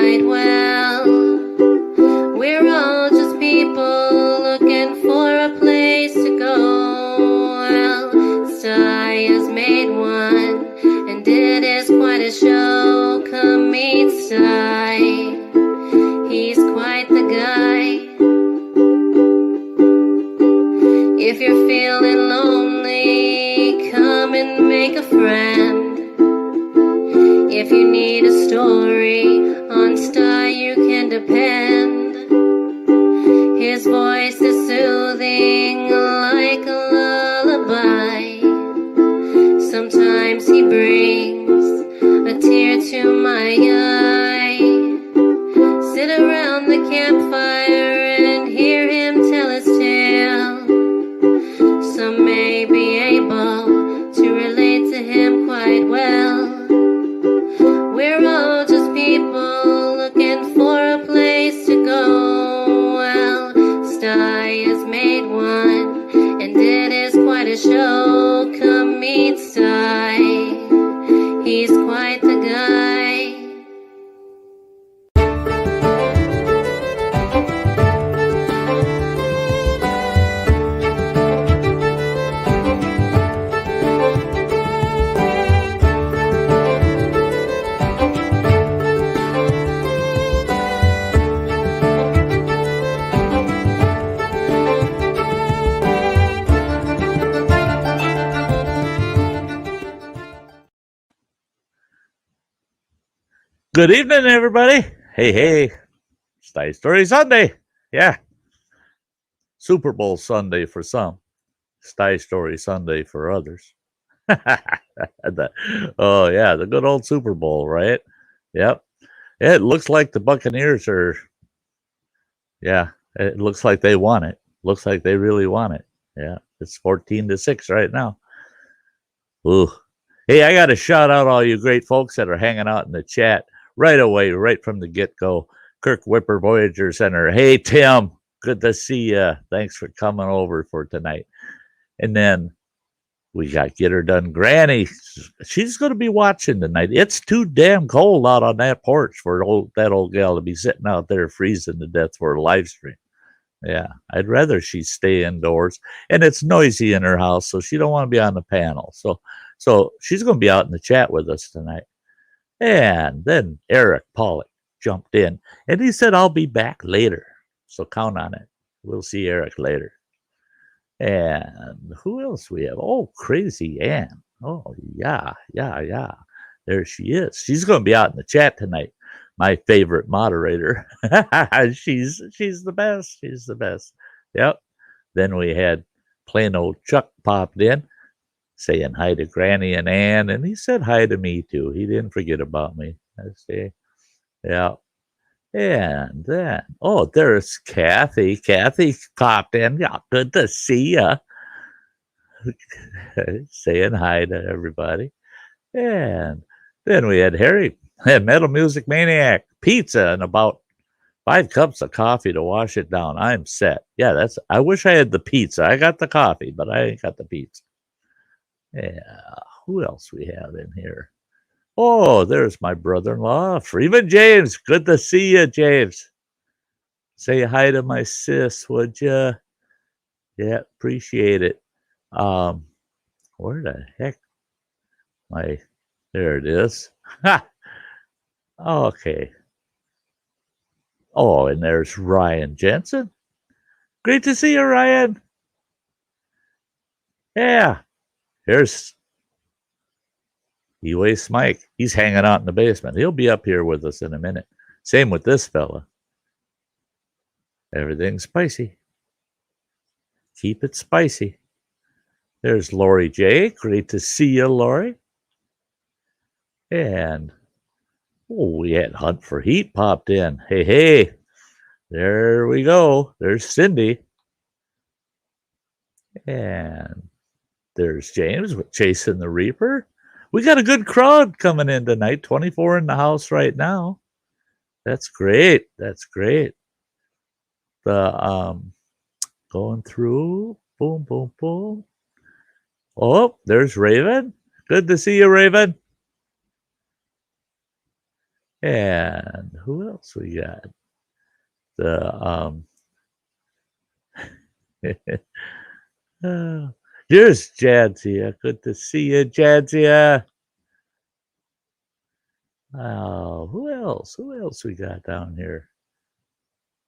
quite well. We're all just people looking for a place to go. Well, Sty has made one, and it is quite a show. Come meet Sty. He's quite the guy. If you're feeling lonely, come and make a friend. If you need a story, on Sty you can depend. His voice is soothing like a lullaby. Sometimes he brings a tear to my eye. Sit around the campfire and hear him tell his tale. Some may be able to relate to him quite well. We're all just people looking for a place to go. Well, Sty has made one, and it is quite a show. Come meet Sty. He's quite the guy. Good evening, everybody. Hey, Sty Story Sunday. Yeah. Super Bowl Sunday for some. Sty Story Sunday for others. The good old Super Bowl, right? Yep. It looks like the Buccaneers are, it looks like they won it. Looks like they really won it. Yeah, it's 14-6 right now. Ooh. Hey, I got to shout out all you great folks that are hanging out in the chat right away, right from the get-go. Kirk Whipper, Voyager Center. Hey, Tim, good to see you. Thanks for coming over for tonight. And then we got Get Her Done Granny. She's going to be watching tonight. It's too damn cold out on that porch for that old gal to be sitting out there freezing to death for a live stream. Yeah, I'd rather she stay indoors. And it's noisy in her house, so she don't want to be on the panel. So she's going to be out in the chat with us tonight. And then Eric Pollock jumped in, and he said, I'll be back later. So count on it. We'll see Eric later. And who else we have? Oh, Crazy Ann. Oh, yeah. There she is. She's going to be out in the chat tonight. My favorite moderator. She's the best. She's the best. Yep. Then we had plain old Chuck popped in, saying hi to Granny and Ann, and he said hi to me too. He didn't forget about me. I say, yeah. And then, oh, there's Kathy. Kathy popped in. Yeah, good to see ya. Saying hi to everybody. And then we had Harry, Metal Music Maniac, pizza, and about 5 cups of coffee to wash it down. I'm set. Yeah, I wish I had the pizza. I got the coffee, but I ain't got the pizza. Yeah, who else we have in here? Oh, there's my brother-in-law, Freeman James. Good to see you, James. Say hi to my sis, would you? Yeah, appreciate it. Where the heck? There it is. Ha! Okay. Oh, and there's Ryan Jensen. Great to see you, Ryan. Yeah. Here's E-Waste Mike. He's hanging out in the basement. He'll be up here with us in a minute. Same with this fella. Everything's spicy. Keep it spicy. There's Lori J. Great to see you, Lori. And we had Hunt for Heat popped in. Hey. There we go. There's Cindy. And there's James with Chasing the Reaper. We got a good crowd coming in tonight. 24 in the house right now. That's great. That's great. Going through. Boom, boom, boom. Oh, there's Raven. Good to see you, Raven. And who else we got? The here's Jadzia. Good to see you, Jadzia. Oh, who else? Who else we got down here?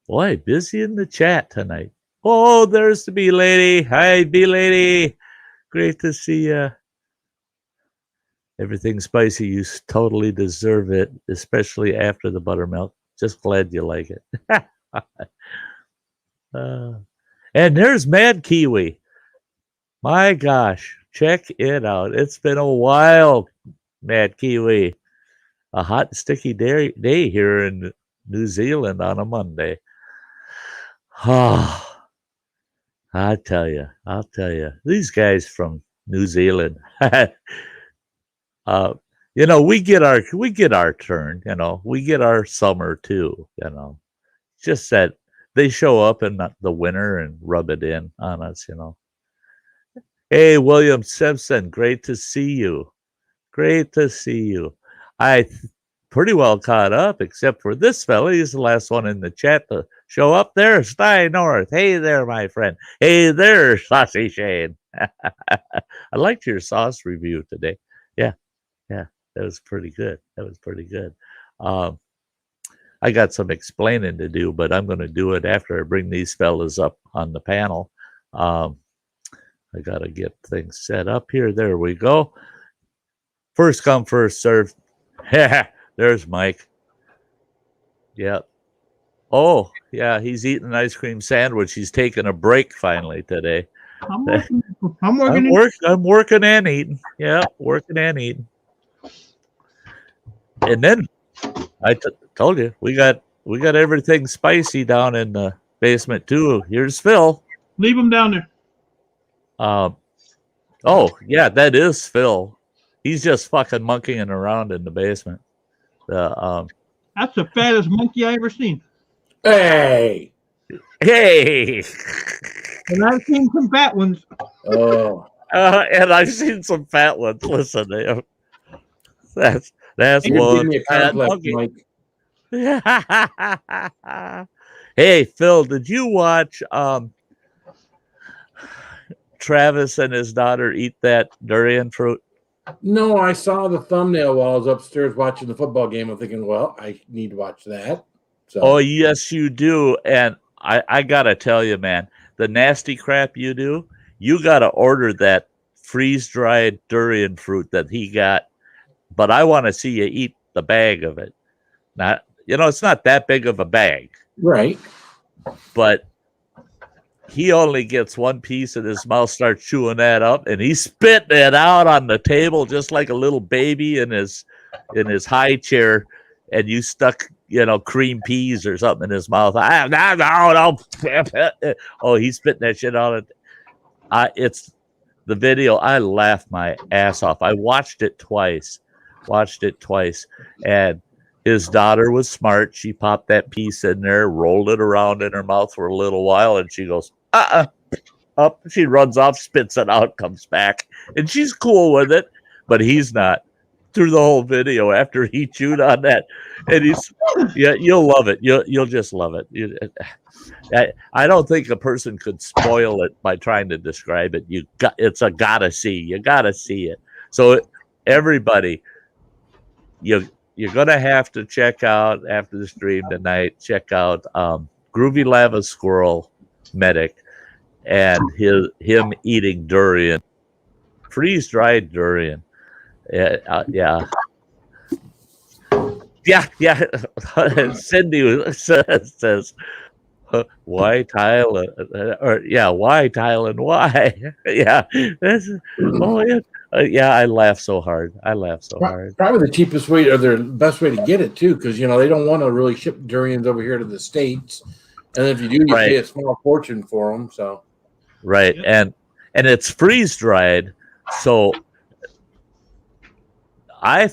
Boy, busy in the chat tonight. Oh, there's the bee lady. Hi, bee lady. Great to see you. Everything spicy. You totally deserve it, especially after the buttermilk. Just glad you like it. And there's Mad Kiwi. My gosh, check it out. It's been a while, Mad Kiwi. A hot and sticky day here in New Zealand on a Monday. Oh, I'll tell you. These guys from New Zealand. We get our turn, we get our summer too, Just that they show up in the winter and rub it in on us, Hey, William Simpson, great to see you. Great to see you. Pretty well caught up, except for this fella. He's the last one in the chat to show up there. Sty North. Hey there, my friend. Hey there, Saucy Shane. I liked your sauce review today. Yeah, that was pretty good. I got some explaining to do, but I'm going to do it after I bring these fellas up on the panel. I got to get things set up here. There we go. First come, first served. There's Mike. Yeah. Oh, yeah, he's eating an ice cream sandwich. He's taking a break finally today. I'm working and eating. Yeah, working and eating. And then I told you we got everything spicy down in the basement too. Here's Phil. Leave him down there. Oh yeah, that is Phil. He's just fucking monkeying around in the basement. That's the fattest monkey I ever seen. Hey. And I've seen some fat ones. Oh. And I've seen some fat ones. Listen, that's one fat monkey. Hey, Phil, did you watch Travis and his daughter eat that durian fruit? No, I saw the thumbnail while I was upstairs watching the football game. I'm thinking, well, I need to watch that. So. Oh, yes, you do. And I got to tell you, man, the nasty crap you do, you got to order that freeze-dried durian fruit that he got. But I want to see you eat the bag of it. Not, it's not that big of a bag. Right. But he only gets one piece in his mouth, starts chewing that up, and he's spitting it out on the table just like a little baby in his high chair, and you stuck, cream peas or something in his mouth. No. Oh, he's spitting that shit out. It's the video. I laughed my ass off. I watched it twice, and his daughter was smart. She popped that piece in there, rolled it around in her mouth for a little while, and she goes, up. She runs off, spits it out, comes back, and she's cool with it, but he's not. Through the whole video after he chewed on that, and you'll love it. You'll just love it. I don't think a person could spoil it by trying to describe it. It's a gotta see. You gotta see it. So everybody, you're gonna have to check out after the stream tonight. Check out Groovy Lava Squirrel Medic and him eating durian, freeze-dried durian. Yeah. Cindy says, "Why Thailand?" Why Thailand? Why? Yeah. I laugh so hard. Probably the cheapest way or the best way to get it too, because they don't want to really ship durians over here to the States, and if you do, you pay a small fortune for them. So, right, and it's freeze dried, so. I've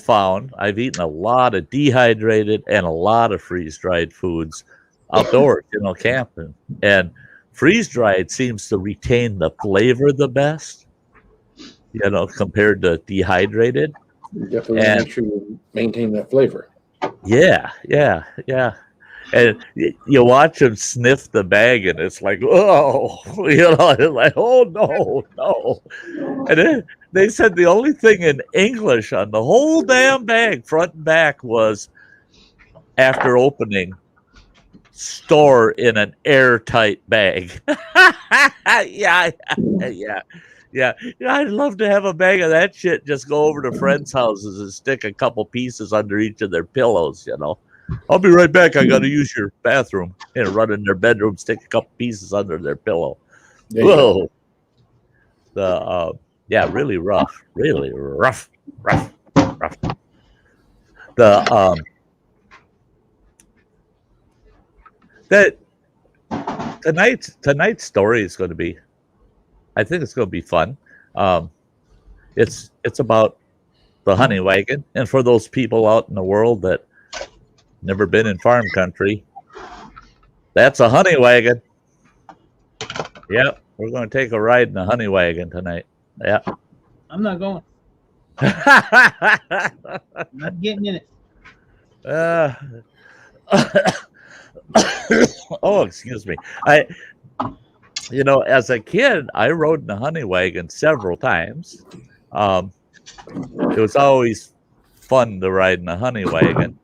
eaten a lot of dehydrated and a lot of freeze-dried foods outdoors, camping. And freeze-dried seems to retain the flavor the best, compared to dehydrated. You definitely make sure you maintain that flavor. Yeah, yeah, yeah. And you watch him sniff the bag, and it's like, oh, it's like, oh no, no. And then they said the only thing in English on the whole damn bag, front and back, was after opening, store in an airtight bag. yeah, yeah. Yeah, I'd love to have a bag of that shit. Just go over to friends' houses and stick a couple pieces under each of their pillows. I'll be right back. I got to use your bathroom. And run in their bedroom, stick a couple pieces under their pillow. Whoa, really rough, rough. That tonight's story is going to be. I think it's going to be fun. It's about the honey wagon, and for those people out in the world that never been in farm country, that's a honey wagon. Yep, we're going to take a ride in a honey wagon tonight. Yeah, I'm not going. Not getting in it. Oh, excuse me. As a kid, I rode in a honey wagon several times. It was always fun to ride in a honey wagon,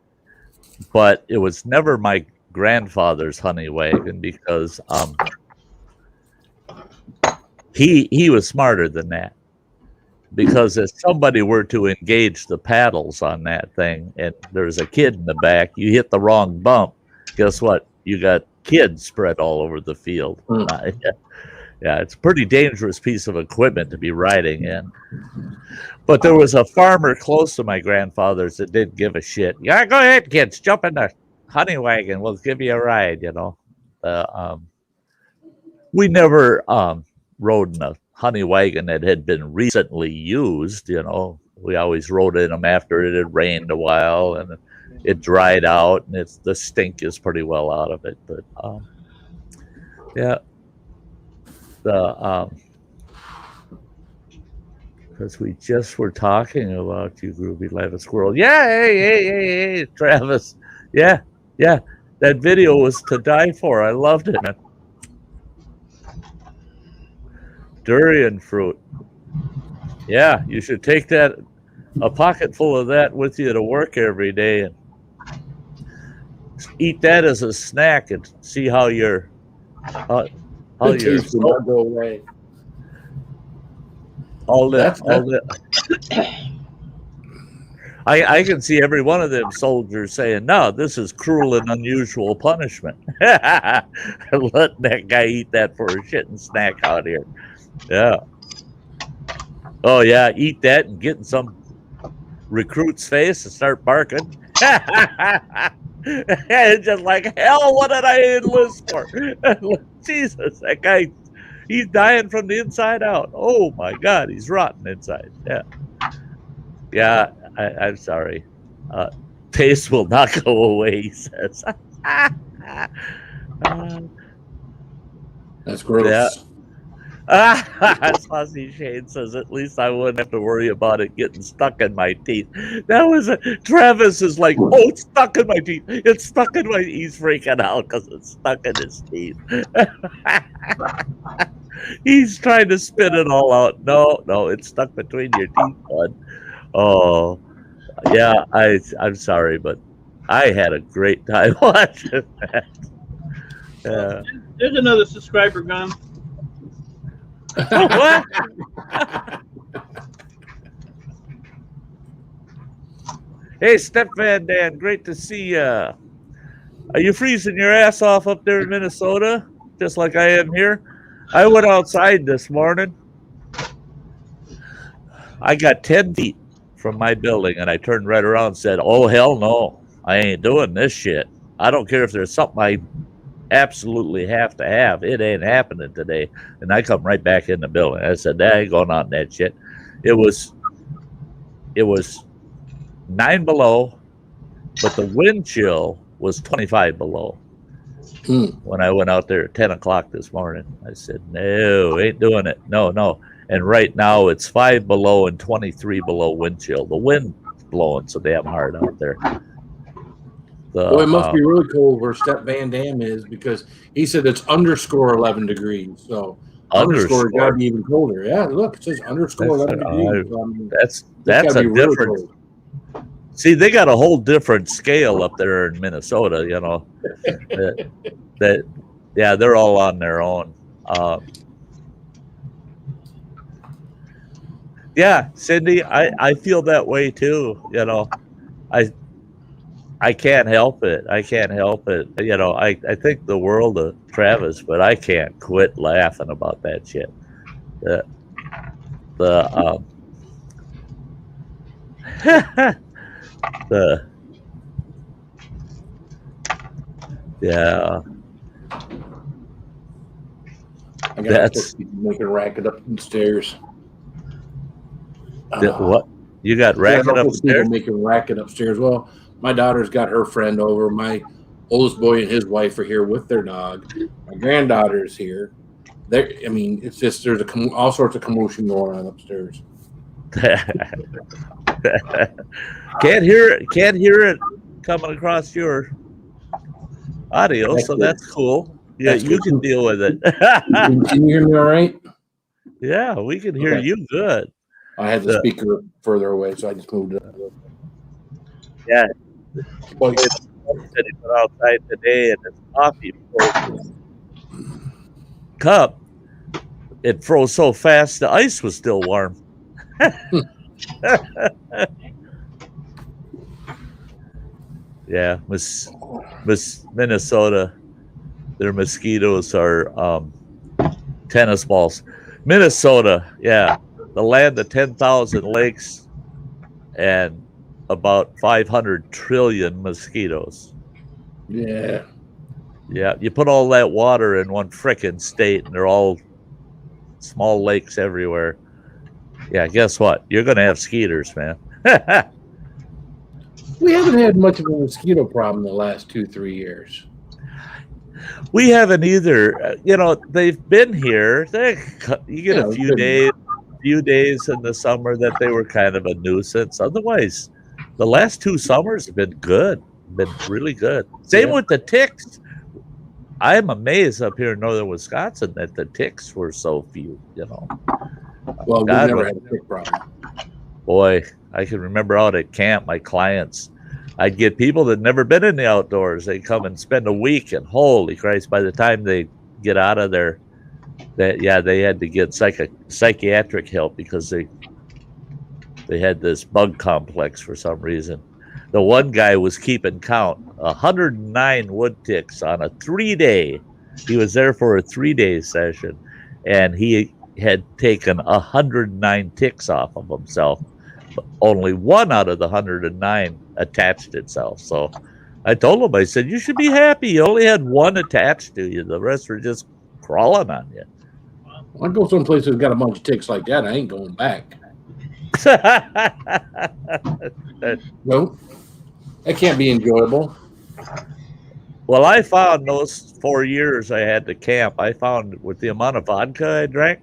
but it was never my grandfather's honey wagon because he was smarter than that. Because if somebody were to engage the paddles on that thing and there's a kid in the back, you hit the wrong bump, guess what? You got kids spread all over the field. Yeah, it's a pretty dangerous piece of equipment to be riding in. But there was a farmer close to my grandfather's that didn't give a shit. Yeah, go ahead, kids, jump in the honey wagon. We'll give you a ride, We never rode in a honey wagon that had been recently used, We always rode in them after it had rained a while and it dried out, and the stink is pretty well out of it. But yeah, because we just were talking about you, Groovy Live Squirrel. Yeah, hey, Travis. Yeah, that video was to die for. I loved it, man. Durian fruit. Yeah, you should take a pocket full of that with you to work every day and eat that as a snack and see how your taste will not go away. All that. I can see every one of them soldiers saying, "No, this is cruel and unusual punishment." Letting that guy eat that for a shit and snack out here. Yeah. Oh yeah, eat that and get in some recruit's face and start barking. It's just like, hell, what did I enlist for? Jesus, that guy, he's dying from the inside out. Oh my God, he's rotten inside. Yeah, I'm sorry. Taste will not go away, he says. That's gross. Yeah. Saucy Shane says, at least I wouldn't have to worry about it getting stuck in my teeth. Travis is like, oh, it's stuck in my teeth. It's stuck in my teeth. He's freaking out because it's stuck in his teeth. He's trying to spit it all out. No, it's stuck between your teeth, bud. Oh, yeah, I'm sorry, but I had a great time watching that. There's another subscriber gone. What? Hey, Step Van Dan, great to see you. Are you freezing your ass off up there in Minnesota, just like I am here? I went outside this morning. I got 10 feet from my building, and I turned right around and said, oh, hell no, I ain't doing this shit. I don't care if there's something I absolutely have to have. It ain't happening today. And I come right back in the building. I said, that ain't going on that shit. It was 9 below, but the wind chill was 25 below. When I went out there at 10 o'clock this morning, I said, no, ain't doing it. No. And right now it's 5 below and 23 below wind chill. The wind's blowing so damn hard out there. Well, it must be really cold where Step Van Dam is because he said it's underscore 11 degrees. So underscore got to be even colder. Yeah, look, it says underscore 11 degrees. So, I mean, that's a really different. See, they got a whole different scale up there in Minnesota. You know, yeah, they're all on their own. Yeah, Cindy, I feel that way too. You know, I can't help it. I can't help it. You know, I think the world of Travis, but I can't quit laughing about that shit. The yeah. That's making racket up the stairs. What? You got racket upstairs? Making racket upstairs. Well, my daughter's got her friend over. My oldest boy and his wife are here with their dog. My granddaughter's here. I mean, it's just there's all sorts of commotion going on upstairs. Can't hear it coming across your audio, so that's cool. Yeah, you can deal with it. Can you hear me all right? Yeah, we can hear you good. I had the speaker further away, so I just moved it. Yeah. Well, he went outside today and his coffee cup, it froze so fast the ice was still warm. Yeah, Minnesota, their mosquitoes are tennis balls. Minnesota, yeah, the land of 10,000 lakes and about 500 trillion mosquitoes. Yeah. Yeah, you put all that water in one frickin' state and they're all small lakes everywhere. Yeah, guess what? You're going to have skeeters, man. We haven't had much of a mosquito problem the last 2-3 years. We haven't either. You know, they've been here. You get a few days in the summer that they were kind of a nuisance. Otherwise, the last 2 summers have been good. Been really good. Same with the ticks. I'm amazed up here in northern Wisconsin that the ticks were so few, you know. Well, we never had a tick problem. Boy, I can remember out at camp, my clients, I'd get people that never been in the outdoors. They come and spend a week, and holy Christ, by the time they get out of there, they had to get psychiatric help because they had this bug complex for some reason. The one guy was keeping count, 109 wood ticks on a 3-day. He was there for a 3-day session, and he had taken 109 ticks off of himself. But only one out of the 109 attached itself. So I told him, I said, you should be happy. You only had one attached to you. The rest were just crawling on you. Well, I go someplace that's got a bunch of ticks like that. I ain't going back. No, that can't be enjoyable. Well, I found those 4 years I had to camp, I found with the amount of vodka I drank,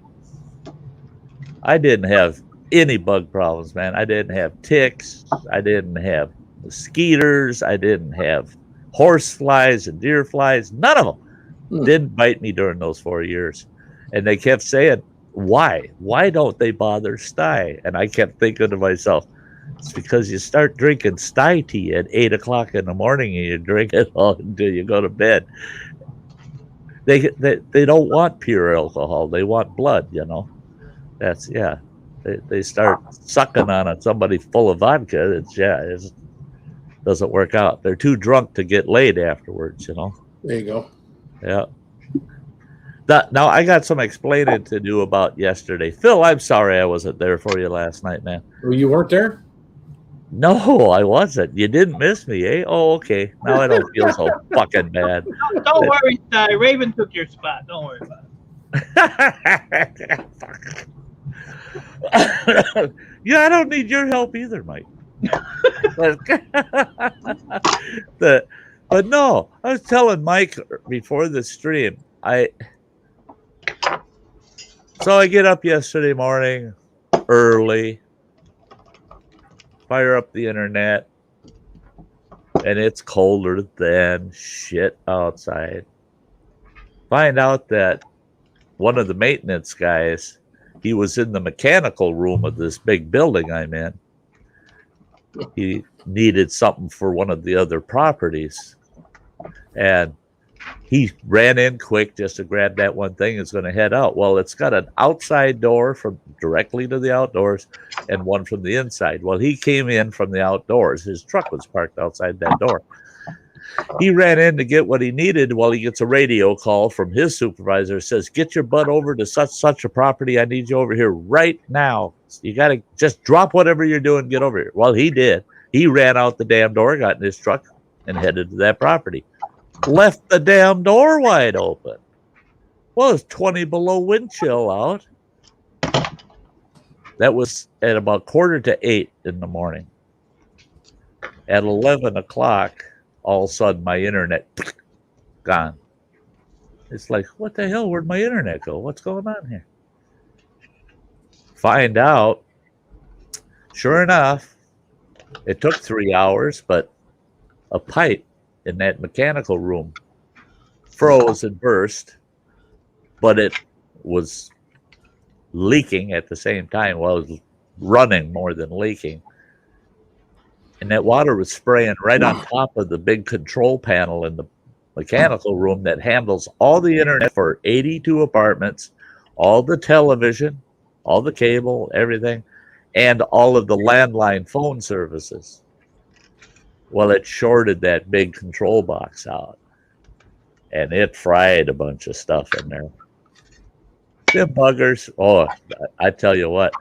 I didn't have any bug problems, man. I didn't have ticks. I didn't have mosquitoes. I didn't have horse flies and deer flies. None of them didn't bite me during those 4 years. And they kept saying, why? Why don't they bother Sty? And I kept thinking to myself, it's because you start drinking Sty tea at 8 o'clock in the morning and you drink it all until you go to bed. They don't want pure alcohol. They want blood, you know. That's, yeah. They start sucking on somebody full of vodka. It doesn't work out. They're too drunk to get laid afterwards, you know. There you go. Yeah. Now, I got some explaining to do about yesterday. Phil, I'm sorry I wasn't there for you last night, man. Well, you weren't there? No, I wasn't. You didn't miss me, eh? Oh, okay. Now I don't feel so fucking bad. Don't worry, Sty. Raven took your spot. Don't worry about it. Yeah, I don't need your help either, Mike. But no, I was telling Mike before the stream, so I get up yesterday morning early, fire up the internet, and it's colder than shit outside. Find out that one of the maintenance guys, he was in the mechanical room of this big building I'm in. He needed something for one of the other properties. And he ran in quick just to grab that one thing. Is going to head out. Well, it's got an outside door from directly to the outdoors and one from the inside. Well, he came in from the outdoors. His truck was parked outside that door. He ran in to get what he needed. Well, he gets a radio call from his supervisor. Says, get your butt over to such a property. I need you over here right now. You got to just drop whatever you're doing. Get over here. Well, he did. He ran out the damn door, got in his truck, and headed to that property. Left the damn door wide open. Well, it's 20 below wind chill out. That was at about 7:45 in the morning. At 11 o'clock, all of a sudden, my internet gone. It's like, what the hell? Where'd my internet go? What's going on here? Find out. Sure enough, it took 3 hours, but a pipe in that mechanical room froze and burst, but it was leaking at the same time. Well, it was running more than leaking. And that water was spraying right on top of the big control panel in the mechanical room that handles all the internet for 82 apartments, all the television, all the cable, everything, and all of the landline phone services. Well, it shorted that big control box out, and it fried a bunch of stuff in there. The buggers, oh, I tell you what,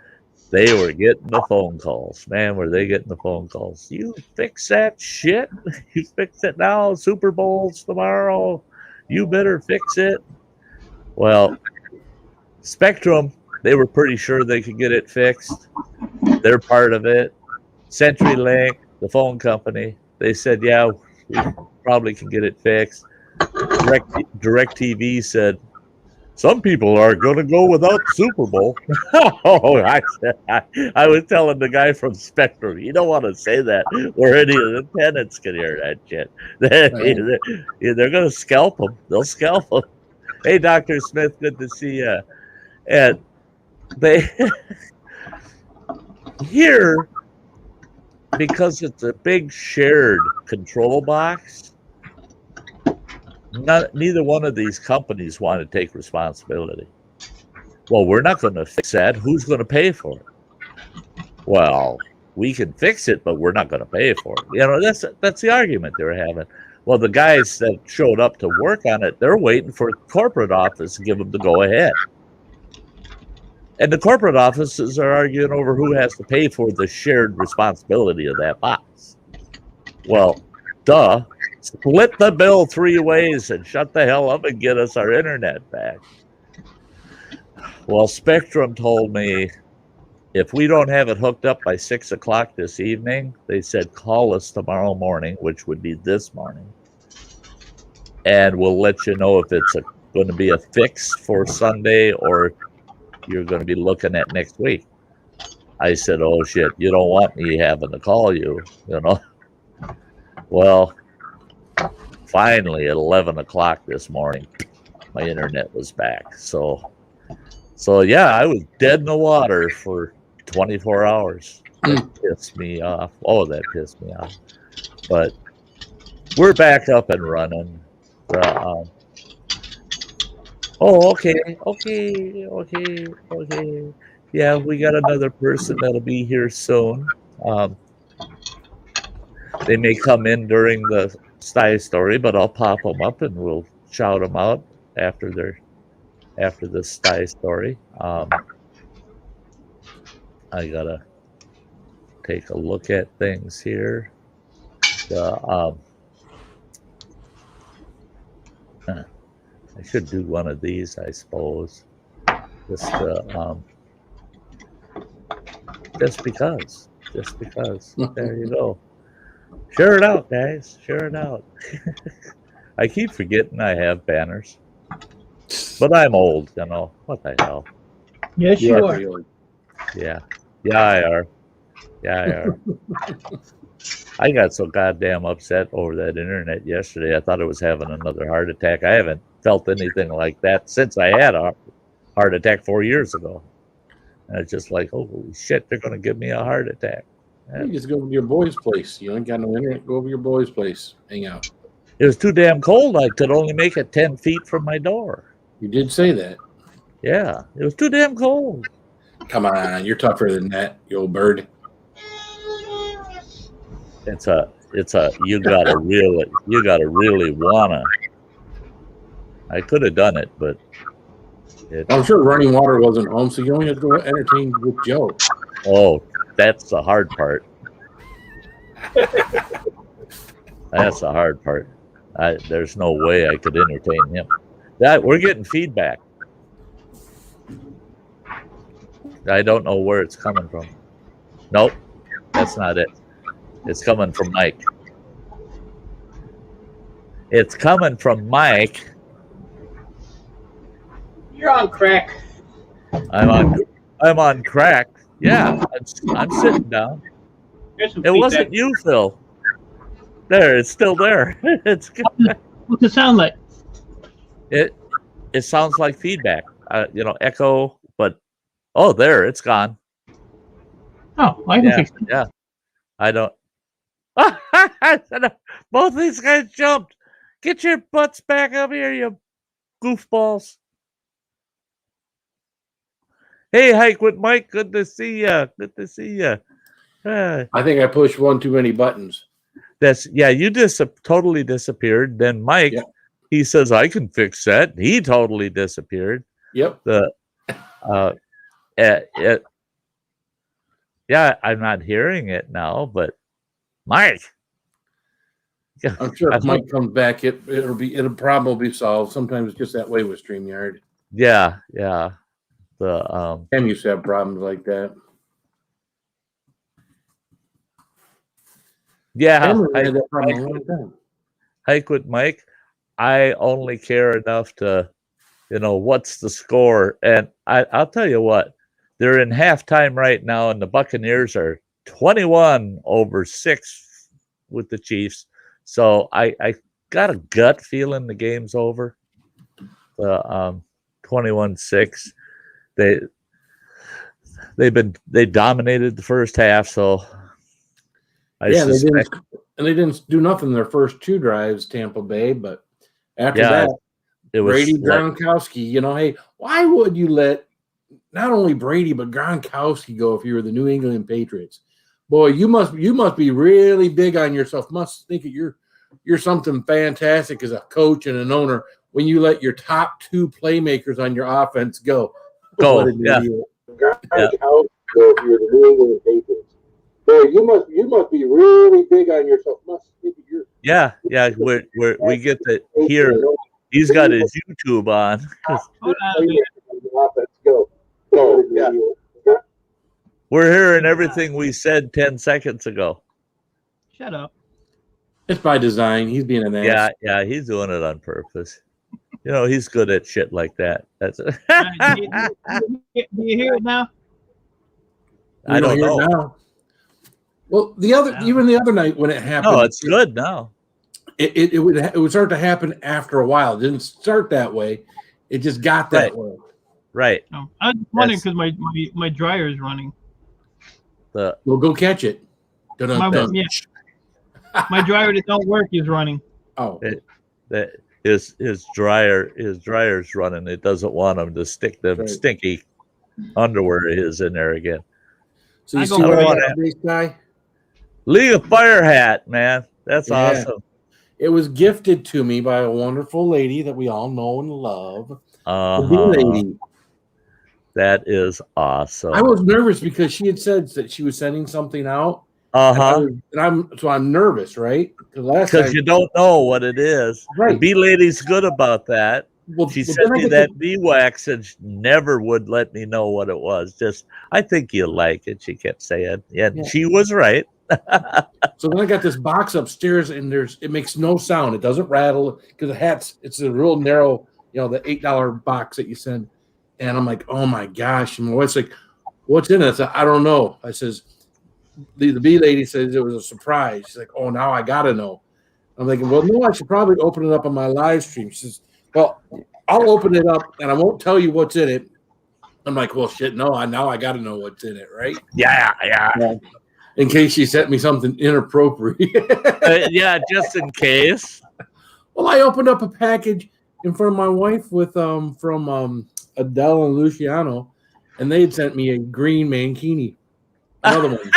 they were getting the phone calls. Man, were they getting the phone calls. You fix that shit. You fix it now. Super Bowl's tomorrow. You better fix it. Well, Spectrum, they were pretty sure they could get it fixed. They're part of it. CenturyLink, the phone company, they said, yeah, we probably can get it fixed. DirecTV said, some people are going to go without the Super Bowl. Oh, I was telling the guy from Spectrum, you don't want to say that where any of the tenants can hear that shit. They're going to scalp them. They'll scalp them. Hey, Dr. Smith, good to see you. And they here, because it's a big shared control box, neither one of these companies want to take responsibility. Well, we're not going to fix that. Who's going to pay for it? Well, we can fix it, but we're not going to pay for it. You know, that's the argument they were having. Well, the guys that showed up to work on it, they're waiting for corporate office to give them the go-ahead. And the corporate offices are arguing over who has to pay for the shared responsibility of that box. Well, duh. Split the bill 3 ways and shut the hell up and get us our internet back. Well, Spectrum told me if we don't have it hooked up by 6 o'clock this evening, they said call us tomorrow morning, which would be this morning, and we'll let you know if it's going to be a fix for Sunday or you're going to be looking at next week. I said, oh shit, you don't want me having to call you, you know. Well, finally at 11 o'clock this morning, my internet was back. So yeah, I was dead in the water for 24 hours. That pissed me off. Oh, that pissed me off. But we're back up and running. Okay. Yeah, we got another person that'll be here soon. They may come in during the Sty Story, but I'll pop them up and we'll shout them out after the Sty Story. I gotta take a look at things here. I should do one of these, I suppose. Just because. There you go. Share it out, guys. Share it out. I keep forgetting I have banners. But I'm old, you know. What the hell? Yes, you are. Really. Yeah, I are. I got so goddamn upset over that internet yesterday. I thought I was having another heart attack. I haven't felt anything like that since I had a heart attack 4 years ago. And it's just like, holy shit, they're going to give me a heart attack. You just go over to your boy's place. You ain't got no internet. Go over to your boy's place. Hang out. It was too damn cold. I could only make it 10 feet from my door. You did say that. Yeah, it was too damn cold. Come on, you're tougher than that, you old bird. It's a you gotta really wanna. I could have done it, but I'm sure running water wasn't home, so you only had to go entertain with Joe. oh, that's the hard part. That's the hard part. There's no way I could entertain him. We're getting feedback. I don't know where it's coming from. Nope, that's not it. It's coming from Mike. It's coming from Mike. You're on crack. I'm on crack. Yeah, I'm sitting down. There's some It wasn't feedback. you, Phil. There, it's still there. It's What's it sound like? it sounds like feedback. Echo, but there, it's gone. Oh, I can fix it. Yeah. I don't. Both these guys jumped. Get your butts back up here, you goofballs. Hey, Hike with Mike. Good to see ya. Good to see ya. I think I pushed one too many buttons. You just totally disappeared. Then Mike, he says, I can fix that. He totally disappeared. Yep. I'm not hearing it now, but Mike. I'm sure if Mike comes back, it'll probably be solved. Sometimes it's just that way with StreamYard. Yeah. Cam used to have problems like that. Yeah. I had that problem a long time. Hike with Mike. I only care enough to, what's the score? And I'll tell you what, they're in halftime right now, and the Buccaneers are 21-6 with the Chiefs. So I got a gut feeling the game's over. 21-6. They dominated the first half, so they didn't do nothing in their first two drives, Tampa Bay, but after that, it was Brady Gronkowski. Hey, why would you let not only Brady but Gronkowski go if you were the New England Patriots? Boy, you must be really big on yourself. Must think that you're something fantastic as a coach and an owner when you let your top two playmakers on your offense go. Go, yeah. Gronkowski go if you're the New England Patriots. Boy, you must be really big on yourself. Must think that you're we get to hear. He's got his YouTube on. We're hearing everything we said 10 seconds ago. Shut up. It's by design. He's being an ass. Yeah, he's doing it on purpose. He's good at shit like that. That's Do you hear it now? I don't know. Now. Well, even the other night when it happened, no, it's good now. It would start to happen after a while. It didn't start that way. It just got that way. Right. No, I was wondering because my dryer is running. Well, go catch it. My dryer that don't work is running. Oh, his dryer's running. It doesn't want him to stick them stinky underwear of his in there again. So you see what I got this guy? League of Fire hat, man. That's awesome. It was gifted to me by a wonderful lady that we all know and love. The lady. That is awesome. I was nervous because she had said that she was sending something out. And I'm nervous, right? Because you don't know what it is. Right. The bee lady's good about that. Well, she sent me that bee wax and she never would let me know what it was. Just, I think you'll like it, she kept saying. Yeah. She was right. So then I got this box upstairs and it makes no sound. It doesn't rattle because it's a real narrow, the $8 box that you send. And I'm like, oh my gosh. And my wife's like, what's in it? I said, I don't know. I says, the bee lady says it was a surprise. She's like, oh, now I gotta know. I'm thinking, well, no, I should probably open it up on my live stream. She says, well, I'll open it up and I won't tell you what's in it. I'm like, well, shit, no, now I got to know what's in it, right? Yeah. In case she sent me something inappropriate. Yeah, just in case. Well, I opened up a package in front of my wife with from Adele and Luciano, and they had sent me a green mankini. Another one.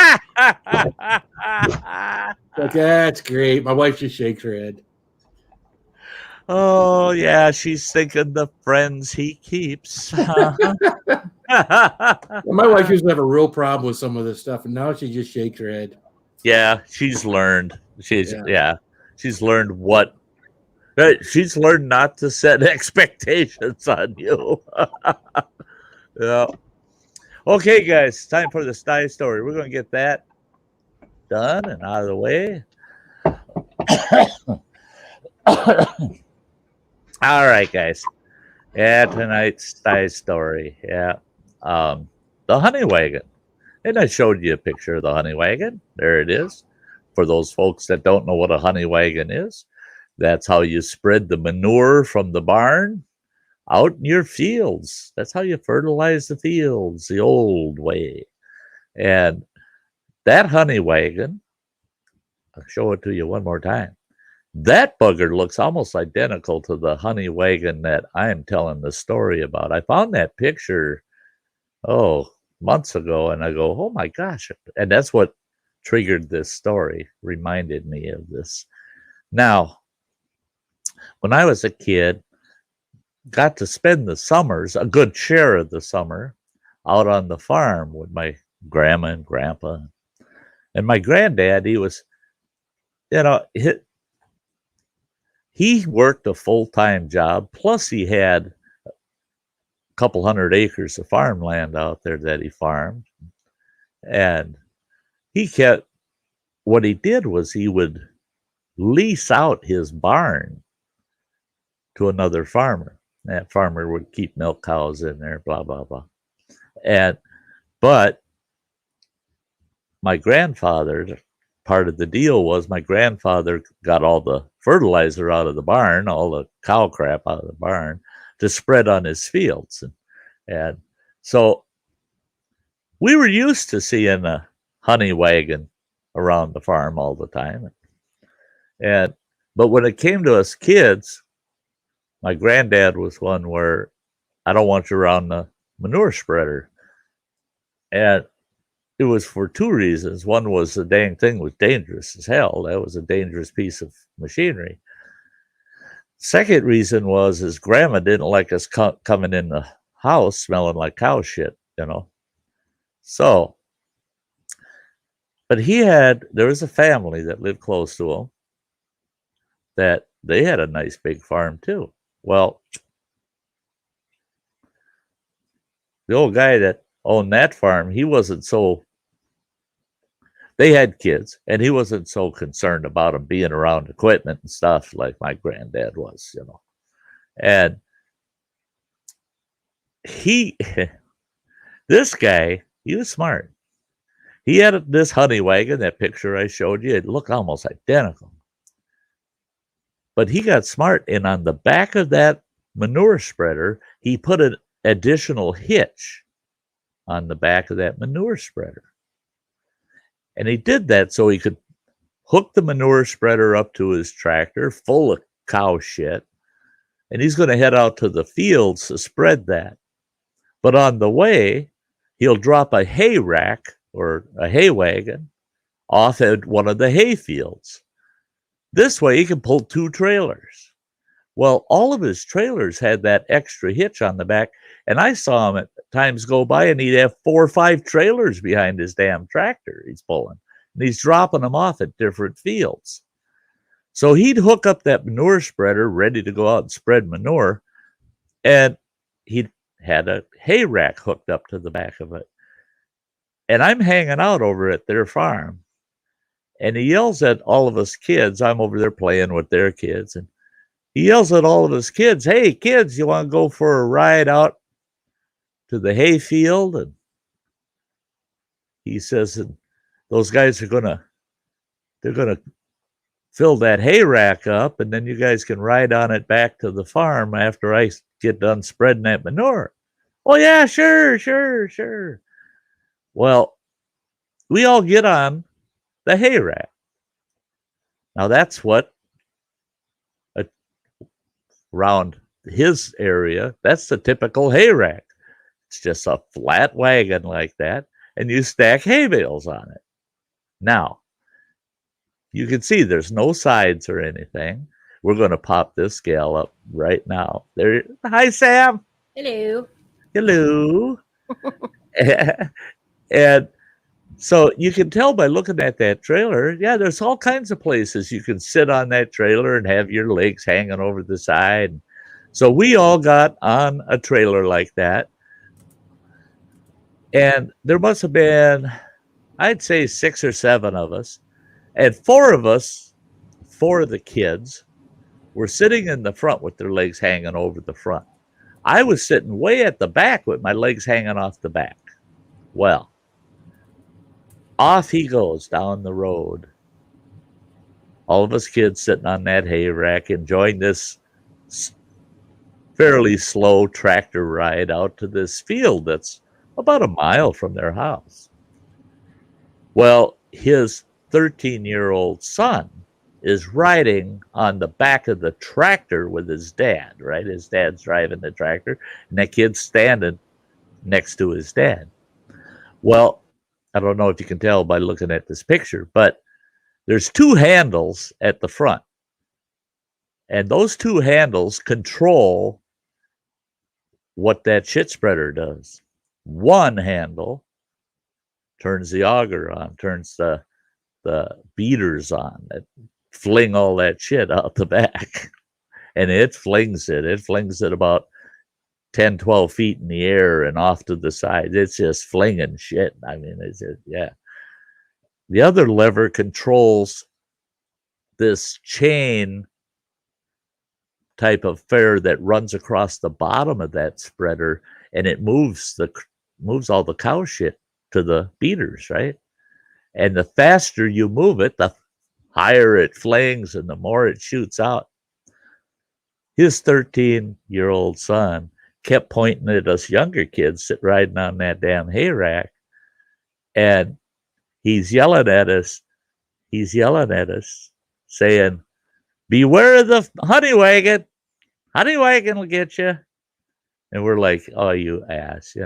Like, that's great. My wife just shakes her head. Oh, yeah, she's thinking the friends he keeps. My wife used to have a real problem with some of this stuff, and now she just shakes her head. Yeah, she's learned. She's learned what. She's learned not to set expectations on you. Yeah. Okay, guys, time for the Sty story. We're going to get that done and out of the way. All right, guys. Yeah, tonight's Sty story. Yeah. The honey wagon. And I showed you a picture of the honey wagon. There it is. For those folks that don't know what a honey wagon is, that's how you spread the manure from the barn out in your fields. That's how you fertilize the fields the old way. And that honey wagon, I'll show it to you one more time. That bugger looks almost identical to the honey wagon that I'm telling the story about. I found that picture, months ago, and I go, oh my gosh. And that's what triggered this story, reminded me of this. Now, when I was a kid, got to spend the summers, a good share of the summer, out on the farm with my grandma and grandpa. And my granddad, he was, he worked a full-time job, plus he had a couple hundred acres of farmland out there that he farmed. And what he did was he would lease out his barn to another farmer. That farmer would keep milk cows in there, blah, blah, blah. But my grandfather, part of the deal was my grandfather got all the fertilizer out of the barn, all the cow crap out of the barn to spread on his fields. And so we were used to seeing a honey wagon around the farm all the time. But when it came to us kids, my granddad was one where I don't want you around the manure spreader. And it was for two reasons. One was the dang thing was dangerous as hell. That was a dangerous piece of machinery. Second reason was his grandma didn't like us coming in the house smelling like cow shit, So, but there was a family that lived close to him that they had a nice big farm too. Well, the old guy that owned that farm, they had kids, and he wasn't so concerned about them being around equipment and stuff like my granddad was, And this guy, he was smart. He had this honey wagon, that picture I showed you, it looked almost identical. But he got smart, and on the back of that manure spreader, he put an additional hitch on the back of that manure spreader. And he did that so he could hook the manure spreader up to his tractor full of cow shit, and he's going to head out to the fields to spread that. But on the way, he'll drop a hay rack or a hay wagon off at one of the hay fields. This way he can pull two trailers. Well, all of his trailers had that extra hitch on the back, and I saw him at times go by, and he'd have 4 or 5 trailers behind his damn tractor he's pulling, and he's dropping them off at different fields. So he'd hook up that manure spreader ready to go out and spread manure, and he had a hay rack hooked up to the back of it. And I'm hanging out over at their farm, and he yells at all of us kids. I'm over there playing with their kids, and he yells at all of us kids, hey, kids, you want to go for a ride out to the hay field? And he says, those guys they're gonna fill that hay rack up, and then you guys can ride on it back to the farm after I get done spreading that manure. Oh yeah, sure. Well, we all get on the hay rack. Now that's what around his area, that's the typical hay rack. It's just a flat wagon like that, and you stack hay bales on it. Now, you can see there's no sides or anything. We're going to pop this gal up right now. There. Hi, Sam. Hello. Hello. And so you can tell by looking at that trailer, yeah, there's all kinds of places you can sit on that trailer and have your legs hanging over the side. So we all got on a trailer like that. And there must have been, I'd say 6 or 7 of us. And 4 of us, 4 of the kids, were sitting in the front with their legs hanging over the front. I was sitting way at the back with my legs hanging off the back. Well, off he goes down the road. All of us kids sitting on that hay rack, enjoying this fairly slow tractor ride out to this field that's about a mile from their house. Well, his 13-year-old son is riding on the back of the tractor with his dad, right? His dad's driving the tractor, and that kid's standing next to his dad. Well, I don't know if you can tell by looking at this picture, but there's 2 handles at the front. And those 2 handles control what that shit spreader does. One handle turns the auger on, turns the beaters on that fling all that shit out the back. And it flings it about 10, 12 feet in the air and off to the side. It's just flinging shit. I mean, it's just, yeah. The other lever controls this chain type of fair that runs across the bottom of that spreader, and it moves all the cow shit to the beaters, right? And the faster you move it, the higher it flings and the more it shoots out. His 13-year-old son kept pointing at us younger kids that riding on that damn hay rack, and he's yelling at us, saying, "Beware of the honey wagon. Honey wagon will get you." And we're like, "Oh, you ass,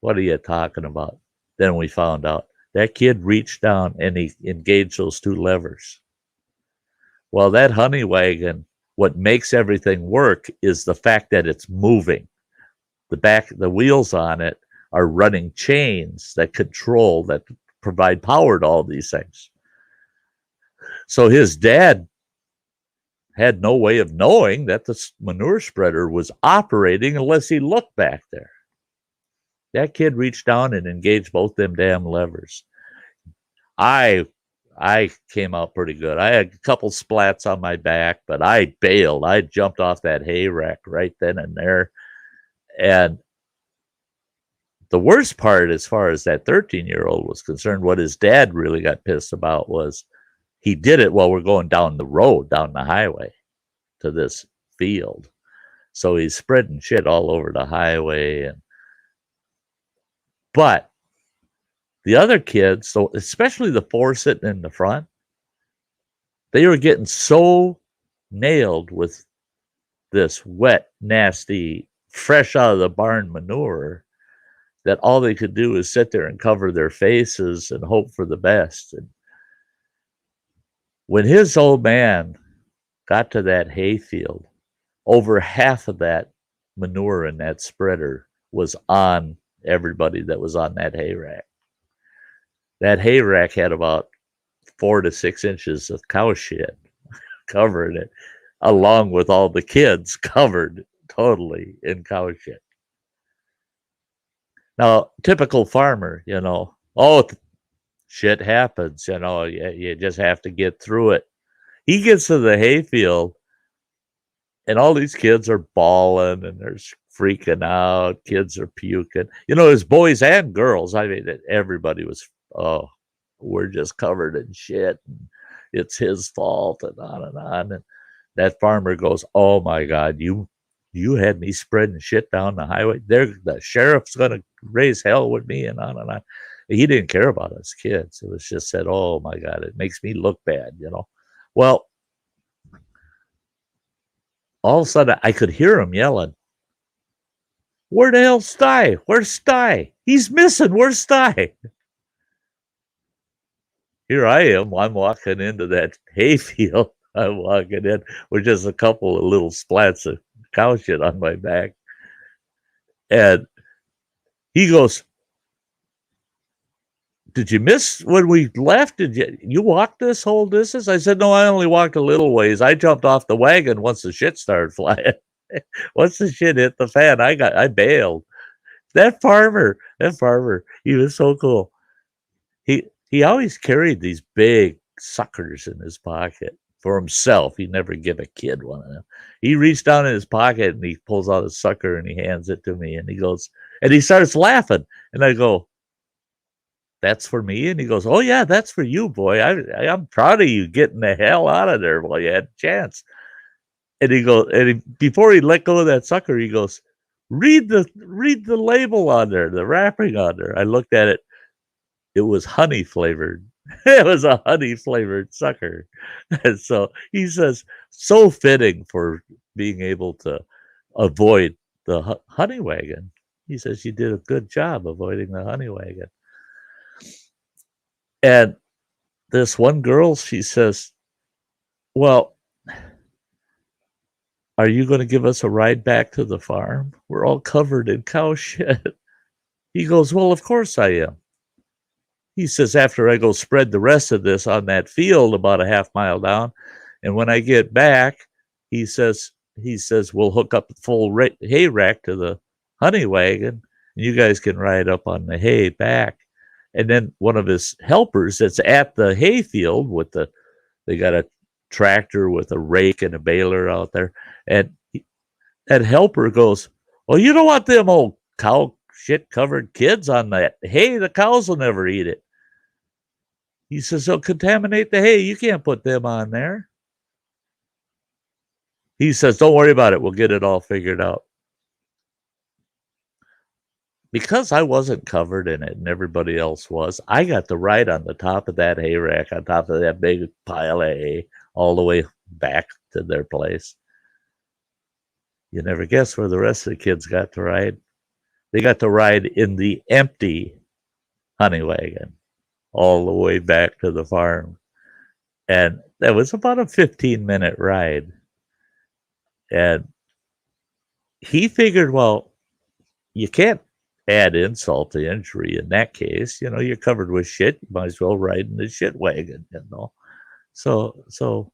what are you talking about?" Then we found out that kid reached down and he engaged those 2 levers. Well, that honey wagon, what makes everything work is the fact that it's moving. The wheels on it are running chains that provide power to all these things. So his dad had no way of knowing that the manure spreader was operating unless he looked back there. That kid reached down and engaged both them damn levers. I came out pretty good. I had a couple splats on my back, but I bailed. I jumped off that hay rack right then and there. And the worst part, as far as that 13-year-old was concerned, what his dad really got pissed about was he did it while we're going down the road, down the highway to this field. So he's spreading shit all over the highway. But the other kids, so especially the 4 sitting in the front, they were getting so nailed with this wet, nasty, fresh out of the barn manure that all they could do is sit there and cover their faces and hope for the best. And when his old man got to that hay field, over half of that manure in that spreader was on everybody that was on that hay rack. That hay rack had about 4 to 6 inches of cow shit covering it, along with all the kids covered totally in cow shit. Now, typical farmer, shit happens, you just have to get through it. He gets to the hayfield, and all these kids are bawling and they're freaking out. Kids are puking. There's boys and girls. I mean, everybody was, we're just covered in shit. And it's his fault, and on and on. And that farmer goes, "Oh my God, you had me spreading shit down the highway. The sheriff's gonna raise hell with me," and on and on. He didn't care about us kids. It was just said, "Oh my God, it makes me look bad," you know. Well, all of a sudden I could hear him yelling, "Where the hell's Sty? Where's Sty? He's missing. Where's Sty?" Here I am. I'm walking into that hayfield. I'm walking in with just a couple of little splats of cow shit on my back. And he goes, "Did you miss when we left? Did you walk this whole distance?" I said, "No, I only walked a little ways. I jumped off the wagon once the shit started flying." Once the shit hit the fan, I bailed. That farmer, he was so cool. He always carried these big suckers in his pocket for himself. He never give a kid one of them. He reached down in his pocket and he pulls out a sucker and he hands it to me and he goes, and he starts laughing. And I go, "That's for me?" And he goes, "Oh yeah, that's for you, boy. I'm proud of you getting the hell out of there while you had a chance." And he goes, before he let go of that sucker, he goes, read the label on there, the wrapping on there." I looked at it. It was honey flavored. It was a honey flavored sucker. And so he says, so fitting for being able to avoid the honey wagon. He says, "You did a good job avoiding the honey wagon." And this one girl, she says, "Well, are you going to give us a ride back to the farm? We're all covered in cow shit." He goes, "Well, of course I am." He says, "After I go spread the rest of this on that field about a half mile down, and when I get back," he says, "we'll hook up the full hay rack to the honey wagon, and you guys can ride up on the hay back." And then one of his helpers that's at the hay field they got a tractor with a rake and a baler out there, and that helper goes, "Well, you don't want them old cow shit covered kids on that hay. The cows will never eat it." He says, "They'll contaminate the hay. You can't put them on there." He says, "Don't worry about it. We'll get it all figured out." Because I wasn't covered in it and everybody else was, I got to ride on the top of that hay rack, on top of that big pile of hay, all the way back to their place. You never guess where the rest of the kids got to ride. They got to ride in the empty honey wagon all the way back to the farm. And that was about a 15-minute ride. And he figured, well, you can't add insult to injury in that case. You know, you're covered with shit. You might as well ride in the shit wagon, you know. So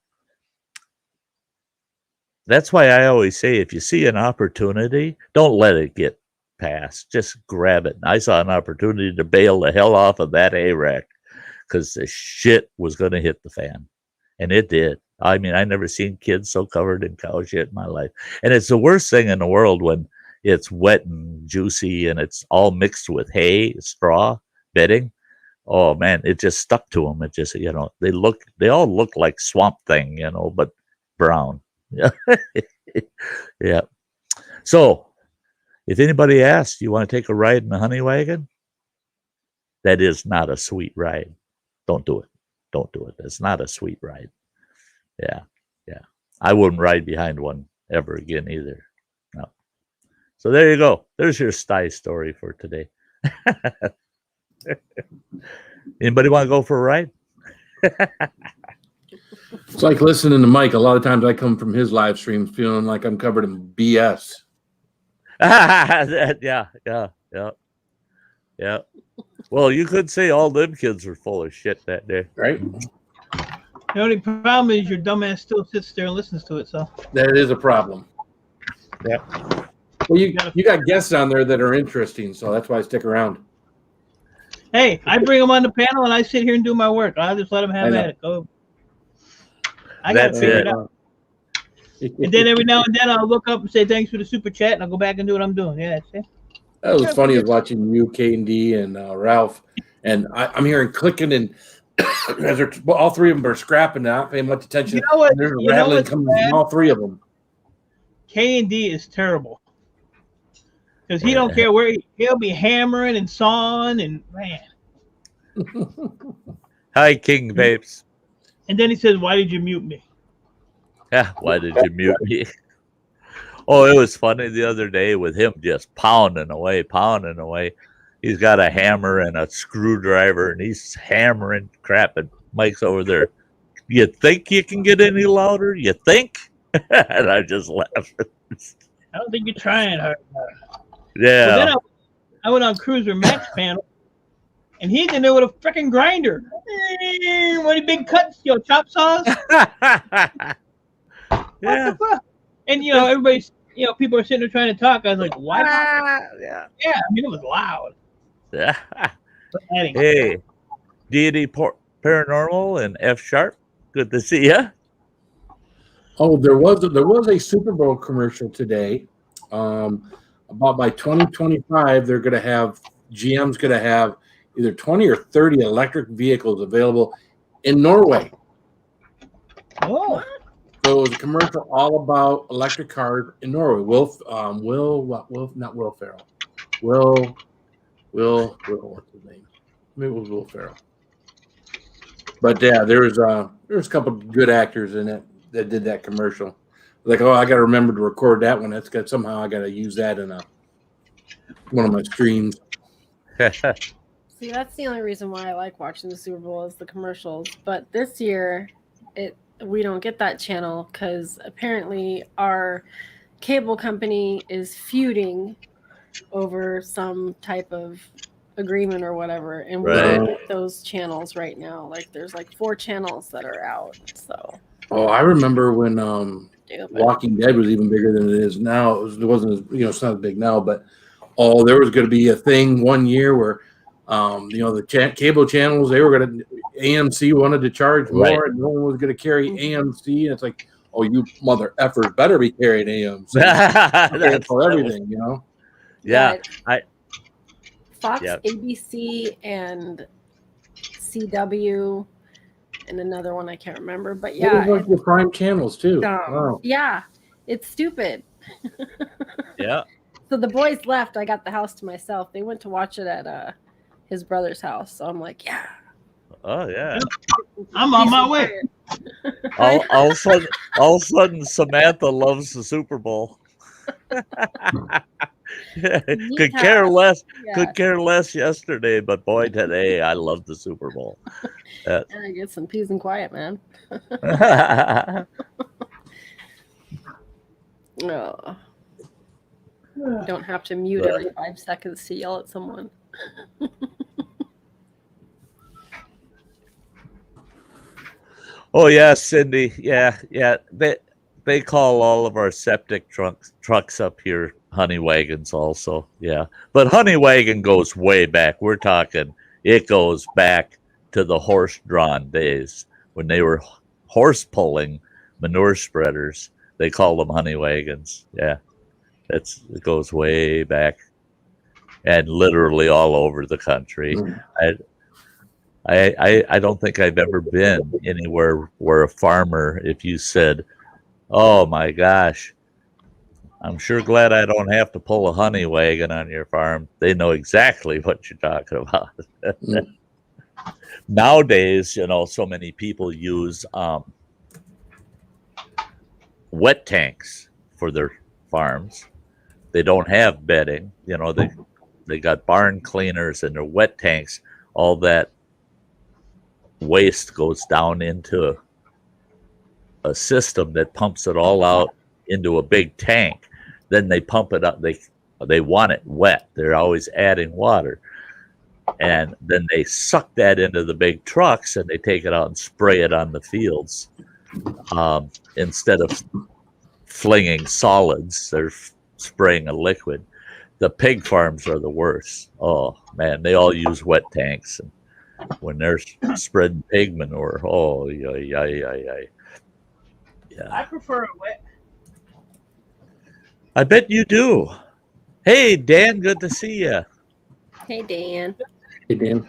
that's why I always say, if you see an opportunity, don't let it get past. Just grab it. And I saw an opportunity to bail the hell off of that hay rack because the shit was going to hit the fan. And it did. I mean, I never seen kids so covered in cow shit in my life. And it's the worst thing in the world when it's wet and juicy and it's all mixed with hay, straw, bedding. Oh man, it just stuck to them. It just, you know, they all look like Swamp Thing, you know, but brown. Yeah. So if anybody asks, you want to take a ride in the honey wagon? That is not a sweet ride. Don't do it. Don't do it. It's not a sweet ride. Yeah. I wouldn't ride behind one ever again either. No. So there you go. There's your Sty story for today. Anybody want to go for a ride? It's like listening to Mike. A lot of times I come from his live streams feeling like I'm covered in BS. Yeah. Well, you could say all them kids were full of shit that day. Right? The only problem is your dumbass still sits there and listens to it. So That is a problem. Yeah. Well, you got guests on there that are interesting, so that's why I stick around. Hey, I bring them on the panel and I sit here and do my work. I'll just let them have at it. Go. I got to figure it out. And then every now and then I'll look up and say thanks for the super chat, and I'll go back and do what I'm doing. Yeah, that's it. That was funny is watching you, K&D, and Ralph, and I'm hearing clicking and all three of them are scrapping, not paying much attention. You know what? There's You know rattling what's coming bad? from all three of them. K&D is terrible because he don't care where he'll be hammering and sawing and man. Hi, King Vapes. And then he says, "Why did you mute me?" Yeah, why did you mute me? Oh, it was funny the other day with him just pounding away. He's got a hammer and a screwdriver, and he's hammering crap. And Mike's over there. You think you can get any louder? You think? And I just laughed. I don't think you're trying hard enough. Yeah. Well, then I went on Cruiser Max panel, and he's in there with a freaking grinder. What a big cuts, chop saws. Yeah. What the fuck? And everybody's, people are sitting there trying to talk. I was like, why? Yeah. Yeah, I mean, it was loud. Yeah. But anyway, Hey, Deity Paranormal and F Sharp. Good to see you. Oh, there was a Super Bowl commercial today. About by 2025, they're going to have GM's going to have either 20 or 30 electric vehicles available in Norway. oh, So it was a commercial all about electric cars in Norway. Not Will Ferrell. Will, what's his name? Maybe it was Will Ferrell. But yeah, there's a couple of good actors in it that did that commercial. Like, I got to remember to record that one. Somehow I got to use that in one of my streams. See, that's the only reason why I like watching the Super Bowl is the commercials. But this year, we don't get that channel because apparently our cable company is feuding over some type of agreement or whatever, and we don't get those channels right now. Like, there's like 4 channels that are out. So. Oh, I remember when Walking Dead was even bigger than it is now. It wasn't as it's not as big now, but there was going to be a thing one year where the cable channels, they were going to AMC wanted to charge more, and no one was going to carry AMC, and it's like, oh, you mother effers better be carrying AMC. That's for everything, Yeah, Fox, ABC, and CW. And another one I can't remember, but yeah, like the prime channels too. Wow. Yeah, it's stupid. Yeah. So the boys left. I got the house to myself. They went to watch it at his brother's house. So I'm like, yeah. Oh yeah. I'm on my way. All of a sudden, Samantha loves the Super Bowl. Could care less. Yeah. Could care less yesterday, but boy, today I love the Super Bowl. And I get some peace and quiet, man. No, you don't have to mute every 5 seconds to yell at someone. Oh yeah, Cindy. Yeah. They call all of our septic trucks up here honey wagons also. Yeah. But honey wagon goes way back. We're talking, it goes back to the horse-drawn days when they were horse-pulling manure spreaders. They call them honey wagons. Yeah. It goes way back and literally all over the country. I don't think I've ever been anywhere where a farmer, if you said, oh my gosh, I'm sure glad I don't have to pull a honey wagon on your farm. They know exactly what you're talking about. Nowadays, so many people use wet tanks for their farms. They don't have bedding. They got barn cleaners and their wet tanks. All that waste goes down into a system that pumps it all out into a big tank. Then they pump it up. They want it wet. They're always adding water. And then they suck that into the big trucks and they take it out and spray it on the fields. Instead of flinging solids, they're spraying a liquid. The pig farms are the worst. Oh, man, they all use wet tanks. And when they're spreading pig manure, oh, yeah. I prefer it wet. I bet you do. Hey, Dan, good to see you. Hey, Dan. Hey, Dan.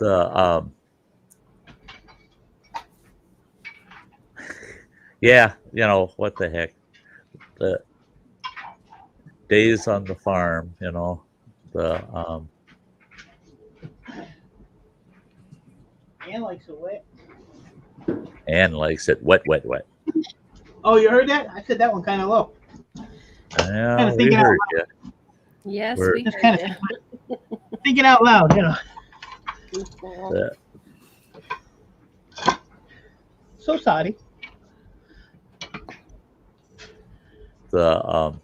the yeah, you know, what the heck, the days on the farm, you know, the Ann likes it wet. Ann likes it wet, wet, wet. Oh, you heard that? I said that one kind of low. Yeah, Kinda we thinking out heard you. Yes, We're- we Just heard kind you. of thinking out loud, you know. So sorry. The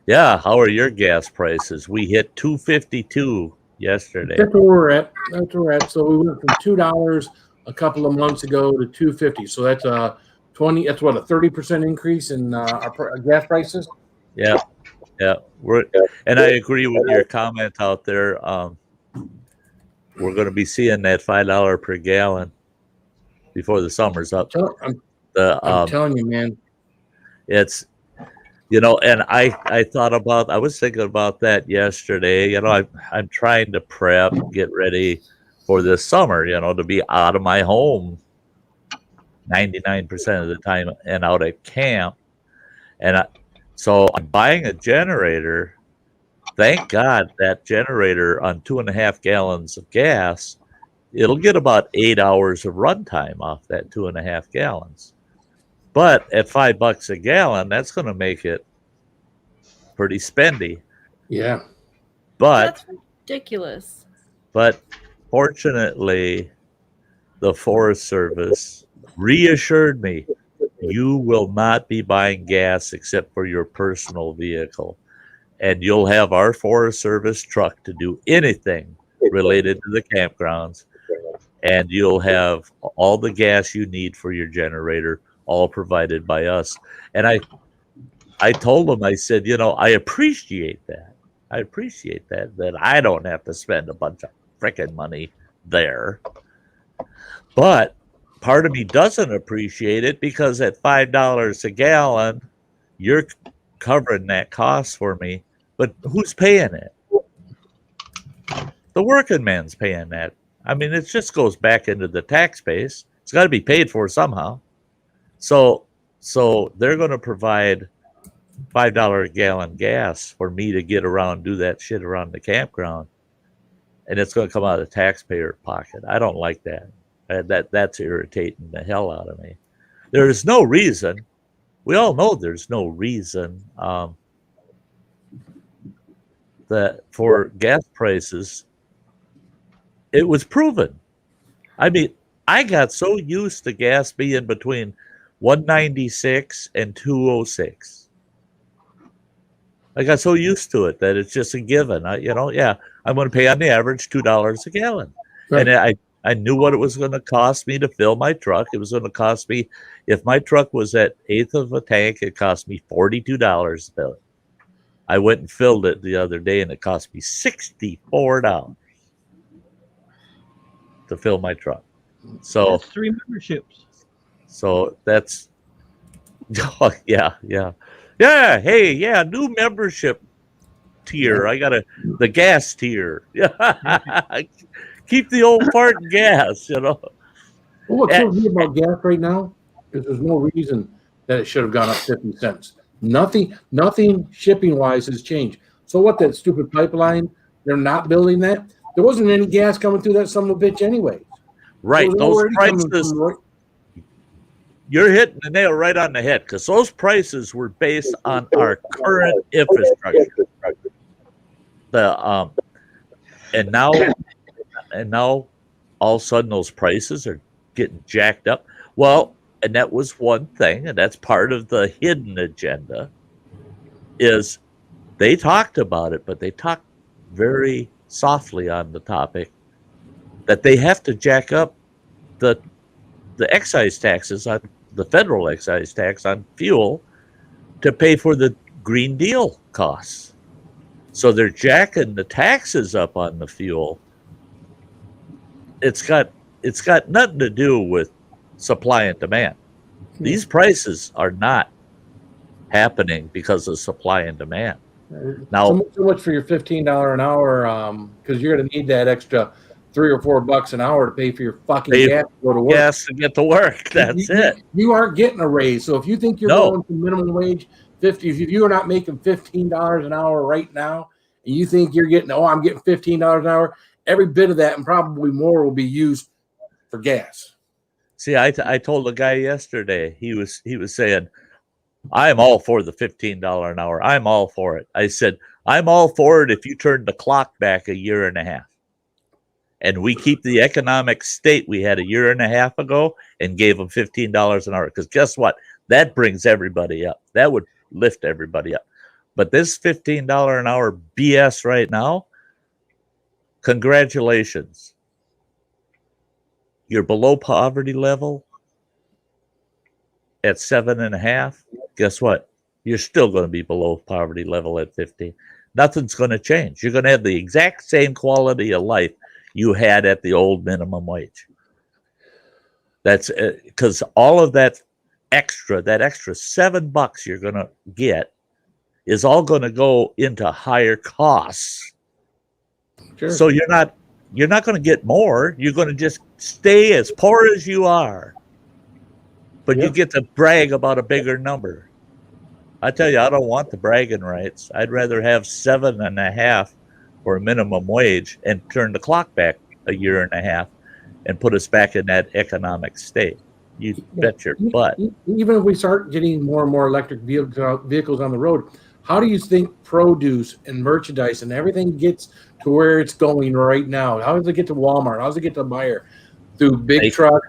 yeah, how are your gas prices? We hit 252 yesterday. That's where we're at. That's where we're at. So we went from $2 a couple of months ago to $2.50. So that's a 20. That's what, a 30% increase in our gas prices. Yeah, yeah. And I agree with your comment out there. We're going to be seeing that $5 per gallon before the summer's up. I'm telling you, man. It's, you know, and I was thinking about that yesterday. You know, I'm trying to prep, get ready for this summer, you know, to be out of my home 99% of the time and out at camp. And so I'm buying a generator. Thank God that generator on 2.5 gallons of gas, it'll get about 8 hours of runtime off that 2.5 gallons. But at $5 a gallon, that's going to make it pretty spendy. Yeah. But That's ridiculous. But fortunately, the Forest Service reassured me, you will not be buying gas except for your personal vehicle. And you'll have our Forest Service truck to do anything related to the campgrounds. And you'll have all the gas you need for your generator, all provided by us. And I told them, I said, you know, I appreciate that. I appreciate that I don't have to spend a bunch of freaking money there. But part of me doesn't appreciate it because at $5 a gallon, you're covering that cost for me. But who's paying it? The working man's paying that. I mean, it just goes back into the tax base. It's got to be paid for somehow. So they're going to provide $5 a gallon gas for me to get around, do that shit around the campground, and it's going to come out of the taxpayer pocket. I don't like that. That's irritating the hell out of me. There is no reason. We all know there's no reason that for gas prices. It was proven. I mean, I got so used to gas being between 196 and 206. I got so used to it that it's just a given. I'm going to pay on the average $2 a gallon. Right. And I knew what it was going to cost me to fill my truck. It was going to cost me, if my truck was at 1/8 of a tank, it cost me $42 to fill it. I went and filled it the other day, and it cost me $64 to fill my truck. So that's 3 memberships. So that's, oh, yeah. Hey, yeah, new membership tier. I got the gas tier. Yeah, keep the old fart in gas. You know. Well, what kills me about gas right now is there's no reason that it should have gone up 50 cents. Nothing shipping wise has changed. So what? That stupid pipeline? They're not building that. There wasn't any gas coming through that son of a bitch anyway. Right. Those prices. You're hitting the nail right on the head because those prices were based on our current infrastructure. And now all of a sudden those prices are getting jacked up. Well, and that was one thing, and that's part of the hidden agenda. Is they talked about it, but they talked very softly on the topic that they have to jack up the excise taxes on the federal excise tax on fuel to pay for the Green Deal costs. So they're jacking the taxes up on the fuel. It's got nothing to do with supply and demand. These prices are not happening because of supply and demand. Now, so much for your $15 an hour, because you're going to need that extra $3 or $4 an hour to pay for your fucking gas to go to work. Gas to get to work. That's it. You aren't getting a raise. So if you think you're going to minimum wage, if you are not making $15 an hour right now, and you think you're getting, I'm getting $15 an hour, every bit of that and probably more will be used for gas. See, I told a guy yesterday, he was saying, I'm all for the $15 an hour. I'm all for it. I said, I'm all for it if you turn the clock back a year and a half. And we keep the economic state we had a year and a half ago and gave them $15 an hour. Because guess what? That brings everybody up. That would lift everybody up. But this $15 an hour BS right now, congratulations. You're below poverty level at 7.5. Guess what? You're still going to be below poverty level at 50. Nothing's going to change. You're going to have the exact same quality of life you had at the old minimum wage. That's because all of that extra $7 you're going to get is all going to go into higher costs. Sure. So you're not going to get more. You're going to just stay as poor as you are. But you get to brag about a bigger number. I tell you, I don't want the bragging rights. I'd rather have 7.5 for a minimum wage and turn the clock back a year and a half and put us back in that economic state. You bet your butt. Even if we start getting more and more electric vehicles on the road, how do you think produce and merchandise and everything gets to where it's going right now? How does it get to Walmart? How does it get to the buyer? Through big trucks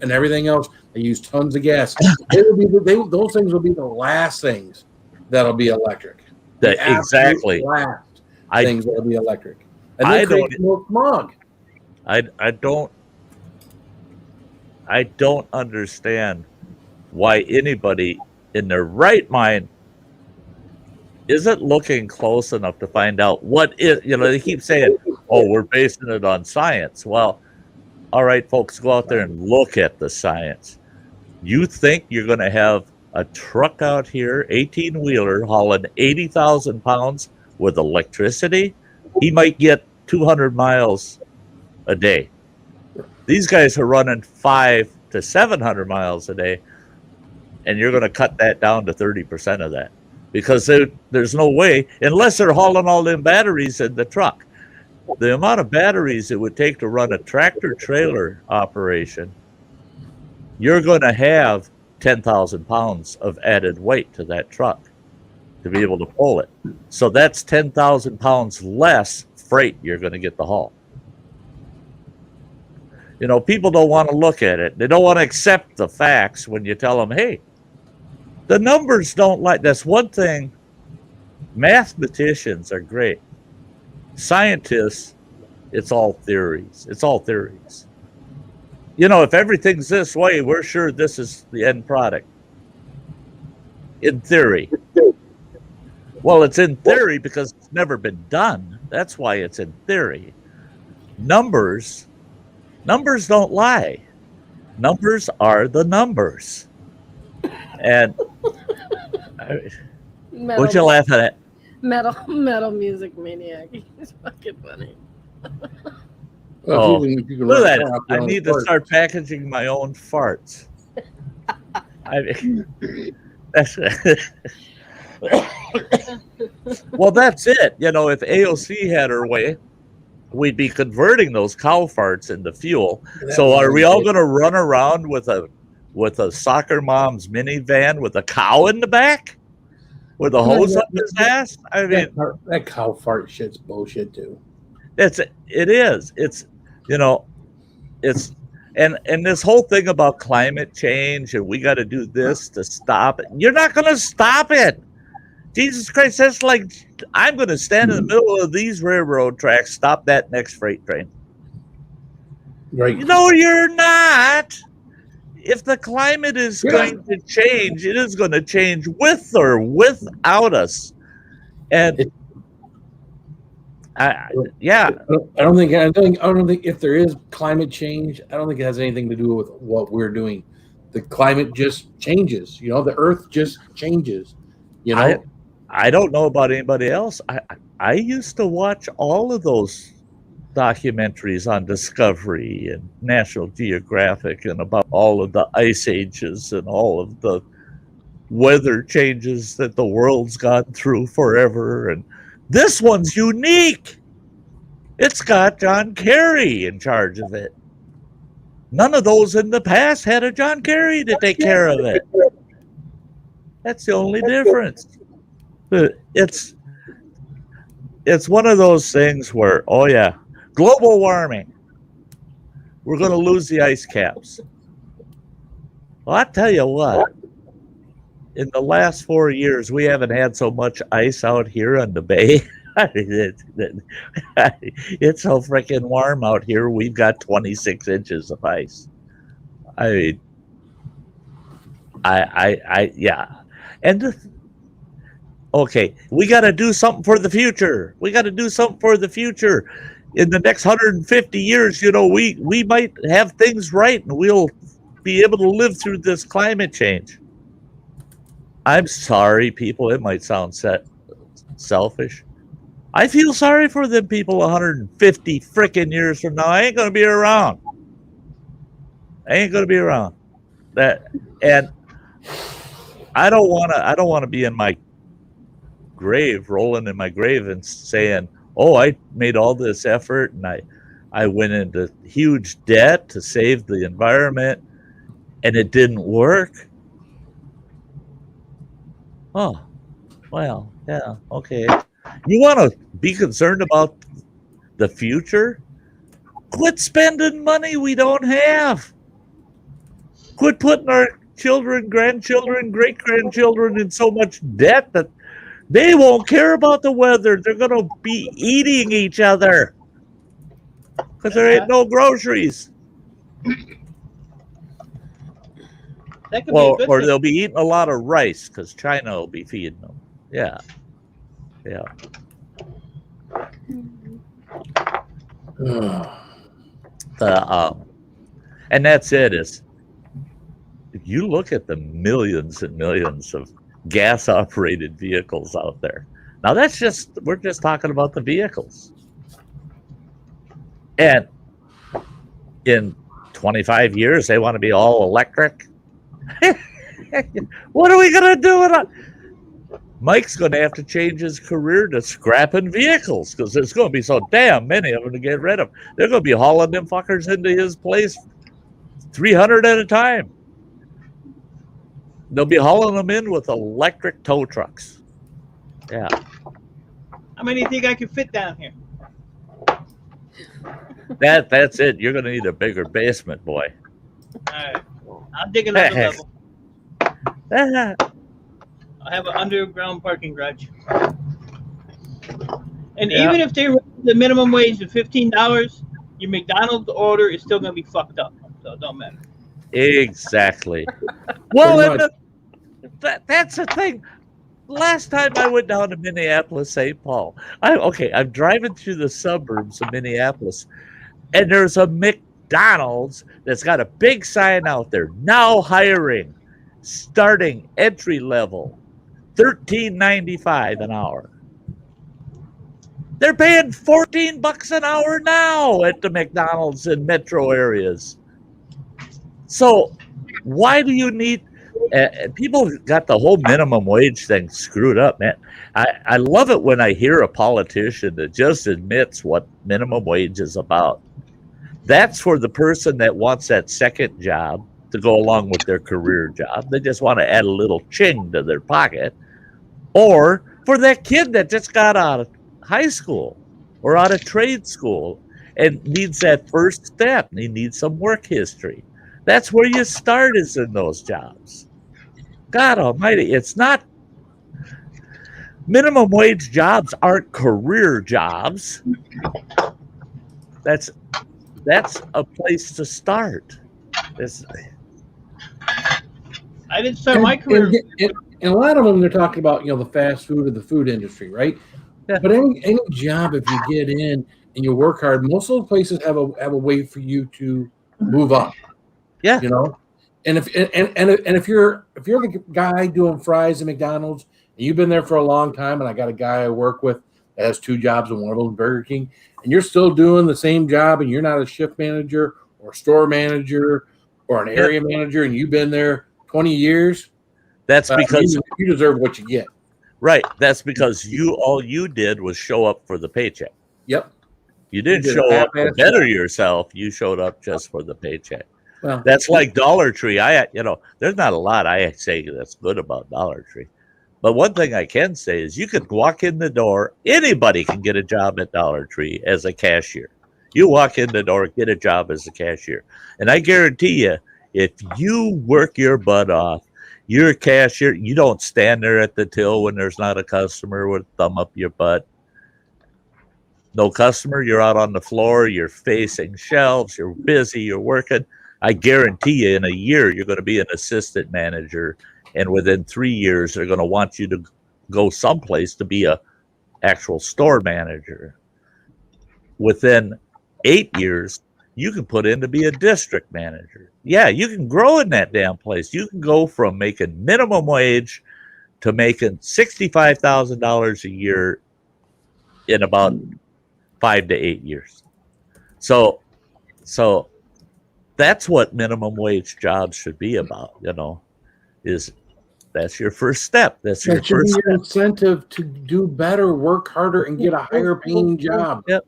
and everything else. They use tons of gas. Those things will be the last things that'll be electric. Exactly. Last things that'll be electric. And I create more smog. I don't understand why anybody in their right mind isn't looking close enough to find out what is, they keep saying, oh, we're basing it on science. Well, all right, folks, go out there and look at the science. You think you're going to have a truck out here, 18-wheeler, hauling 80,000 pounds with electricity? He might get 200 miles a day. These guys are running 500 to 700 miles a day, and you're going to cut that down to 30% of that because there's no way, unless they're hauling all them batteries in the truck. The amount of batteries it would take to run a tractor-trailer operation, you're going to have 10,000 pounds of added weight to that truck to be able to pull it. So that's 10,000 pounds less freight you're going to get to haul. People don't want to look at it. They don't want to accept the facts when you tell them, hey, the numbers don't lie. That's one thing. Mathematicians are great. Scientists, it's all theories. It's all theories. If everything's this way, we're sure this is the end product. In theory. Well, it's in theory because it's never been done. That's why it's in theory. Numbers don't lie. Numbers are the numbers. And what'd you laugh at? Metal music maniac. He's fucking funny. Look at that. I need to start packaging my own farts. Well, that's it. If AOC had her way, we'd be converting those cow farts into fuel. So are we all going to run around with a soccer mom's minivan with a cow in the back? With a hose up his ass? I mean, that cow fart shit's bullshit too. It is. It's it's and this whole thing about climate change and we got to do this to stop it. You're not going to stop it. Jesus Christ, that's like I'm going to stand in the middle of these railroad tracks, stop that next freight train. Right. No, you're not. If the climate is going to change, it is going to change with or without us. And I don't think if there is climate change, I don't think it has anything to do with what we're doing. The climate just changes. The earth just changes. You know, I don't know about anybody else. I used to watch all of those documentaries on Discovery and National Geographic and about all of the ice ages and all of the weather changes that the world's gone through forever. And this one's unique. It's got John Kerry in charge of it. None of those in the past had a John Kerry to take care of it. That's the only difference. It's one of those things where, oh yeah, global warming. We're going to lose the ice caps. Well, I tell you what, in the last 4 years, we haven't had so much ice out here on the bay. It's so freaking warm out here. We've got 26 inches of ice. I mean, yeah. And okay, we got to do something for the future. We got to do something for the future. In the next 150 years, you know, we might have things right and we'll be able to live through this climate change. I'm sorry, people. It might sound selfish. I feel sorry for them people 150 freaking years from now. I ain't gonna be around. And I don't wanna be in my grave, rolling in my grave and saying, oh, I made all this effort and I went into huge debt to save the environment and it didn't work. Oh, well, yeah, okay. You want to be concerned about the future? Quit spending money we don't have. Quit putting our children, grandchildren, great-grandchildren in so much debt that they won't care about the weather. They're going to be eating each other because there ain't no groceries. Well, or they'll be eating a lot of rice because China will be feeding them. Yeah. Yeah. And that's it. Is if you look at the millions and millions of gas-operated vehicles out there. Now we're just talking about the vehicles. And in 25 years, they want to be all electric. What are we going to do with it? Mike's going to have to change his career to scrapping vehicles because there's going to be so damn many of them to get rid of. They're going to be hauling them fuckers into his place 300 at a time. They'll be hauling them in with electric tow trucks. Yeah. How many do you think I can fit down here? That's it. You're going to need a bigger basement, boy. All right. I'll dig another level. I have an underground parking garage. And even if they raise the minimum wage to $15, your McDonald's order is still going to be fucked up. So it don't matter. Exactly. Well, that's the thing. Last time I went down to Minneapolis, St. Paul, I'm driving through the suburbs of Minneapolis, and there's a McDonald's that's got a big sign out there, now hiring, starting entry level, $13.95 an hour. They're paying $14 an hour now at the McDonald's in metro areas. So why do you need people got the whole minimum wage thing screwed up, man. I love it when I hear a politician that just admits what minimum wage is about. That's for the person that wants that second job to go along with their career job. They just want to add a little ching to their pocket. Or for that kid that just got out of high school or out of trade school and needs that first step. He needs some work history. That's where you start, is in those jobs. God almighty, it's not. Minimum wage jobs aren't career jobs. That's a place to start. I didn't start my career. And a lot of them, they're talking about, the fast food or the food industry, right? Yeah. But any job, if you get in and you work hard, most of those places have a way for you to move up. Yeah. And if you're the guy doing fries at McDonald's You've been there for a long time, and I got a guy I work with that has 2 jobs, and one of them Burger King, and you're still doing the same job, and you're not a shift manager or store manager or an area manager, and you've been there 20 years. That's because you deserve what you get. Right. That's because all you did was show up for the paycheck. Yep. You didn't show up to better yourself. You showed up just for the paycheck. Well, that's like Dollar Tree. There's not a lot I say that's good about Dollar Tree. But one thing I can say is you can walk in the door. Anybody can get a job at Dollar Tree as a cashier. You walk in the door, get a job as a cashier. And I guarantee you, if you work your butt off, you're a cashier, you don't stand there at the till when there's not a customer with a thumb up your butt. No customer, you're out on the floor, you're facing shelves, you're busy, you're working. I guarantee you in a year, you're going to be an assistant manager. And within 3 years, they're going to want you to go someplace to be a actual store manager. Within 8 years, you can put in to be a district manager. Yeah, you can grow in that damn place. You can go from making minimum wage to making $65,000 a year in about 5 to 8 years. So that's what minimum wage jobs should be about, is that's your first step. That's your first step. Incentive to do better, work harder, and get a higher paying job. Yep.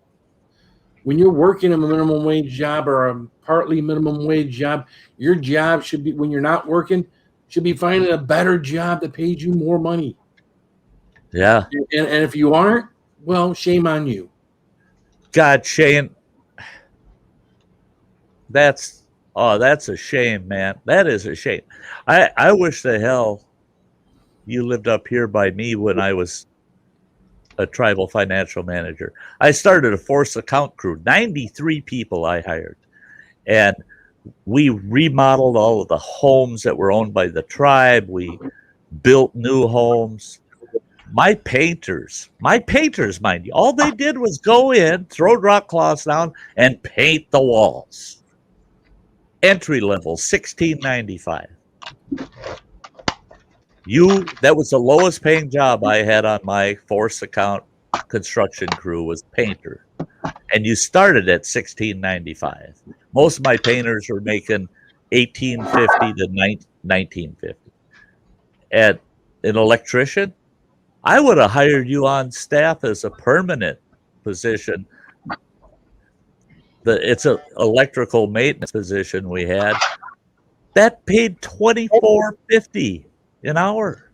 When you're working a minimum wage job or a partly minimum wage job, your job should be, when you're not working, should be finding a better job that pays you more money. Yeah. And if you aren't, well, shame on you. God, Shane, that's a shame, man. That is a shame. I wish the hell you lived up here by me when I was a tribal financial manager. I started a force account crew, 93 people I hired. And we remodeled all of the homes that were owned by the tribe. We built new homes. My painters, mind you, all they did was go in, throw rock cloths down, and paint the walls. Entry level, $16.95. That was the lowest paying job I had on my force account construction crew was painter. And you started at $16.95. Most of my painters were making $18.50 to $19.50. And an electrician, I would have hired you on staff as a permanent position. It's an electrical maintenance position we had. That paid $24.50 an hour.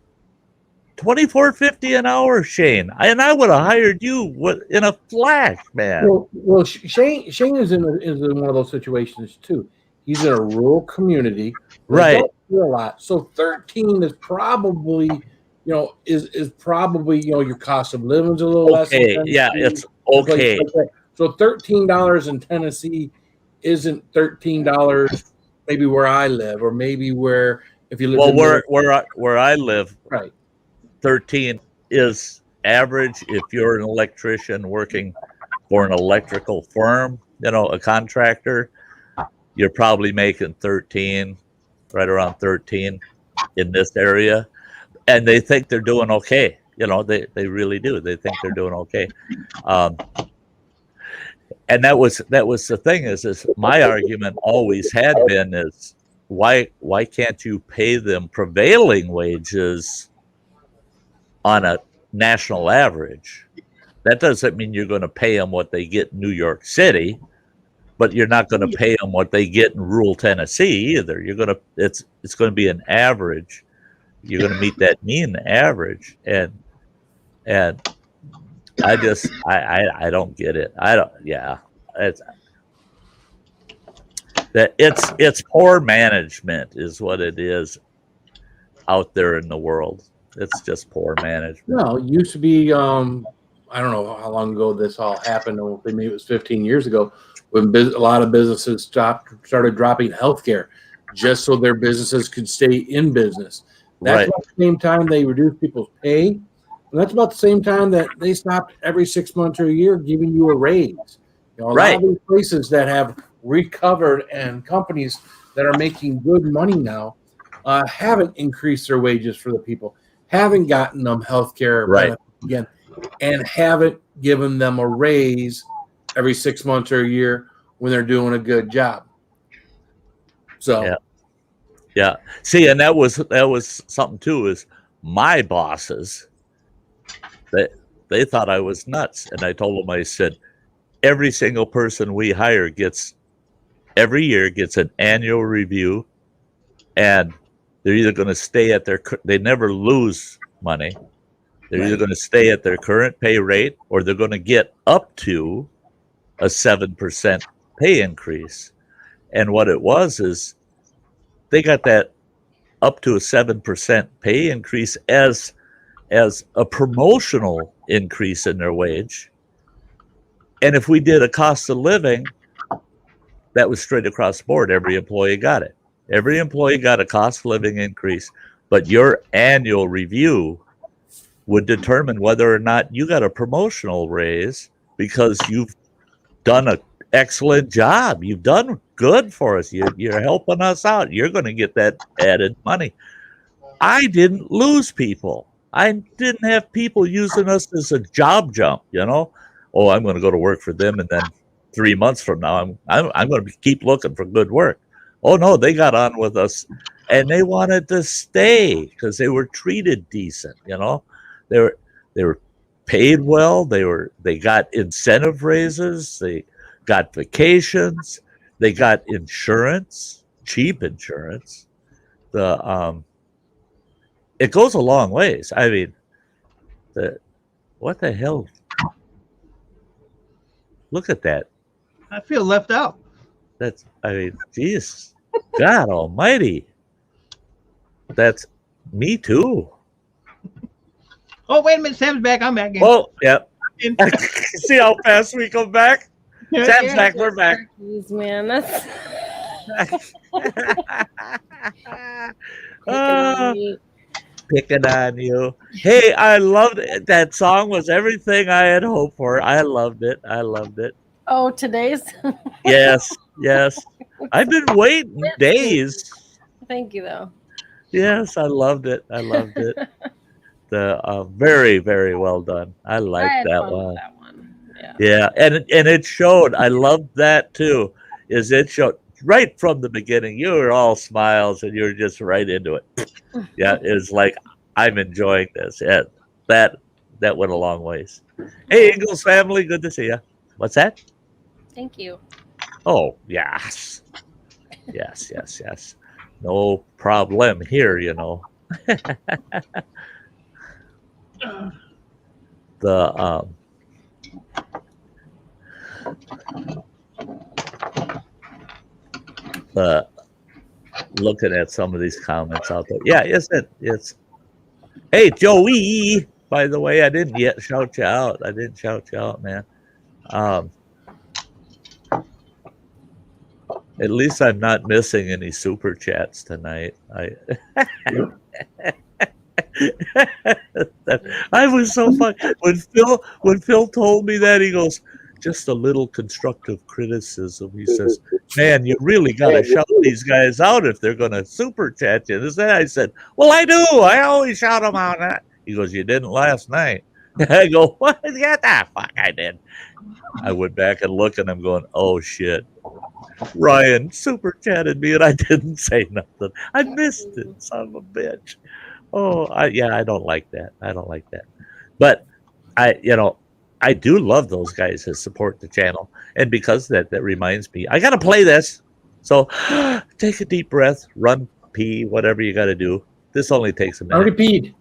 $24.50 an hour, Shane. And I would have hired you in a flash, man. Well, Shane is in one of those situations too. He's in a rural community, right? A lot. So 13 is probably, is probably your cost of living is a little less. Yeah, it's okay. So $13 in Tennessee isn't $13 maybe where I live, or maybe where if you live. Well, where I live, right. 13 is average if you're an electrician working for an electrical firm, a contractor, you're probably making 13, right around 13 in this area. And they think they're doing okay. They really do. They think they're doing okay. And that was the thing is my argument always had been is why can't you pay them prevailing wages on a national average? That doesn't mean you're going to pay them what they get in New York City, but you're not going to pay them what they get in rural Tennessee either. It's going to be an average. You're going to meet that mean average, and I don't get it. It's poor management is what it is out there in the world. It's just poor management. No, it used to be, I don't know how long ago this all happened. Maybe it was 15 years ago when a lot of businesses started dropping healthcare just so their businesses could stay in business. That's about the same time they reduced people's pay. And that's about the same time that they stopped every 6 months or a year giving you a raise. A lot of these places that have recovered and companies that are making good money now haven't increased their wages for the people. haven't gotten them health care Right. again, and haven't given them a raise every 6 months or a year when they're doing a good job. So Yeah. Yeah. See, and that was something too, is my bosses, they thought I was nuts. And I told them, I said, every single person we hire every year gets an annual review, and they're either going to stay at they never lose money. They're either going to stay at their current pay rate, or they're going to get up to a 7% pay increase. And what it was is they got that up to a 7% pay increase as a promotional increase in their wage. And if we did a cost of living, that was straight across the board. Every employee got it. Every employee got a cost of living increase, but your annual review would determine whether or not you got a promotional raise, because you've done an excellent job. You've done good for us. You're helping us out. You're going to get that added money. I didn't lose people. I didn't have people using us as a job jump, you know. Oh, I'm going to go to work for them, and then 3 months from now, I'm going to keep looking for good work. Oh no, they got on with us, and they wanted to stay because they were treated decent, you know. They were paid well. They got incentive raises. They got vacations. They got insurance, cheap insurance. It goes a long ways. I mean, what the hell? Look at that. I feel left out. Geez, God almighty. That's me too. Oh, wait a minute. Sam's back. I'm back. Oh, yeah. See how fast we come back? Sam's back. We're back. Jeez, man, that's picking on you. Hey, I loved it. That song was everything I had hoped for. I loved it. Oh, today's. Yes. I've been waiting days. Thank you, though. Yes, I loved it. Very, very well done. I liked that one. Yeah, and it showed. I loved that too. It showed right from the beginning. You were all smiles, and you were just right into it. Yeah, it's like, I'm enjoying this. Yeah, that went a long ways. Hey, Ingles family, good to see you. What's that? Thank you. Oh, yes. No problem here, you know. Looking at some of these comments out there. Yeah, it's hey, Joey, by the way, I didn't yet shout you out. Man. At least I'm not missing any super chats tonight. I was so fun when Phil told me that. He goes, just a little constructive criticism. He says, man, you really got to shout these guys out if they're going to super chat you. I said, well, I do. I always shout them out. He goes, you didn't last night. I go, what? Get that? Fuck, I did. I went back and looked, and I'm going, oh shit. Ryan super chatted me, and I didn't say nothing. I missed it, son of a bitch. Oh, I don't like that. But I do love those guys that support the channel, and because that reminds me, I gotta play this. So take a deep breath, run, pee, whatever you gotta do. This only takes a minute. Already peed.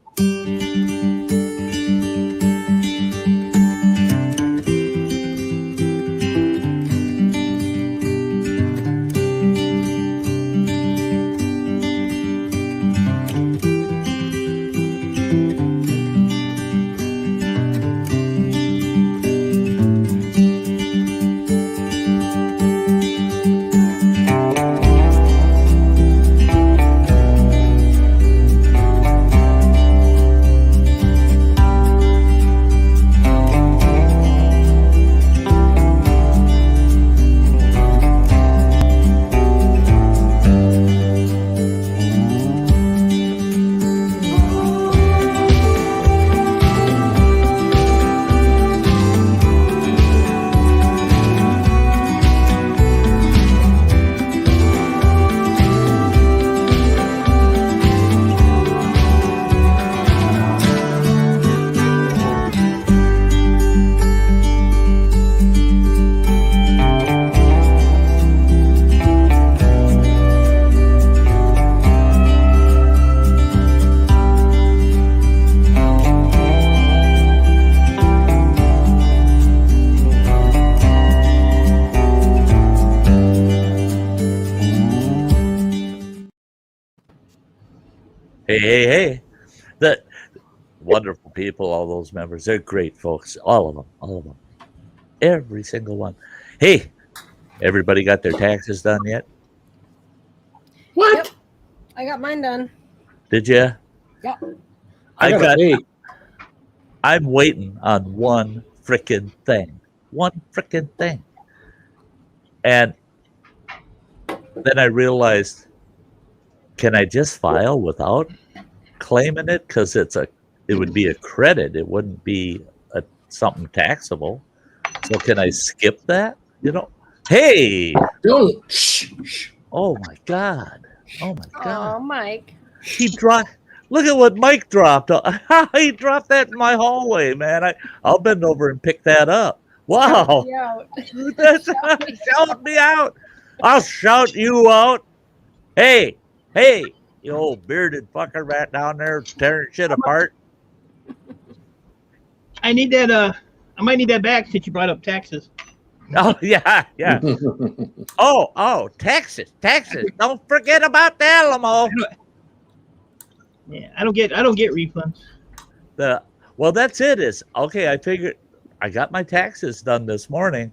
Hey. The wonderful people, all those members, they're great folks. All of them. Every single one. Hey, everybody got their taxes done yet? What? Yep. I got mine done. Did you? Yep. I'm waiting on one frickin' thing. And then I realized, can I just file without claiming it? Because it would be a credit. It wouldn't be something taxable. So can I skip that? Hey! Don't. Shh. Oh my God. Oh, Mike. He dropped. Look at what Mike dropped. He dropped that in my hallway, man. I'll bend over and pick that up. Wow. Shout me out. I'll shout you out. Hey, you old bearded fucker right down there tearing shit apart. I need that. I might need that back since you brought up taxes. Oh yeah. Oh, taxes. Don't forget about the Alamo. Yeah, I don't get refunds. Well, that's it. I figured I got my taxes done this morning,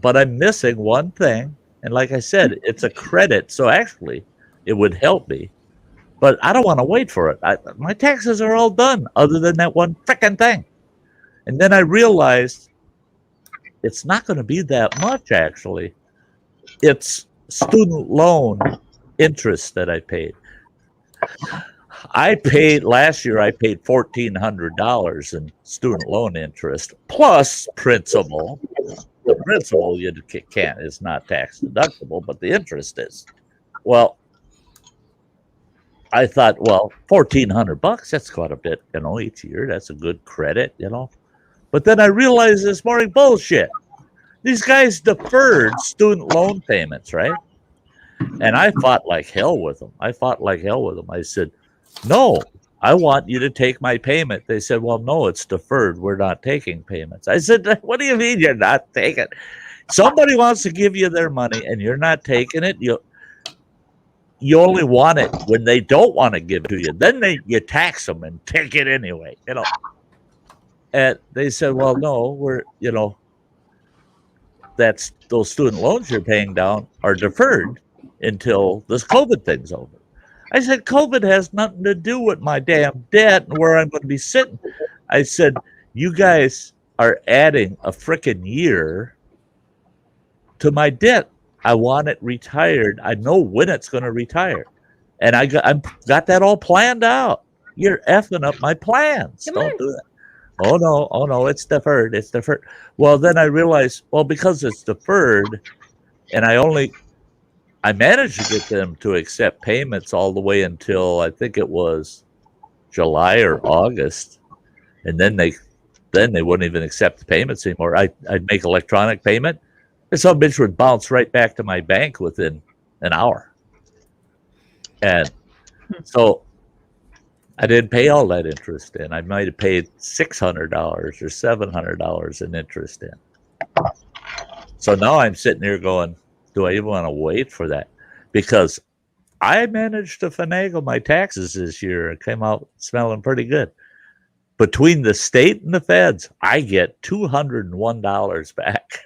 but I'm missing one thing. And like I said, it's a credit, so actually it would help me. But I don't want to wait for it. My taxes are all done, other than that one frickin' thing. And then I realized it's not going to be that much. Actually, it's student loan interest that I paid. Last year I paid $1,400 in student loan interest plus principal. The principal is not tax deductible, but the interest is. Well, I thought, $1,400, that's quite a bit, each year. That's a good credit, But then I realized this morning, bullshit. These guys deferred student loan payments, right? And I fought like hell with them. I said, no, I want you to take my payment. They said, well, no, it's deferred. We're not taking payments. I said, what do you mean you're not taking it? Somebody wants to give you their money and you're not taking it. You only want it when they don't want to give it to you. Then you tax them and take it anyway, And they said, well, no, that's those student loans you're paying down are deferred until this COVID thing's over. I said, COVID has nothing to do with my damn debt and where I'm going to be sitting. I said, you guys are adding a frickin' year to my debt. I want it retired. I know when it's going to retire. And I got that all planned out. You're effing up my plans. Don't do that. Oh no, it's deferred. Well, then I realized, because it's deferred, and I managed to get them to accept payments all the way until I think it was July or August. And then they wouldn't even accept the payments anymore. I'd make electronic payment. And some bitch would bounce right back to my bank within an hour. And so I didn't pay all that interest in. I might have paid $600 or $700 in interest in. So now I'm sitting here going, do I even want to wait for that? Because I managed to finagle my taxes this year and came out smelling pretty good. Between the state and the feds, I get $201 back.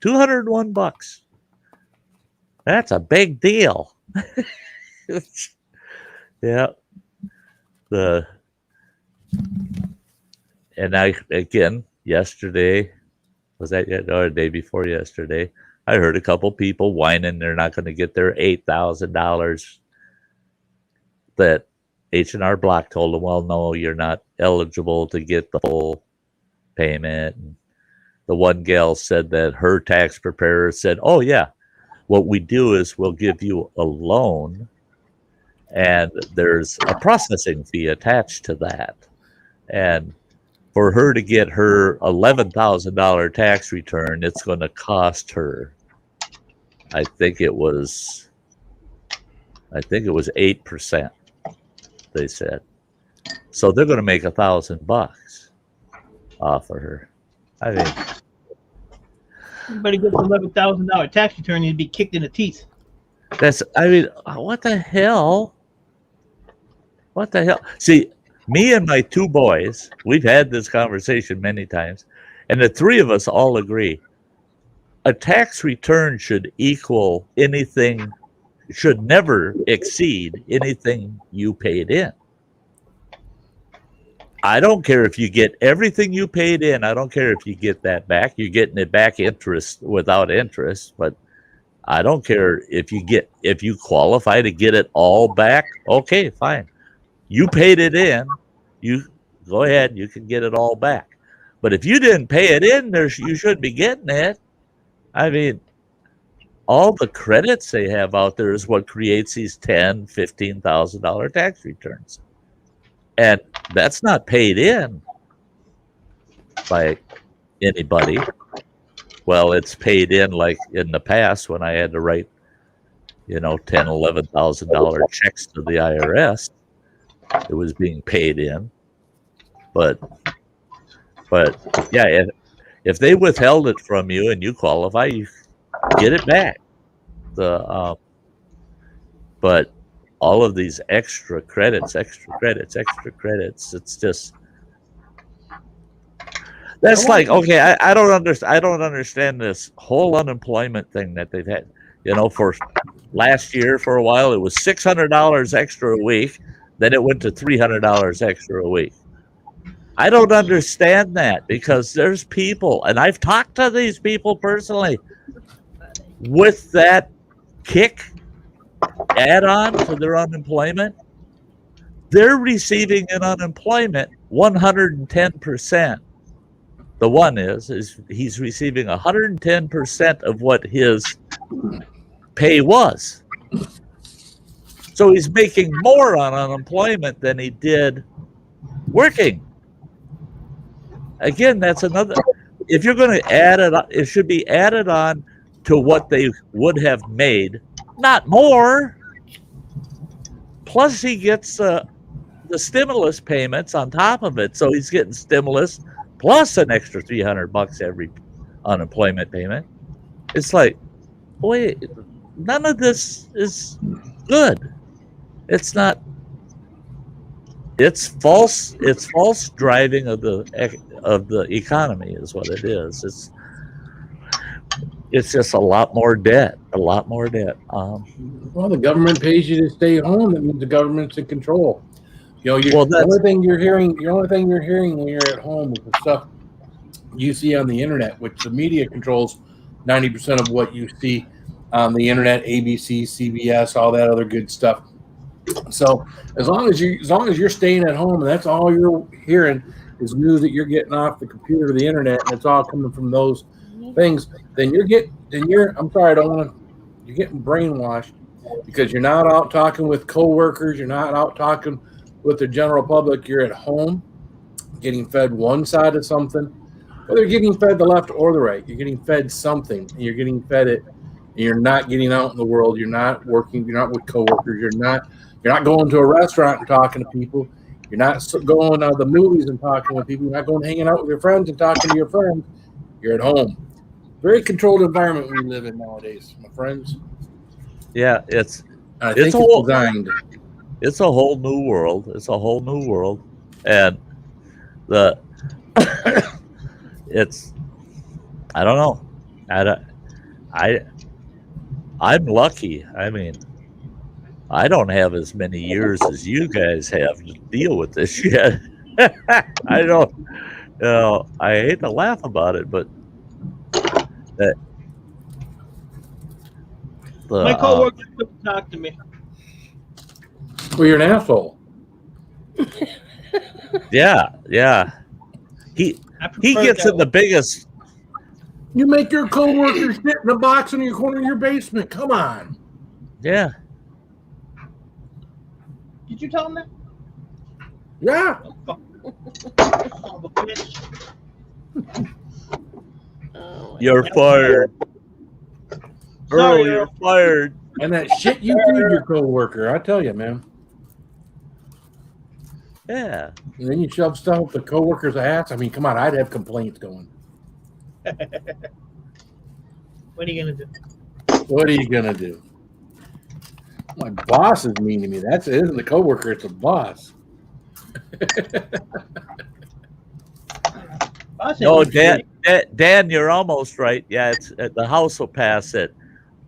$201. That's a big deal. Yeah. Yesterday, was that yet? Or the day before yesterday, I heard a couple people whining they're not going to get their $8,000 that H&R Block told them, well, no, you're not eligible to get the full payment. And the one gal said that her tax preparer said, oh, yeah, what we do is we'll give you a loan and there's a processing fee attached to that. And for her to get her $11,000 tax return, it's going to cost her, I think it was 8%, they said. So they're going to make $1,000 off of her. I mean, everybody gets $11,000 tax return, you'd be kicked in the teeth. I mean, what the hell? What the hell? See, me and my two boys, we've had this conversation many times, and the three of us all agree. A tax return should equal anything, should never exceed anything you paid in. I don't care if you get everything you paid in. I don't care if you get that back. You're getting it back interest without interest, but I don't care if you qualify to get it all back. Okay, fine. You paid it in. You go ahead. You can get it all back. But if you didn't pay it in, you should be getting it. I mean, all the credits they have out there is what creates these $10,000, $15,000 tax returns. And that's not paid in by anybody. Well, it's paid in like in the past when I had to write, $10,000, $11,000 checks to the IRS. It was being paid in. But yeah, if they withheld it from you and you qualify, you get it back. But all of these extra credits, it's just that's like, okay, I don't understand this whole unemployment thing that they've had. For last year, for a while it was $600 extra a week, then it went to $300 extra a week. I don't understand that, because there's people, and I've talked to these people personally, with that kick add-on to their unemployment, they're receiving in unemployment 110%. The one is he's receiving 110% of what his pay was. So he's making more on unemployment than he did working. Again, that's another. If you're going to add it, it should be added on to what they would have made, not more. Plus, he gets the stimulus payments on top of it, so he's getting stimulus plus an extra $300 every unemployment payment. It's like, wait, none of this is good. It's not. It's false. It's false driving of the economy is what it is. It's just a lot more debt. Well, the government pays you to stay home. That means the government's in control. The only thing you're hearing when you're at home is the stuff you see on the internet, which the media controls 90% of what you see on the internet, ABC, CBS, all that other good stuff. So as long as you're staying at home and that's all you're hearing is news that you're getting off the computer or the internet, and it's all coming from those things, then you're getting brainwashed, because you're not out talking with coworkers, you're not out talking with the general public. You're at home getting fed one side of something, whether you're getting fed the left or the right. You're getting fed something, and you're getting fed it, and you're not getting out in the world. You're not working. You're not with coworkers. You're not going to a restaurant and talking to people. You're not going to the movies and talking with people. You're not going hanging out with your friends and talking to your friends. You're at home. Very controlled environment we live in nowadays, my friends. Yeah, it's designed. It's a whole new world. And I don't know. I'm lucky. I mean, I don't have as many years as you guys have to deal with this yet. I don't. I hate to laugh about it, but my coworker couldn't talk to me. Well, you're an asshole. Yeah. He gets in the biggest. You make your coworkers sit in a box in your corner of your basement. Come on. Yeah. Did you tell him that? Yeah. You're fired. Earl, you're fired. And that shit you feed your coworker, I tell you, man. Yeah. And then you shove stuff up the coworker's ass. I mean, come on, I'd have complaints going. What are you gonna do? What are you gonna do? My boss is mean to me. It isn't the coworker, it's the boss. No, Dan, you're almost right. Yeah, it's the House will pass it,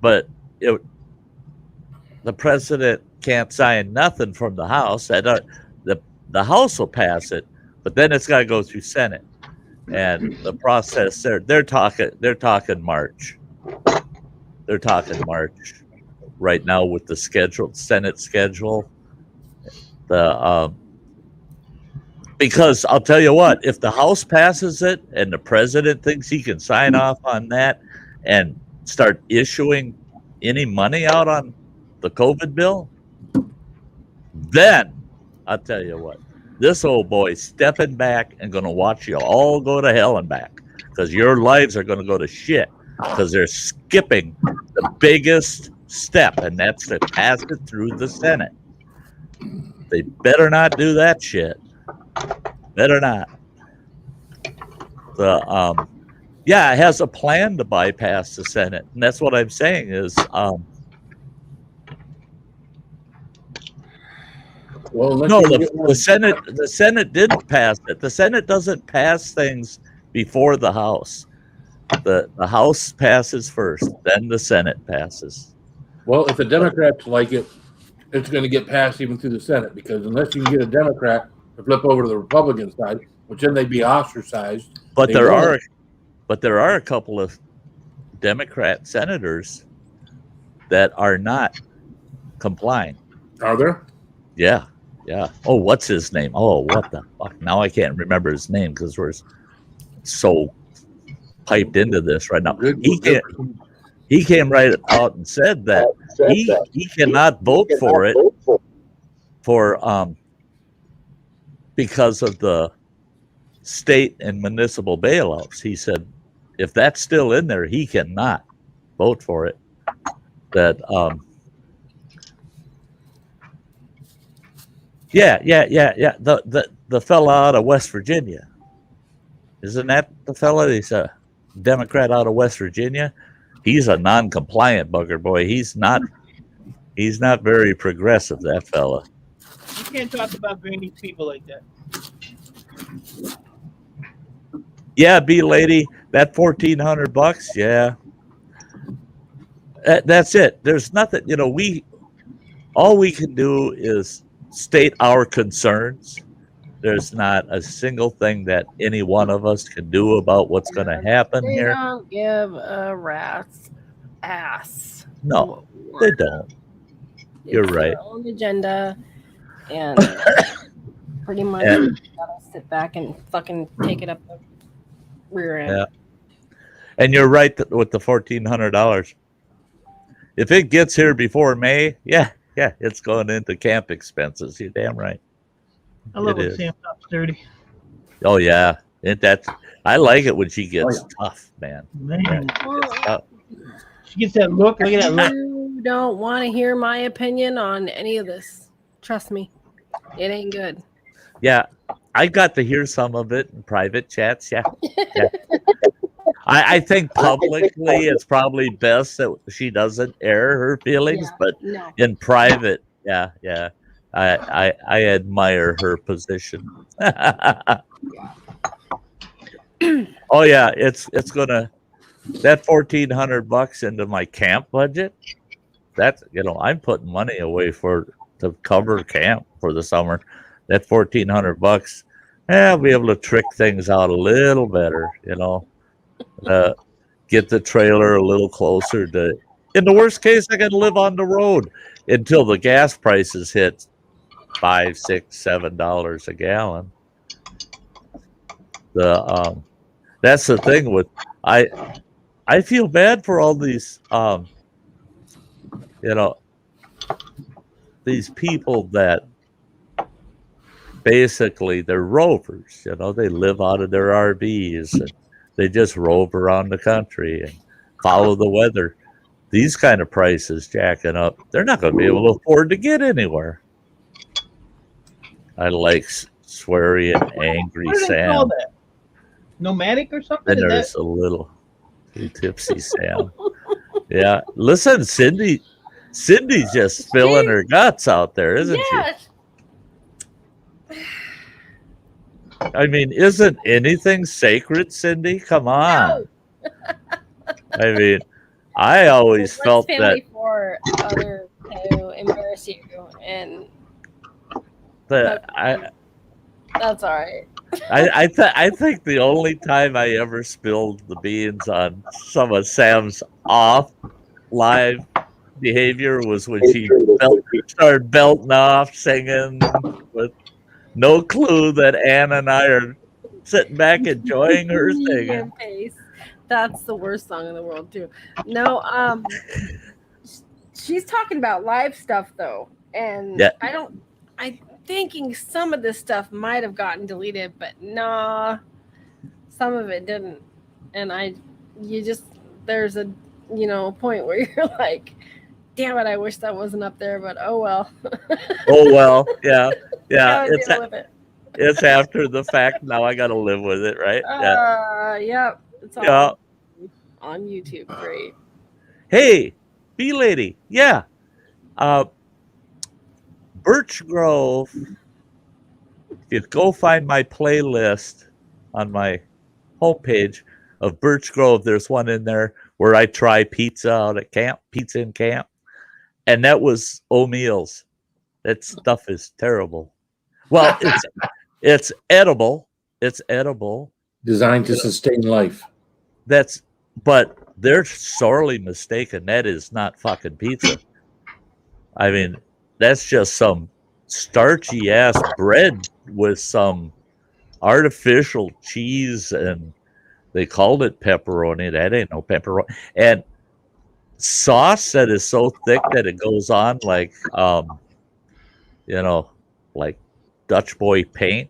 but the president can't sign nothing from the House. The House will pass it, but then it's got to go through Senate, and the process they're talking March. They're talking March right now with the Senate schedule. Because I'll tell you what, if the House passes it and the president thinks he can sign off on that and start issuing any money out on the COVID bill, then I'll tell you what, this old boy's stepping back and going to watch you all go to hell and back, because your lives are going to go to shit because they're skipping the biggest step, and that's to pass it through the Senate. They better not do that shit. Better not. Yeah, it has a plan to bypass the Senate, and that's what I'm saying is no, the Senate didn't pass it. The Senate doesn't pass things before the House. The House passes first, then the Senate passes. Well, if the Democrats like it, it's going to get passed even through the Senate, because unless you can get a Democrat to flip over to the Republican side, which then they'd be ostracized. But there are a couple of Democrat senators that are not complying. Are there? Yeah. Oh, what's his name? Oh, what the fuck? Now I can't remember his name because we're so piped into this right now. He came right out and said that he cannot vote for it because of the state and municipal bailouts. He said if that's still in there, he cannot vote for it. That yeah. The fella out of West Virginia, isn't that the fella? He's a Democrat out of West Virginia. He's a non-compliant bugger boy. He's not very progressive, that fella. You can't talk about bringing people like that. Yeah, B lady, that $1,400. Yeah, that's it. There's nothing. All we can do is state our concerns. There's not a single thing that any one of us can do about what's going to happen they here. They don't give a rat's ass. No, they don't. You're right. Their own agenda, and pretty much gotta sit back and fucking take it up the rear end. Yeah. And you're right with the $1,400. If it gets here before May, yeah, it's going into camp expenses. You're damn right. I love when Sam talks dirty. Oh yeah, I like it when she gets tough, man. Tough. She gets that look. Look at that look. You don't want to hear my opinion on any of this. Trust me, it ain't good. Yeah, I got to hear some of it in private chats. Yeah. I think publicly it's probably best that she doesn't air her feelings, but in private, yeah. I admire her position. Oh yeah, it's gonna that $1,400 into my camp budget. That's I'm putting money away to cover camp for the summer. That $1,400, I'll be able to trick things out a little better. Get the trailer a little closer to. In the worst case, I got to live on the road until the gas prices hit $5, $6, $7 a gallon. That's the thing with I feel bad for all these these people that basically they're rovers. They live out of their RVs and they just rove around the country and follow the weather. These kind of prices jacking up, they're not going to be able to afford to get anywhere. I like sweary and angry what do they Sam. call that? Nomadic or something? Then there's a little tipsy Sam. Yeah. Listen, Cindy, Cindy's just spilling her guts out there, isn't Yeah. she? I mean, isn't anything sacred, Cindy? Come on. No. I mean, I always What's felt that. family for other to embarrass you, and that's all right. I think the only time I ever spilled the beans on some of Sam's off live behavior was when she started belting off, singing with no clue that Ann and I are sitting back enjoying her singing. That's the worst song in the world too. No, she's talking about live stuff though, and yeah. I'm thinking some of this stuff might have gotten deleted, but nah, some of it didn't. And there's a point where you're like, damn it, I wish that wasn't up there, but oh well. Oh well, yeah. It's after the fact. Now I got to live with it, right? Yep. It's all on YouTube. Great. Hey, bee lady. Yeah. Birch Grove. If you go find my playlist on my homepage of Birch Grove, there's one in there where I try pizza out at camp, pizza in camp. And that was O'Meal's. That stuff is terrible. Well, it's edible. It's edible. Designed to sustain life. But they're sorely mistaken. That is not fucking pizza. I mean, that's just some starchy ass bread with some artificial cheese, and they called it pepperoni. That ain't no pepperoni. And sauce that is so thick that it goes on like like Dutch boy paint,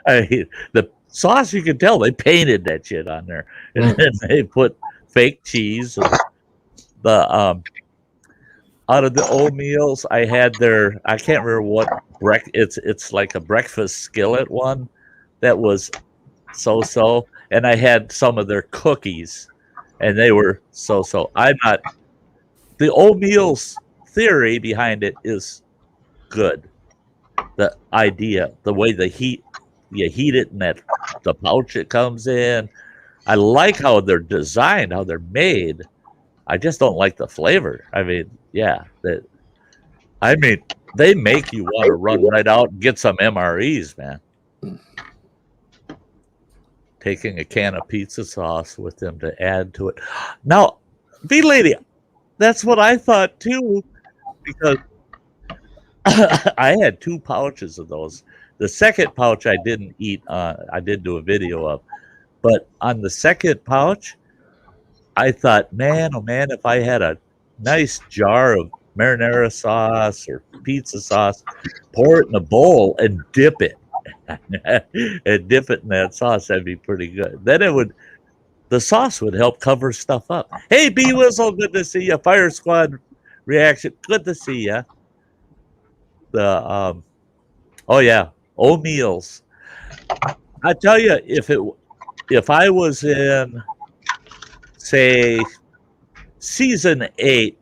I mean, the sauce, you can tell they painted that shit on there, and then they put fake cheese. The out of the O'Meal's, I had I can't remember what it's like a breakfast skillet one that was so, and I had some of their cookies, and they were so. The O'Meal's theory behind it is good. The idea, the way you heat it in the pouch it comes in. I like how they're designed, how they're made. I just don't like the flavor. I mean, they make you want to run right out and get some MREs, man. Taking a can of pizza sauce with them to add to it. Now, bee lady, that's what I thought too, because I had 2 pouches of those. The second pouch I didn't eat. I did do a video of, but on the second pouch, I thought, man, oh man, if I had a nice jar of marinara sauce or pizza sauce, pour it in a bowl and dip it, and dip it in that sauce, that'd be pretty good. Then the sauce would help cover stuff up. Hey, Bee Whistle, good to see you. Fire Squad reaction, good to see you. O'Meal's. I tell you, if I was in, say, season 8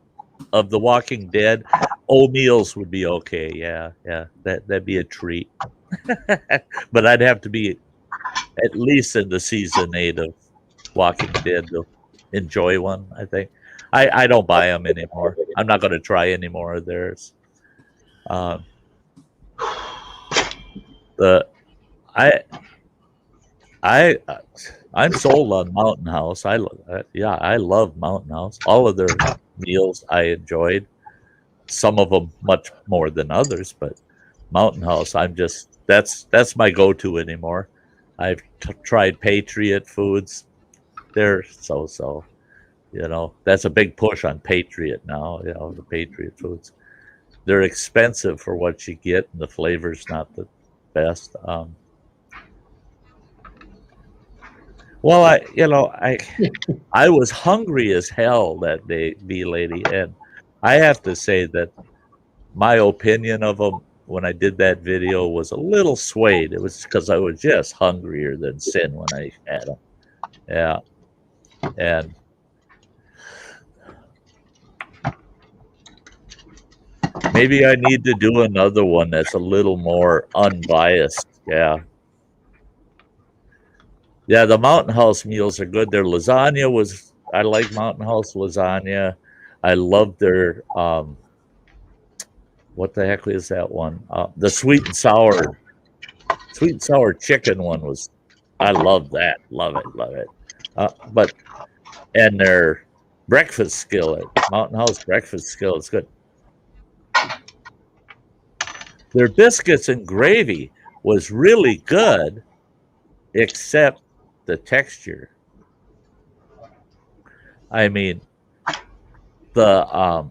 of The Walking Dead, O'Meal's would be okay. Yeah, that'd be a treat. But I'd have to be at least in the season 8 of Walking Dead to enjoy one. I think I don't buy them anymore. I'm not going to try any more of theirs. I'm sold on Mountain House. I love Mountain House. All of their meals I enjoyed. Some of them much more than others, but Mountain House, that's my go-to anymore. I've tried Patriot foods. They're so. That's a big push on Patriot now. The Patriot foods. They're expensive for what you get, and the flavor's not the best. Well, I was hungry as hell that day, bee lady, and I have to say that my opinion of them when I did that video was a little swayed. It was because I was just hungrier than sin when I had them. Yeah, and Maybe I need to do another one that's a little more unbiased. Yeah. Yeah, the Mountain House meals are good. Their lasagna was, I like Mountain House lasagna. I love their, what the heck is that one? The sweet and sour chicken one was, I love that. Love it. And their breakfast skillet, Mountain House breakfast skillet's good. Their biscuits and gravy was really good, except the texture. I mean, the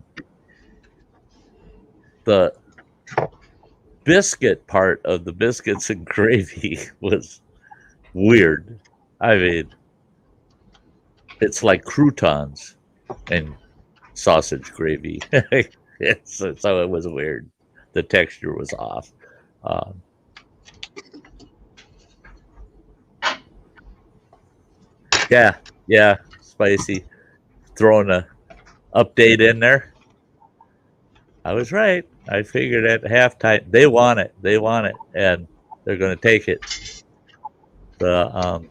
biscuit part of the biscuits and gravy was weird. I mean, it's like croutons and sausage gravy. So it was weird. The texture was off. Yeah, spicy. Throwing a update in there. I was right. I figured at halftime they want it, and they're going to take it. The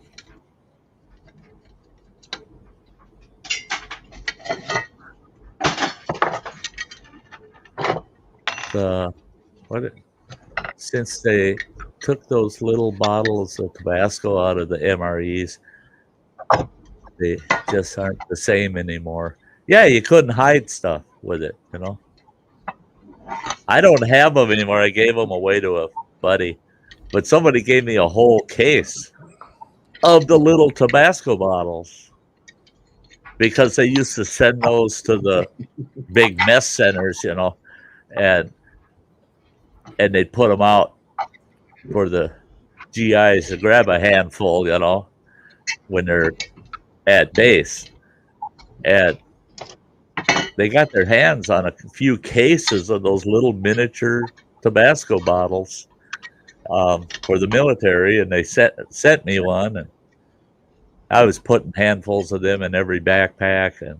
since they took those little bottles of Tabasco out of the MREs, they just aren't the same anymore. Yeah, you couldn't hide stuff with it, you know. I don't have them anymore. I gave them away to a buddy, but somebody gave me a whole case of the little Tabasco bottles because they used to send those to the big mess centers, you know, and they'd put them out for the GIs to grab a handful, you know, when they're at base. And they got their hands on a few cases of those little miniature Tabasco bottles for the military, and they sent me one, and I was putting handfuls of them in every backpack, and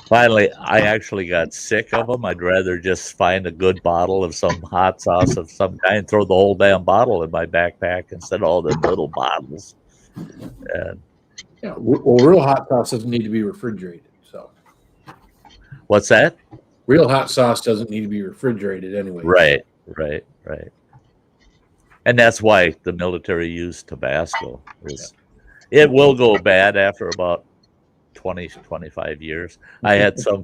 finally I actually got sick of them. I'd rather just find a good bottle of some hot sauce of some kind, throw the whole damn bottle in my backpack instead of all the little bottles. And yeah, well, real hot sauce doesn't need to be refrigerated. So, what's that? Real hot sauce doesn't need to be refrigerated anyway. Right. And that's why the military used Tabasco. It will go bad after about 20, 25 years. I had some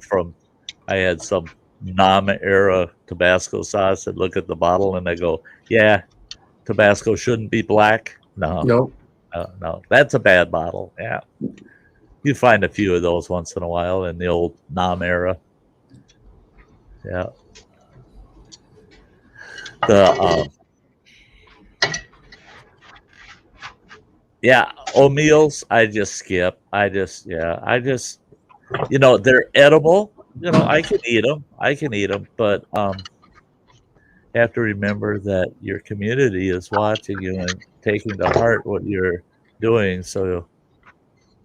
Nam era Tabasco sauce that look at the bottle and they go, yeah, Tabasco shouldn't be black. No, that's a bad bottle. Yeah. You find a few of those once in a while in the old Nam era. Yeah. Meals I just skip. You know, they're edible. You know, I can eat them, but have to remember that your community is watching you and taking to heart what you're doing, so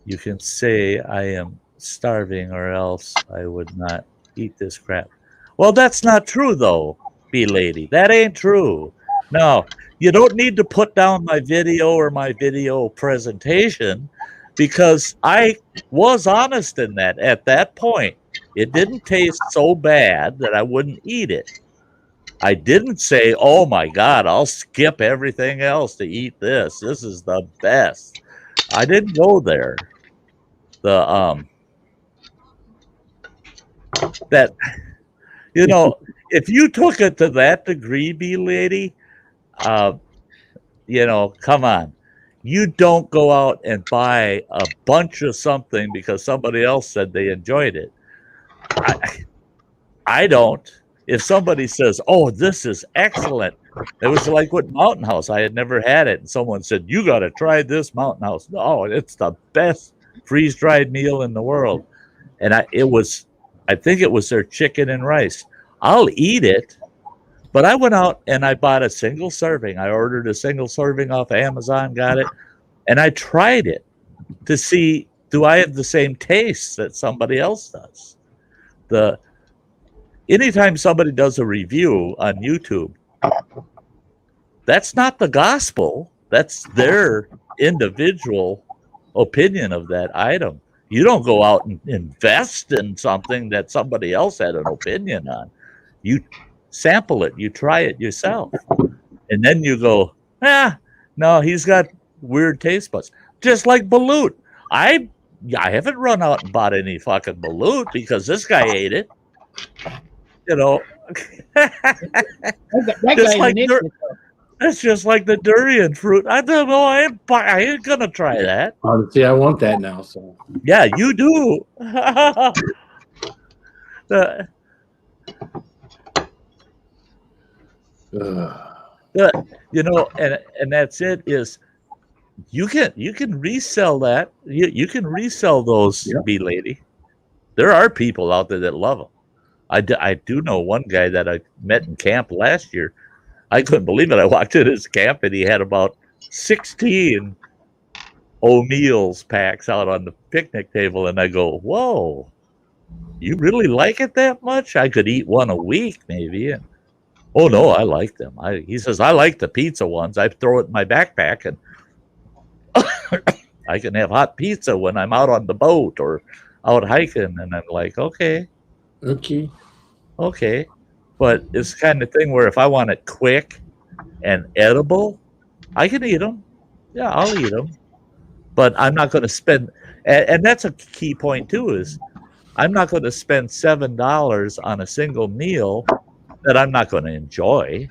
you can say I am starving or else I would not eat this crap. Well, that's not true though, B-Lady. That ain't true. No, you don't need to put down my video or my video presentation because I was honest in that at that point. It didn't taste so bad that I wouldn't eat it. I didn't say, oh my God, I'll skip everything else to eat this. This is the best. I didn't go there. That, you know, if you took it to that degree, B-Lady, you know, come on. You don't go out and buy a bunch of something because somebody else said they enjoyed it. I don't. If somebody says, oh, this is excellent. It was like with Mountain House. I had never had it. And someone said, you got to try this Mountain House. No, it's the best freeze-dried meal in the world. And I think it was their chicken and rice. I'll eat it. But I went out and I bought a single serving. I ordered a single serving off Amazon, got it. And I tried it to see, do I have the same taste that somebody else does? anytime somebody does a review on YouTube, that's not the gospel. That's their individual opinion of that item. You don't go out and invest in something that somebody else had an opinion on. You sample it, you try it yourself, and then you go, no, he's got weird taste buds. Just like balut. I haven't run out and bought any fucking balut because this guy ate it. You know, that's just like the durian fruit. I don't know. I ain't gonna try that. Honestly, I want that now. So yeah, you do. You know, and that's it. Is you can resell that. You can resell those, bee lady. There are people out there that love them. I do know one guy that I met in camp last year. I couldn't believe it. I walked in his camp and he had about 16 O'Neill's packs out on the picnic table, and I go, "Whoa, you really like it that much? I could eat one a week, maybe." And oh no, I like them. He says I like the pizza ones. I throw it in my backpack, and I can have hot pizza when I'm out on the boat or out hiking. And I'm like, okay. But it's the kind of thing where if I want it quick and edible, I can eat them. Yeah, I'll eat them. But I'm not going to spend, and that's a key point too, is I'm not going to spend $7 on a single meal that I'm not going to enjoy.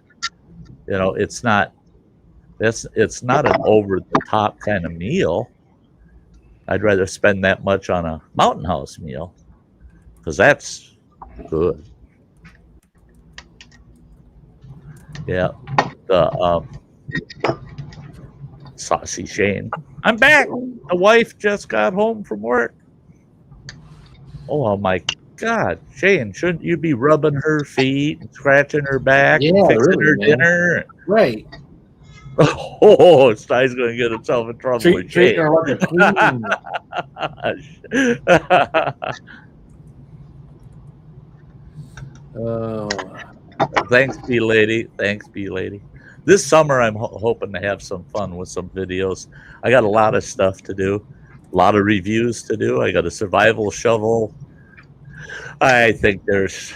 You know, it's not an over the top kind of meal. I'd rather spend that much on a Mountain House meal because that's good. Yeah, the Saucy Shane. I'm back. The wife just got home from work. Oh my God, Shane, shouldn't you be rubbing her feet and scratching her back and fixing her dinner? Right. Oh, Sty's going to get himself in trouble with Shane. Her like a queen. Thanks, B lady. This summer, I'm hoping to have some fun with some videos. I got a lot of stuff to do, a lot of reviews to do. I got a survival shovel. I think there's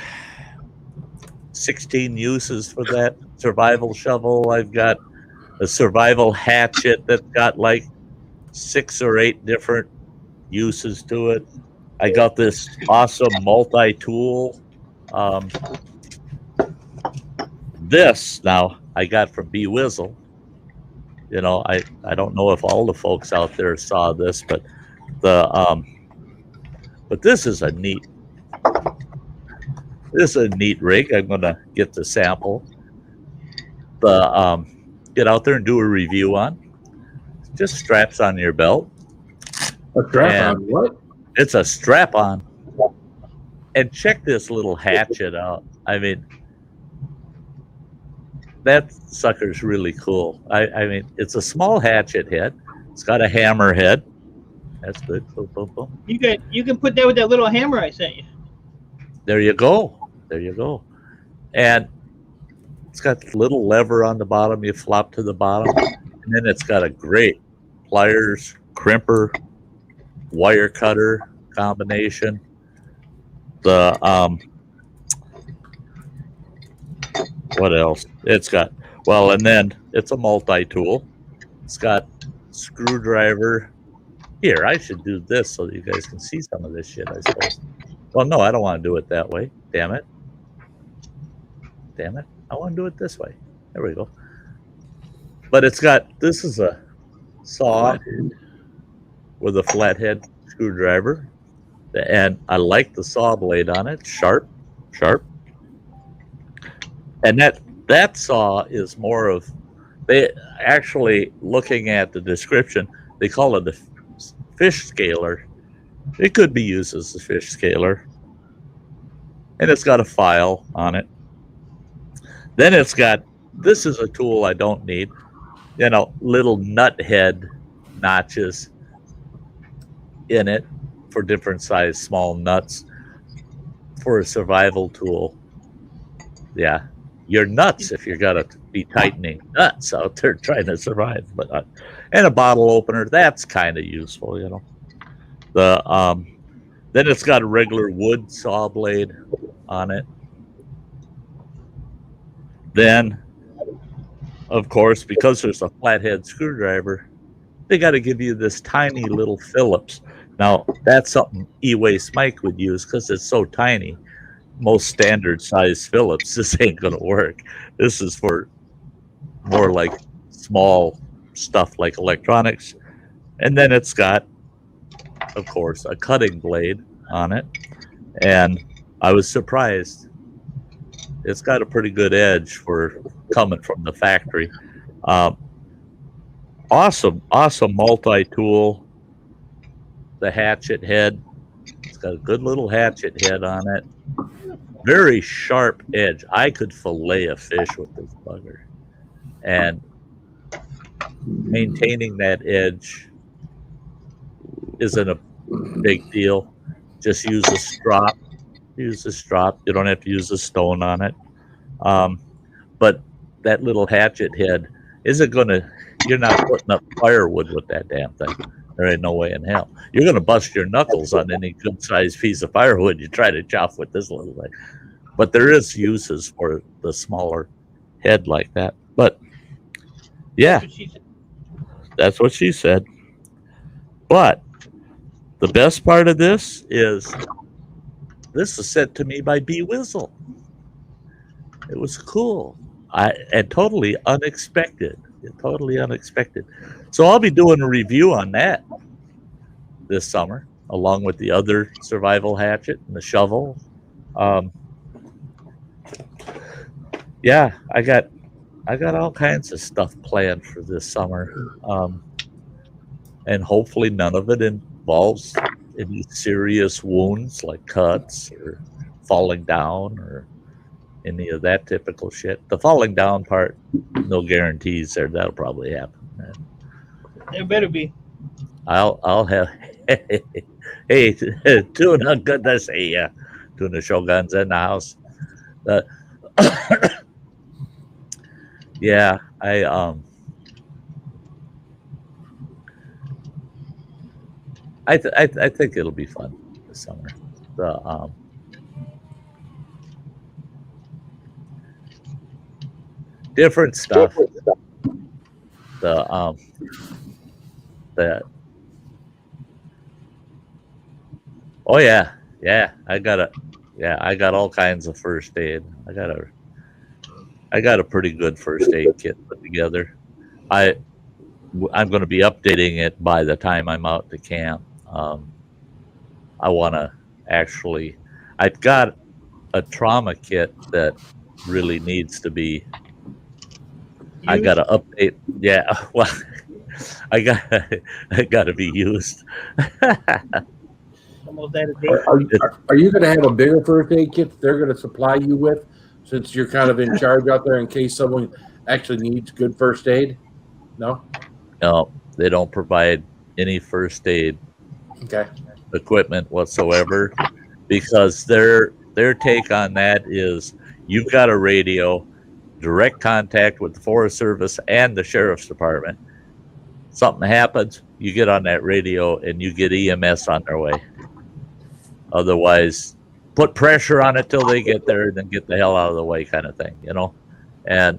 16 uses for that survival shovel. I've got a survival hatchet that's got like 6 or 8 different uses to it. I got this awesome multi-tool. This now I got from B Wizzle. You know, I don't know if all the folks out there saw this, but this is a neat rig. I'm gonna get the sample. Get out there and do a review on. Just straps on your belt. A strap on what? It's a strap on. And check this little hatchet out. I mean, that sucker's really cool. I mean, it's a small hatchet head. It's got a hammer head. That's good. Boom, boom, boom. You can put that with that little hammer I sent you. There you go. And it's got a little lever on the bottom. You flop to the bottom, and then it's got a great pliers, crimper, wire cutter combination. What else? It's got, well, and then it's a multi-tool. It's got screwdriver. Here, I should do this so that you guys can see some of this shit, I suppose. Well, no, I don't want to do it that way. Damn it. I want to do it this way. There we go. But it's got, this is a saw with a flathead screwdriver. And I like the saw blade on it. Sharp. And that saw is more of, they actually, looking at the description, they call it the fish scaler. It could be used as a fish scaler. And it's got a file on it. Then it's got, this is a tool I don't need, you know, little nut head notches in it for different size small nuts for a survival tool. yeah, you're nuts if you're gonna be tightening nuts out there trying to survive. But and a bottle opener, that's kind of useful, you know. The then it's got a regular wood saw blade on it. Then, of course, because there's a flathead screwdriver, they got to give you this tiny little Phillips. Now, that's something E-Waste Mike would use because it's so tiny. Most standard size Phillips, this ain't going to work. This is for more like small stuff like electronics. And then it's got, of course, a cutting blade on it. And I was surprised. It's got a pretty good edge for coming from the factory. Awesome multi-tool. The hatchet head. It's got a good little hatchet head on it. Very sharp edge. I could fillet a fish with this bugger. And maintaining that edge isn't a big deal. Just use a strop. Use a strop. You don't have to use a stone on it. But that little hatchet head isn't going to, you're not putting up firewood with that damn thing. There ain't no way in hell. You're going to bust your knuckles on any good sized piece of firewood you try to chop with this little thing. But there is uses for the smaller head like that. But yeah, that's what she said. But the best part of this is sent to me by B Wizzle. It was cool. And totally unexpected. Totally unexpected. So I'll be doing a review on that this summer, along with the other survival hatchet and the shovel. Yeah, I got all kinds of stuff planned for this summer. And hopefully none of it involves any serious wounds like cuts or falling down or any of that typical shit. The falling down part, no guarantees there. That'll probably happen. There better be. I'll have hey Tuna, good to see you. Tuna Shogun's in the house. Yeah, I think it'll be fun this summer. The different stuff. That. Oh yeah, I got all kinds of first aid. I got a pretty good first aid kit put together. I'm going to be updating it by the time I'm out to camp. I want to actually. I've got a trauma kit that really needs to be. I got to update. Yeah, well, I got to be used. Almost out of date. Are you going to have a bigger first aid kit that they're going to supply you with, since you're kind of in charge out there in case someone actually needs good first aid? No, they don't provide any first aid equipment whatsoever, because their take on that is you've got a radio, direct contact with the Forest Service and the Sheriff's Department. Something happens, you get on that radio and you get EMS on their way. Otherwise, put pressure on it till they get there and then get the hell out of the way, kind of thing, you know? And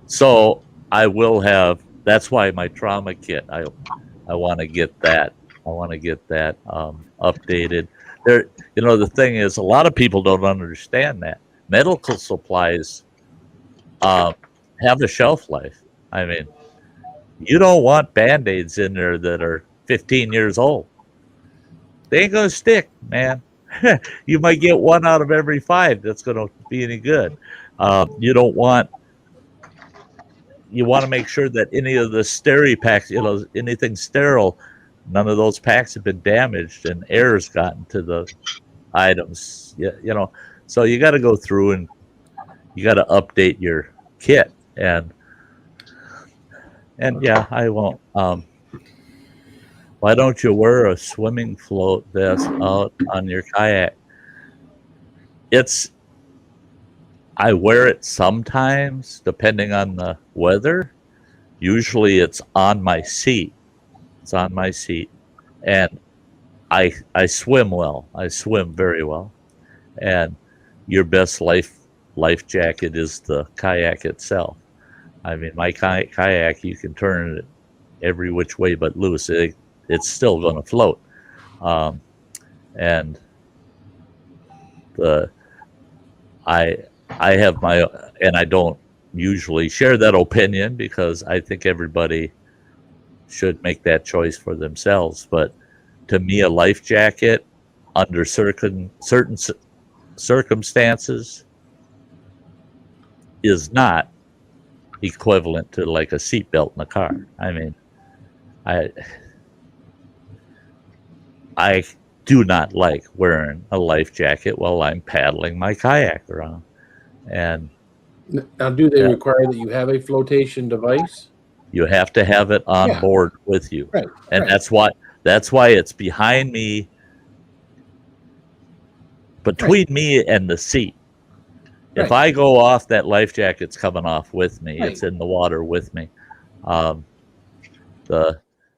so I will have, that's why my trauma kit, I want to get that. I want to get that updated. There, you know, the thing is, a lot of people don't understand that medical supplies have a shelf life. I mean, you don't want Band-Aids in there that are 15 years old. They ain't gonna stick, man. You might get one out of every 5 that's gonna be any good. You don't want. You want to make sure that any of the steri packs, you know, anything sterile, none of those packs have been damaged and air's gotten to the items. Yeah, you know, so you got to go through and you got to update your kit. And yeah, I won't. Why don't you wear a swimming float vest out on your kayak? It's I wear it sometimes, depending on the weather. Usually it's on my seat. It's on my seat. And I swim well. I swim very well. And your best life jacket is the kayak itself. I mean, my kayak, you can turn it every which way but loose. It's still going to float. And I have my, and I don't usually share that opinion because I think everybody should make that choice for themselves. But to me, a life jacket under certain circumstances is not equivalent to like a seatbelt in a car. I mean, I do not like wearing a life jacket while I'm paddling my kayak around. And now, do they require that you have a flotation device? You have to have it on board with you. Right. And that's why it's behind me, between me and the seat. Right. If I go off, that life jacket's coming off with me. It's in the water with me.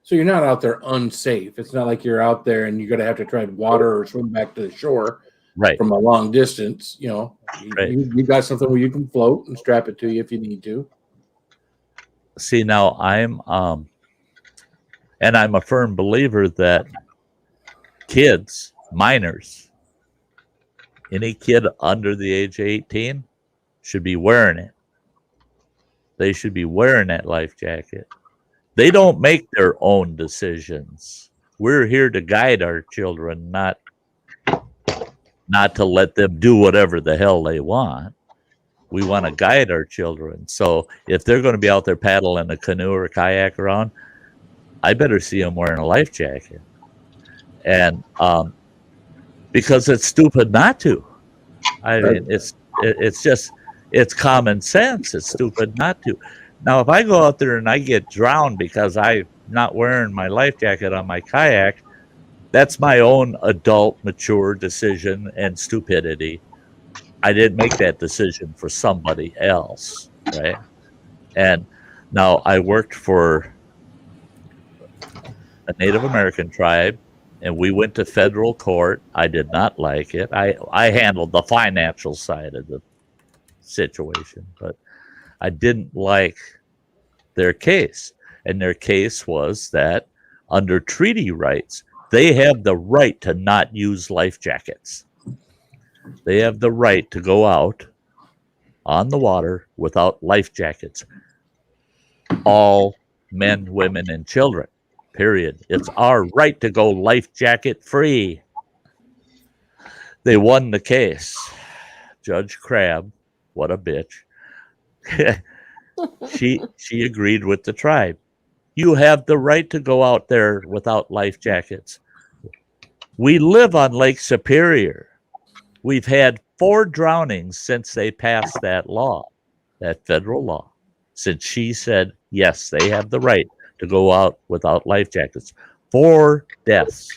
So you're not out there unsafe. It's not like you're out there and you're going to have to try to water or swim back to the shore from a long distance. You know, you got something where you can float and strap it to you if you need to. See, now I'm a firm believer that kids, minors, any kid under the age of 18 should be wearing it. They should be wearing that life jacket. They don't make their own decisions. We're here to guide our children, not to let them do whatever the hell they want. We want to guide our children. So if they're going to be out there paddling a canoe or a kayak around, I better see them wearing a life jacket. And because it's stupid not to. I mean, it's common sense. It's stupid not to. Now, if I go out there and I get drowned because I'm not wearing my life jacket on my kayak, that's my own adult, mature decision and stupidity. I didn't make that decision for somebody else, right? And now I worked for a Native American tribe, and we went to federal court. I did not like it. I handled the financial side of the situation, but I didn't like their case. And their case was that under treaty rights, they have the right to not use life jackets. They have the right to go out on the water without life jackets. All men, women, and children, period. It's our right to go life jacket free. They won the case. Judge Crabb, what a bitch. She agreed with the tribe. You have the right to go out there without life jackets. We live on Lake Superior. We've had 4 drownings since they passed that law, that federal law, since she said, yes, they have the right to go out without life jackets. 4 deaths.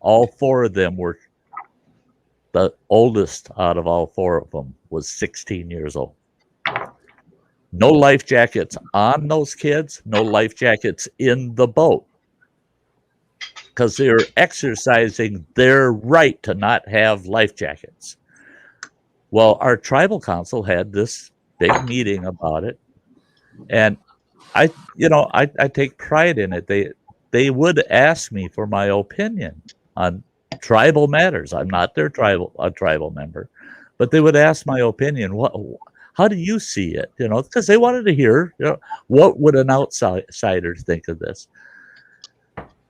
All 4 of them were, the oldest out of all 4 of them was 16 years old. No life jackets on those kids, no life jackets in the boat, because they're exercising their right to not have life jackets. Well, our tribal council had this big meeting about it, and I take pride in it. They would ask me for my opinion on tribal matters. I'm not their tribal member, but they would ask my opinion. How do you see it? Because they wanted to hear, what would an outsider think of this?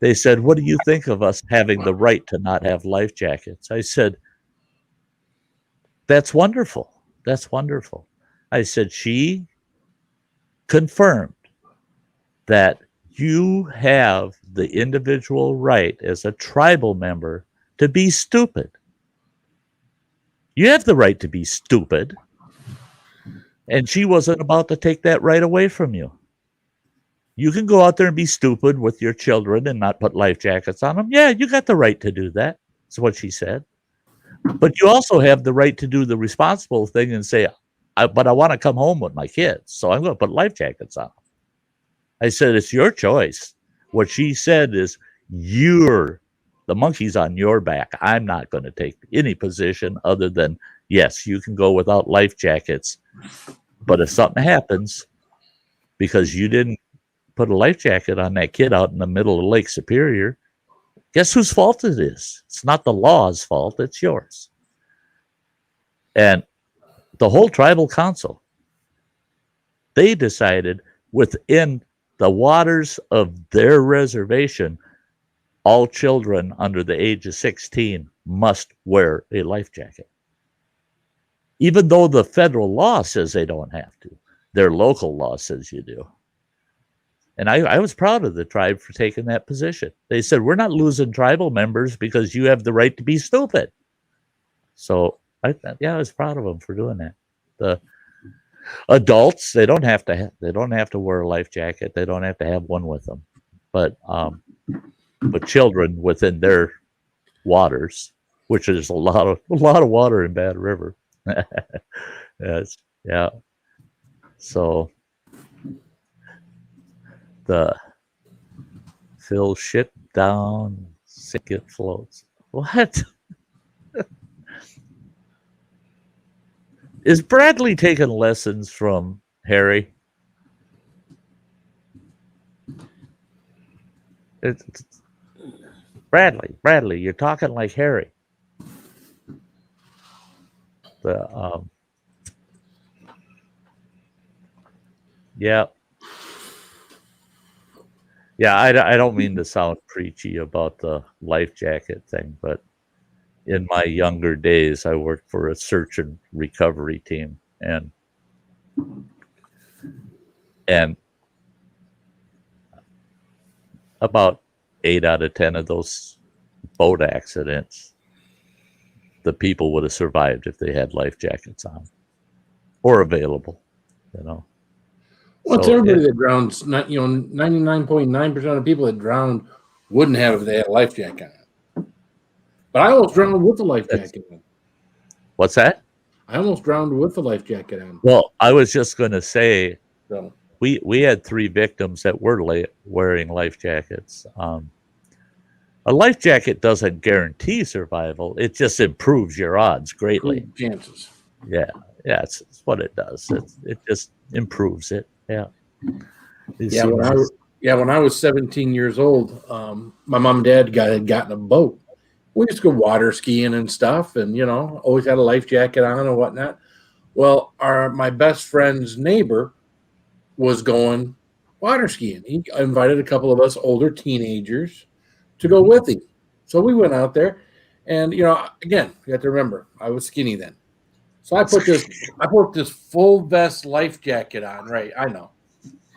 They said, what do you think of us having the right to not have life jackets? I said, that's wonderful. That's wonderful. I said, she confirmed that you have the individual right as a tribal member to be stupid. You have the right to be stupid. And she wasn't about to take that right away from you. You can go out there and be stupid with your children and not put life jackets on them. Yeah, you got the right to do that. That's what she said. But you also have the right to do the responsible thing and say, but I want to come home with my kids, so I'm going to put life jackets on. I said, it's your choice. What she said is, the monkey's on your back. I'm not going to take any position other than, yes, you can go without life jackets, but if something happens because you didn't put a life jacket on that kid out in the middle of Lake Superior, guess whose fault it is? It's not the law's fault, it's yours. And the whole tribal council, they decided within the waters of their reservation, all children under the age of 16 must wear a life jacket. Even though the federal law says they don't have to, their local law says you do. And I was proud of the tribe for taking that position. They said, we're not losing tribal members because you have the right to be stupid. So I was proud of them for doing that. The adults, they don't have to wear a life jacket. They don't have to have one with them. But children within their waters, which is a lot of water in Bad River. Yes, yeah. So the fill shit down, sink it floats. What? Is Bradley taking lessons from Harry? Bradley, you're talking like Harry. Yeah. I don't mean to sound preachy about the life jacket thing, but in my younger days, I worked for a search and recovery team, and about 8 out of 10 of those boat accidents, the people would have survived if they had life jackets on or available, Well, it's everybody that drowns. 99.9% of people that drown wouldn't have if they had a life jacket on. But I almost drowned with a life jacket on. What's that? I almost drowned with a life jacket on. Well, I was just going to say, we had 3 victims that were wearing life jackets. A life jacket doesn't guarantee survival. It just improves your odds greatly. Chances. Yeah, it's what it does. It just improves it. Yeah. When I was 17 years old, my mom and dad had gotten a boat. We used to go water skiing and stuff, and always had a life jacket on and whatnot. Well, my best friend's neighbor was going water skiing. He invited a couple of us older teenagers to go with him. So we went out there, and again, you have to remember, I was skinny then. So I put this full vest life jacket on. Right, I know.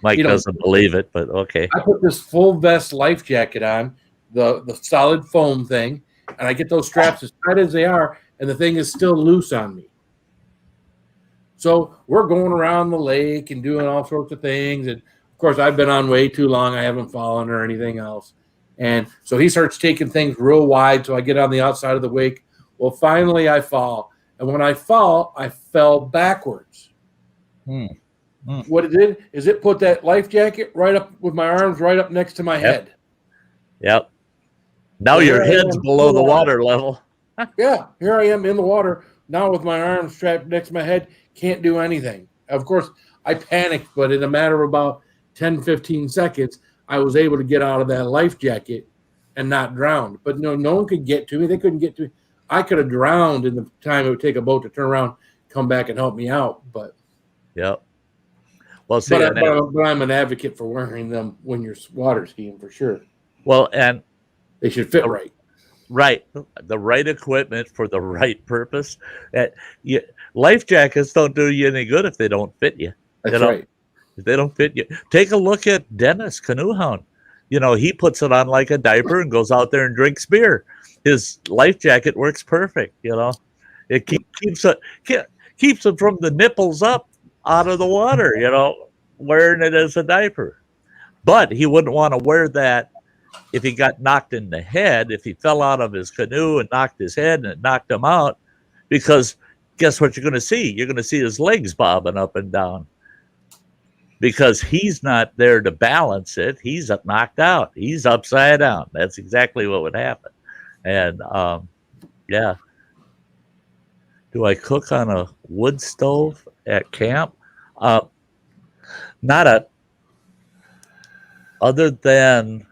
Mike doesn't believe it, but okay. I put this full vest life jacket on, the solid foam thing, and I get those straps as tight as they are, and the thing is still loose on me. So we're going around the lake and doing all sorts of things, and of course I've been on way too long. I haven't fallen or anything else. And so he starts taking things real wide, so I get on the outside of the wake. Well, finally I fall. And when I fall, I fell backwards. What it did is it put that life jacket right up with my arms right up next to my head. Yep. Now your head's below the water level. Yeah, here I am in the water now with my arms strapped next to my head. Can't do anything. Of course, I panicked, but in a matter of about 10, 15 seconds, I was able to get out of that life jacket and not drown. But no one could get to me. They couldn't get to me. I could have drowned in the time it would take a boat to turn around, come back and help me out. But yep. Well, but I'm an advocate for wearing them when you're water skiing for sure. Well, and they should fit right. Right. The right equipment for the right purpose. Life jackets don't do you any good if they don't fit you. That's right. If they don't fit you. Take a look at Dennis Canoehound. He puts it on like a diaper and goes out there and drinks beer. His life jacket works perfect. It keeps him from the nipples up out of the water, wearing it as a diaper. But he wouldn't want to wear that if he got knocked in the head, if he fell out of his canoe and knocked his head and it knocked him out, because guess what you're going to see? You're going to see his legs bobbing up and down because he's not there to balance it. He's knocked out. He's upside down. That's exactly what would happen. And yeah. Do I cook on a wood stove at camp? Not a, other than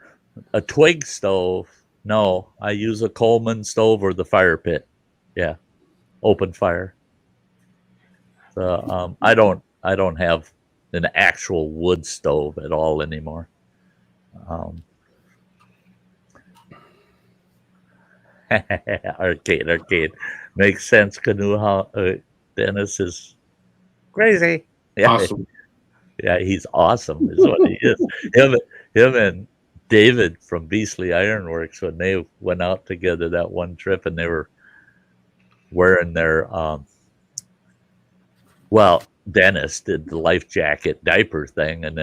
a twig stove. No, I use a Coleman stove or the fire pit. Yeah, open fire. I don't have an actual wood stove at all anymore. Arcade makes sense. Canoe Dennis is crazy. Yeah, Awesome. Yeah, he's awesome. Is what he is. Him and David from Beasley Ironworks, when they went out together that one trip, and they were wearing their well, Dennis did the life jacket diaper thing, and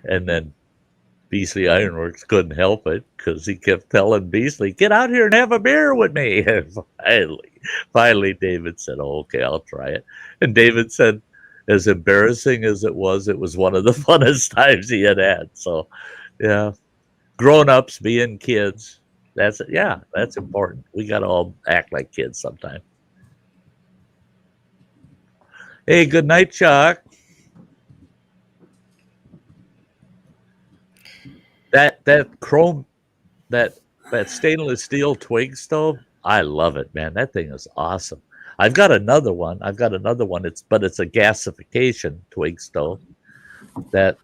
then Beasley Ironworks couldn't help it because he kept telling Beasley, "Get out here and have a beer with me." And finally, David said, "Oh, okay, I'll try it." And David said, as embarrassing as it was one of the funnest times he had. So, yeah, grown-ups being kids. That's important. We got to all act like kids sometime. Hey, good night, Chuck. That chrome, that stainless steel twig stove, I love it, man. That thing is awesome. I've got another one. It's a gasification twig stove. That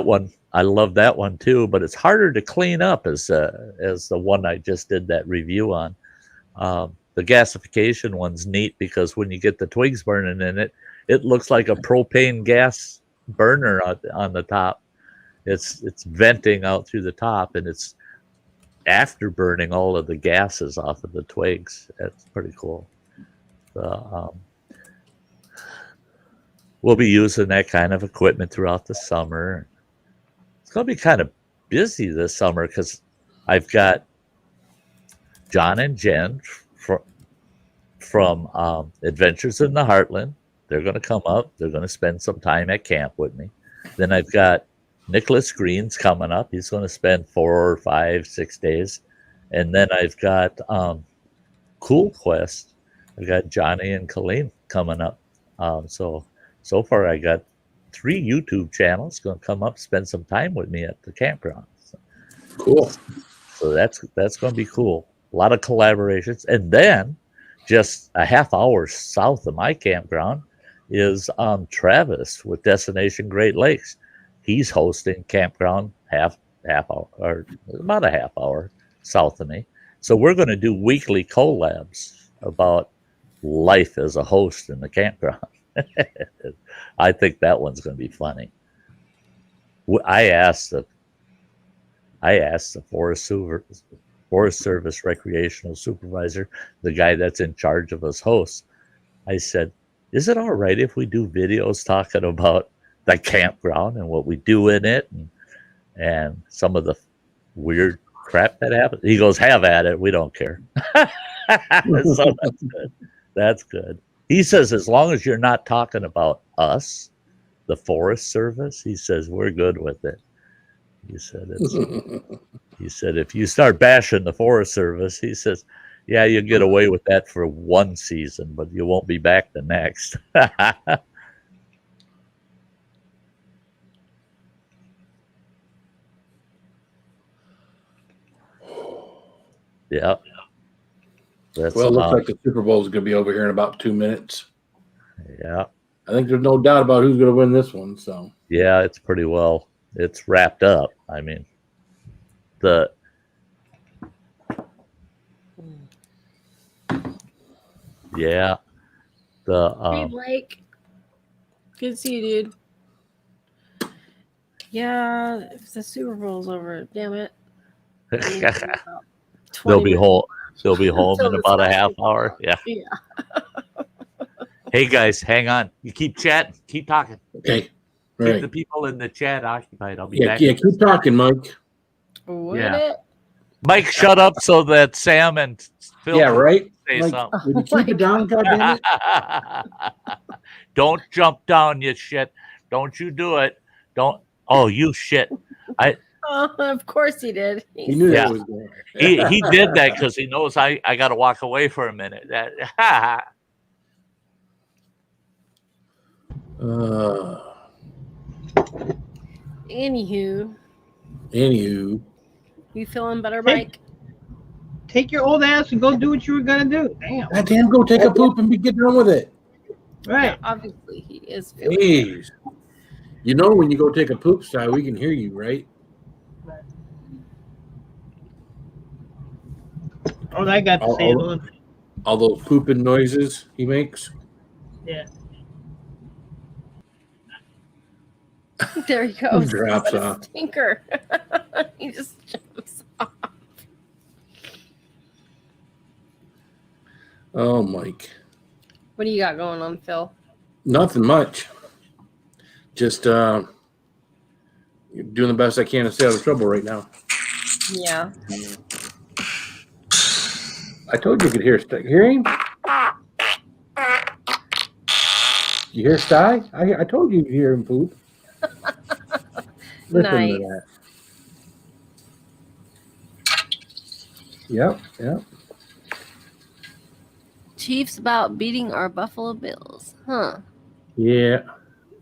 one, I love that one too. But it's harder to clean up as the one I just did that review on. The gasification one's neat because when you get the twigs burning in it, it looks like a propane gas burner on the top. It's venting out through the top, and it's after burning all of the gases off of the twigs. That's pretty cool. We'll be using that kind of equipment throughout the summer. It's going to be kind of busy this summer because I've got John and Jen from Adventures in the Heartland. They're going to come up. They're going to spend some time at camp with me. Then I've got Nicholas Green's coming up. He's going to spend 4 or 5, 6 days. And then I've got Cool Quest. I've got Johnny and Colleen coming up. So far I got 3 YouTube channels going to come up, spend some time with me at the campground. Cool. So that's going to be cool. A lot of collaborations. And then just a half hour south of my campground is Travis with Destination Great Lakes. He's hosting campground half hour, or about a half hour south of me. So we're going to do weekly collabs about life as a host in the campground. I think that one's going to be funny. I asked the Forest Service recreational supervisor, the guy that's in charge of us hosts, I said, is it all right if we do videos talking about the campground and what we do in it and some of the weird crap that happens? He goes, have at it. We don't care. So that's good. That's good. He says, as long as you're not talking about us, the Forest Service, he says, we're good with it. He said, he said, if you start bashing the Forest Service, he says, yeah, you'll get away with that for one season, but you won't be back the next. Yeah. Well, it looks like the Super Bowl is going to be over here in about 2 minutes. Yeah. I think there's no doubt about who's going to win this one. So yeah, it's pretty well. It's wrapped up. I mean, hey, Blake. Good to see you, dude. Yeah, if the Super Bowl's over, damn it. They'll be home. They'll be home in about a half hour. Yeah. Hey guys, hang on. You keep chatting. Keep talking. Okay. Keep the people in the chat occupied. I'll be back. Yeah, keep talking, Mike. Would it? Mike, shut up so that Sam and Phil Yeah, right. say Like, something. would you keep it down, goddammit? Don't jump down, you shit. Don't you do it. Don't. Oh, you shit. Oh, of course he did. He knew Yeah. that was going. He did that because he knows I got to walk away for a minute. Anywho, Anywho, you feeling better, Hey. Mike? Take your old ass and go do what you were gonna do. Damn. goddamn, go take a poop and get done with it. Right. Obviously, he is feeling. Jeez. You know when you go take a poop, Sty, we can hear you, right? All I got to say is, All those pooping noises he makes. yeah. There he goes. Drops What a off. stinker. He just jumps off. Oh, Mike. What do you got going on, Phil? Nothing much. Just doing the best I can to stay out of trouble right now. Yeah. I told you could hear hear him. You hear Sty? I told you hear him poop. Listen Nice. to that. Yep. Chiefs about beating our Buffalo Bills. Huh. Yeah.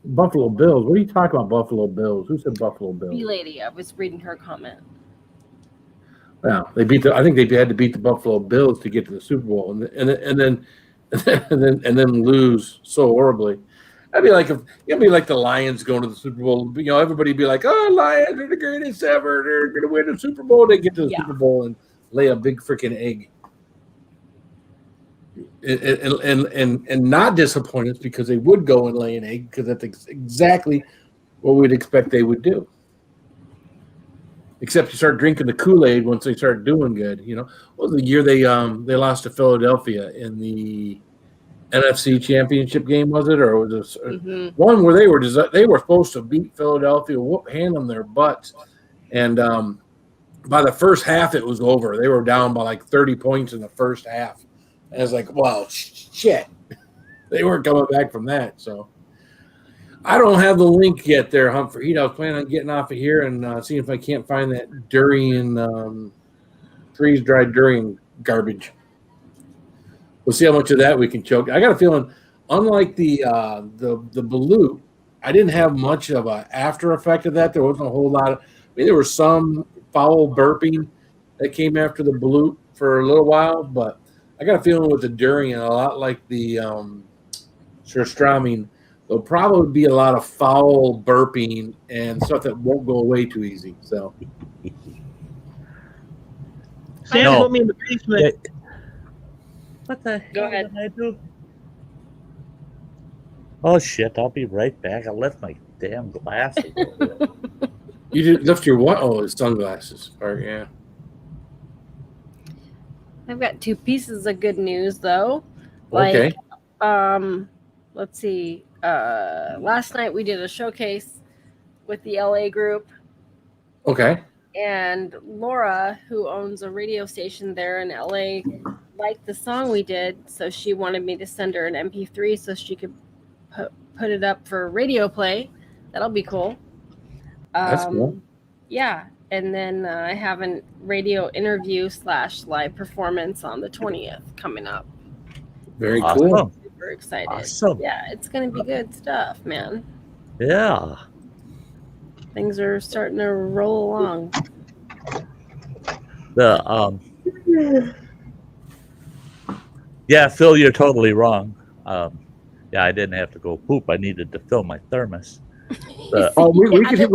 Buffalo Bills. What are you talking about, Buffalo Bills? Who said Buffalo Bills? B lady, I was reading her comment. Well, they beat the. I think they had to beat the Buffalo Bills to get to the Super Bowl, and then lose so horribly. It'd be like the Lions going to the Super Bowl. You know, everybody'd be like, "Oh, Lions are the greatest ever. They're going to win the Super Bowl." They get to the Super Bowl and lay a big freaking egg, and not disappoint us because they would go and lay an egg because that's exactly what we'd expect they would do. Except you start drinking the Kool-Aid once they start doing good. You know, well, the year they lost to Philadelphia in the NFC Championship game, was it, or was it one where they were supposed to beat Philadelphia, hand them their butts, and by the first half it was over. They were down by like 30 points in the first half, and I was like, "Well, shit," they weren't coming back from that. So I don't have the link yet there, Humphrey. I was planning on getting off of here and seeing if I can't find that durian, freeze-dried durian garbage. We'll see how much of that we can choke. I got a feeling, unlike the balut, I didn't have much of an after effect of that. There wasn't a whole lot of. I mean, there was some foul burping that came after the balut for a little while, but I got a feeling with the durian, a lot like the surströmming, there'll probably be a lot of foul burping and stuff that won't go away too easy. So, Sam put me in the basement. What the Go hell ahead. did I do? Oh shit! I'll be right back. I left my damn glasses. you did lift your what? Oh, his sunglasses. Or, yeah. I've got two pieces of good news though. Okay. Let's see. Last night we did a showcase with the LA group, Okay. and Laura, who owns a radio station there in LA, liked the song we did, so she wanted me to send her an MP3 so she could put it up for radio play. That'll be cool. That's cool. Yeah, and then I have a radio interview / live performance on the 20th coming up. Very Awesome. cool. Super excited. Awesome. Yeah, it's gonna be good stuff, man. Yeah. Things are starting to roll along. Yeah, Phil, you're totally wrong. Yeah, I didn't have to go poop. I needed to fill my thermos. We could hear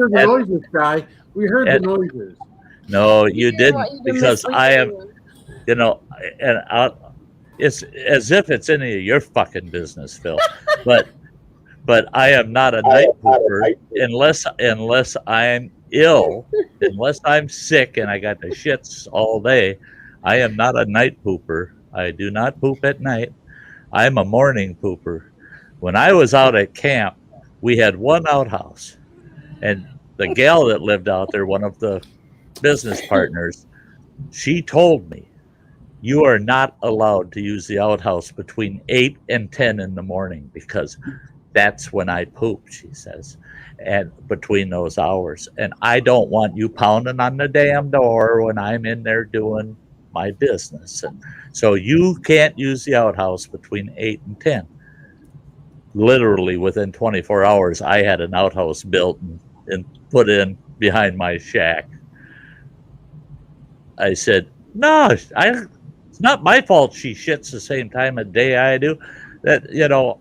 the noises, guy. We heard the noises. No, you didn't, because I am, and it's as if it's any of your fucking business, Phil. But I am not a night pooper unless I'm ill, unless I'm sick and I got the shits all day. I am not a night pooper. I do not poop at night. I'm a morning pooper. When I was out at camp, we had one outhouse, and the gal that lived out there, one of the business partners, she told me, you are not allowed to use the outhouse between 8 and 10 in the morning because that's when I poop, she says, and between those hours. And I don't want you pounding on the damn door when I'm in there doing my business. And so you can't use the outhouse between 8 and 10. Literally within 24 hours, I had an outhouse built and put in behind my shack. I said, no, it's not my fault she shits the same time of day I do. That, you know,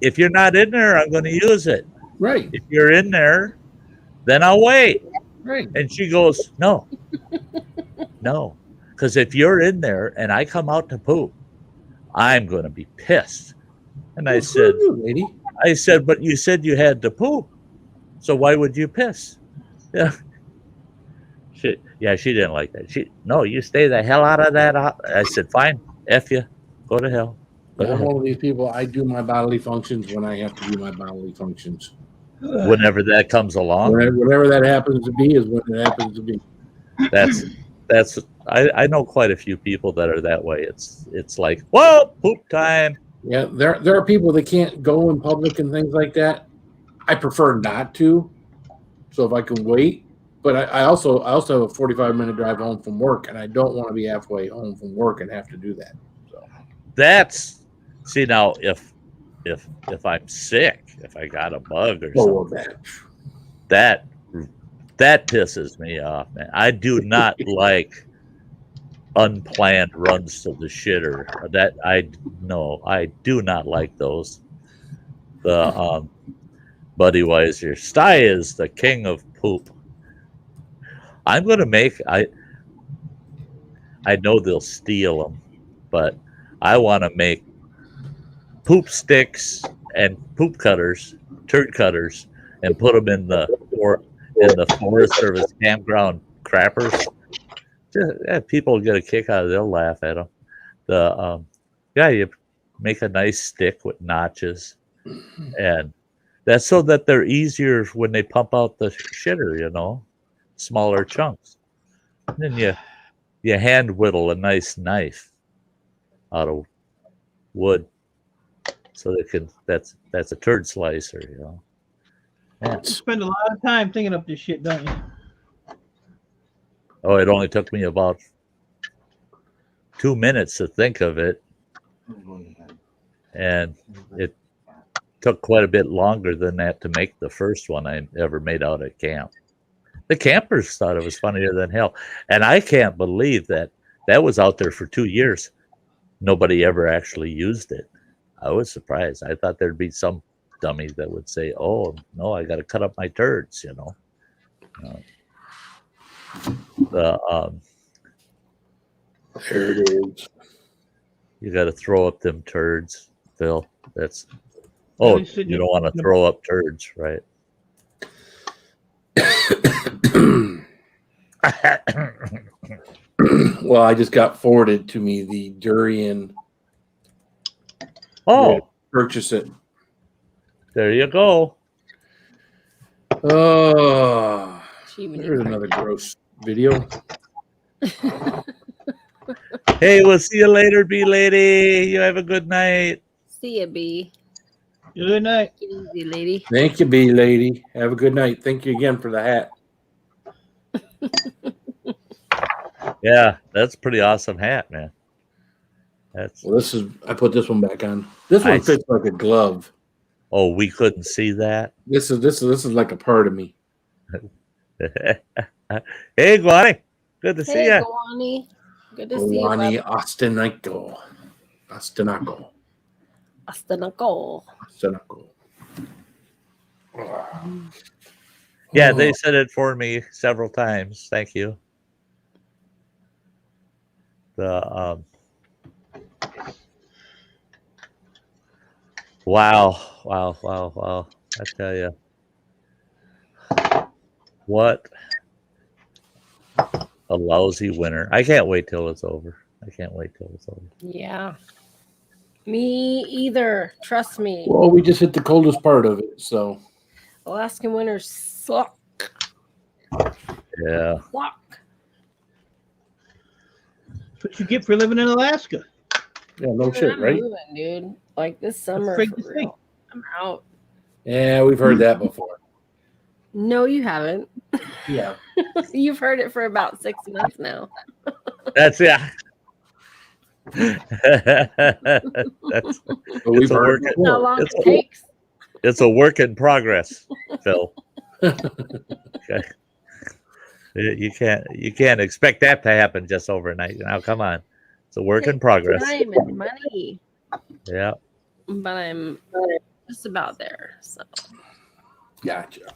if you're not in there, I'm going to use it. Right. If you're in there, then I'll wait. Right. And she goes, no, no. Because if you're in there and I come out to poop, I'm going to be pissed. And I said, lady. I said, but you said you had to poop. So why would you piss? Yeah. She didn't like that. No, you stay the hell out of that. I said, fine, F you. Go to hell. I'm one of these people. I do my bodily functions when I have to do my bodily functions. Whenever that comes along. Whenever that happens to be is when it happens to be. That's I know quite a few people that are that way. It's like, whoa, poop time. Yeah, there are people that can't go in public and things like that. I prefer not to. So if I can wait. But I also have a 45-minute drive home from work, and I don't want to be halfway home from work and have to do that. So see now if I'm sick, if I got a bug or something, that pisses me off, man. I do not like unplanned runs to the shitter. I do not like those. The Buddy Weiser, Sty is the king of poop. I'm going to make, I know they'll steal them, but I want to make poop sticks and poop cutters, turd cutters, and put them in the Forest Service campground crappers. People get a kick out of it. They'll laugh at them. You make a nice stick with notches, and that's so that they're easier when they pump out the shitter, you know. Smaller chunks. And then you hand whittle a nice knife out of wood so they can that's a turd slicer, you know. Yeah. You spend a lot of time thinking up this shit, don't you? Oh, it only took me about 2 minutes to think of it. And it took quite a bit longer than that to make the first one I ever made out at camp. The campers thought it was funnier than hell. And I can't believe that was out there for 2 years. Nobody ever actually used it. I was surprised. I thought there'd be some dummies that would say, oh, no, I got to cut up my turds, you know. There it is. You got to throw up them turds, Phil. You don't want to throw up turds, right? Well, I just got forwarded to me the durian. Oh, purchase it. There you go. Oh, there's another gross video. Hey, we'll see you later, B lady. You have a good night. See ya, B. Good night. Easy, lady. Thank you, B lady. Have a good night. Thank you again for the hat. Yeah, that's a pretty awesome hat, man. Well, I put this one back on. This one fits like a glove. Oh, we couldn't see that. This is like a part of me. Hey, Guani. Good to see you. Guani. Good to see you. Guani Ostinaco. Yeah, they said it for me several times. Thank you. Wow. I tell you. What a lousy winter. I can't wait till it's over. Yeah. Me either. Trust me. Well, we just hit the coldest part of it, so. Alaskan winters suck. Yeah. Walk. That's what you get for living in Alaska. Yeah, no Dude, shit, I'm right? moving, dude. Like this summer frig for to say. real. I'm out. Yeah, we've heard that before. No, you haven't. Yeah. You've heard it for about 6 months now. That's yeah. That's But we've a heard work. it How before. long It's it takes. It's a work in progress, Phil. Okay. You can't expect that to happen just overnight. Now, come on, it's a work in progress. Time and money. Yeah. But I'm just about there. So Gotcha.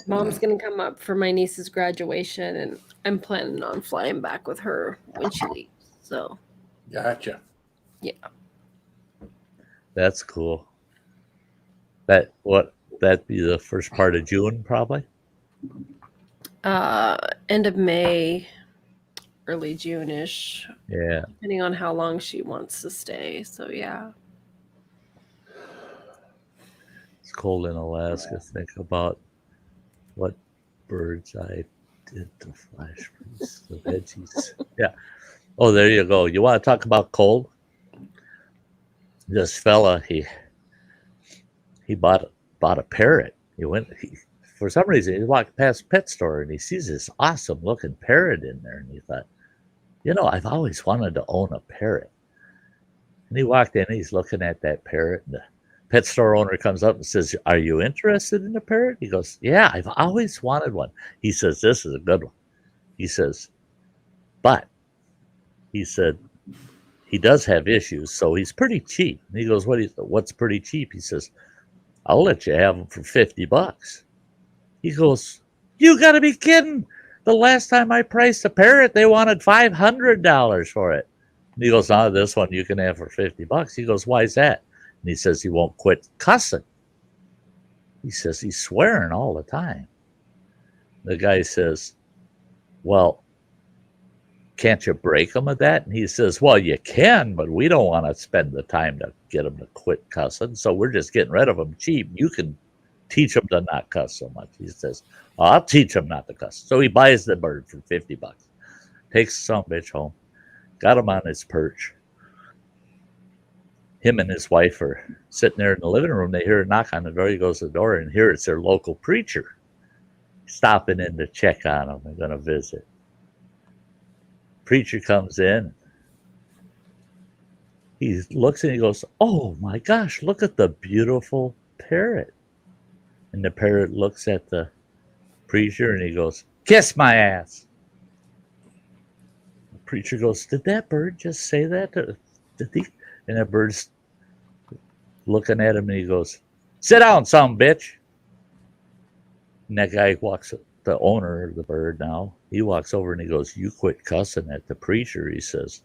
Mom's gonna come up for my niece's graduation, and I'm planning on flying back with her when she leaves. So Gotcha. That's cool. That'd be the first part of June, probably. end of May, early June-ish, Yeah. depending on how long she wants to stay. So yeah. It's cold in Alaska. Think about what birds I did to flash freeze the veggies. Yeah. Oh, there you go. You want to talk about cold? This fella, he bought a parrot. For some reason, he walked past a pet store and he sees this awesome looking parrot in there, and he thought, I've always wanted to own a parrot. And he walked in, he's looking at that parrot, and the pet store owner comes up and says, "Are you interested in a parrot?" He goes, "Yeah, I've always wanted one." He says, "This is a good one." He says, "But," he said, "he does have issues, so he's pretty cheap." And he goes, "What's pretty cheap?" He says, "I'll let you have him for $50. He goes, "You got to be kidding. The last time I priced a parrot, they wanted $500 for it." And he goes, "No, this one you can have for $50. He goes, "Why is that?" And he says, "He won't quit cussing." He says, "He's swearing all the time." The guy says, "Well, can't you break him of that?" And he says, "Well, you can, but we don't want to spend the time to get him to quit cussing. So we're just getting rid of him cheap. You can teach him to not cuss so much." He says, "I'll teach him not to cuss." So he buys the bird for $50, takes the son of a bitch home, got him on his perch. Him and his wife are sitting there in the living room. They hear a knock on the door. He goes to the door, and here it's their local preacher stopping in to check on them and going to visit. Preacher comes in. He looks and he goes, "Oh my gosh, look at the beautiful parrot." And the parrot looks at the preacher and he goes, "Kiss my ass." The preacher goes, "Did that bird just say that? Did he?" And that bird's looking at him and he goes, "Sit down, son of a bitch." And that guy walks, the owner of the bird now, he walks over and he goes, "You quit cussing at the preacher." He says,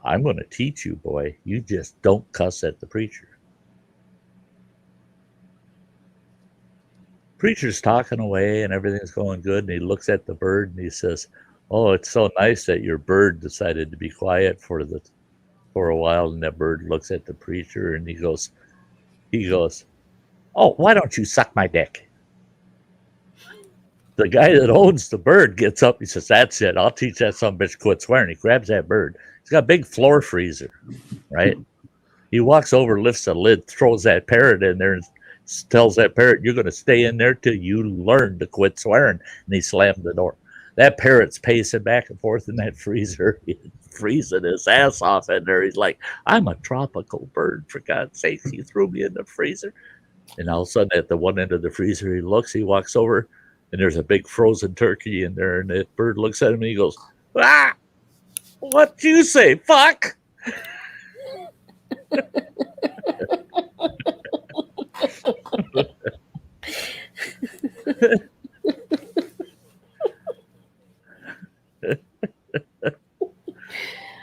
"I'm going to teach you, boy. You just don't cuss at the preacher." Preacher's talking away and everything's going good. And he looks at the bird and he says, "Oh, it's so nice that your bird decided to be quiet for a while." And that bird looks at the preacher and he goes, "Oh, why don't you suck my dick?" The guy that owns the bird gets up. He says, "That's it. I'll teach that son of a bitch to quit swearing." He grabs that bird. He's got a big floor freezer, right? He walks over, lifts the lid, throws that parrot in there, and tells that parrot, "You're going to stay in there till you learn to quit swearing." And he slammed the door. That parrot's pacing back and forth in that freezer. He's freezing his ass off in there. He's like, "I'm a tropical bird, for God's sake. You threw me in the freezer." And all of a sudden, at the one end of the freezer, he walks over, and there's a big frozen turkey in there. And that bird looks at him and he goes, "Ah, what'd you say, fuck?"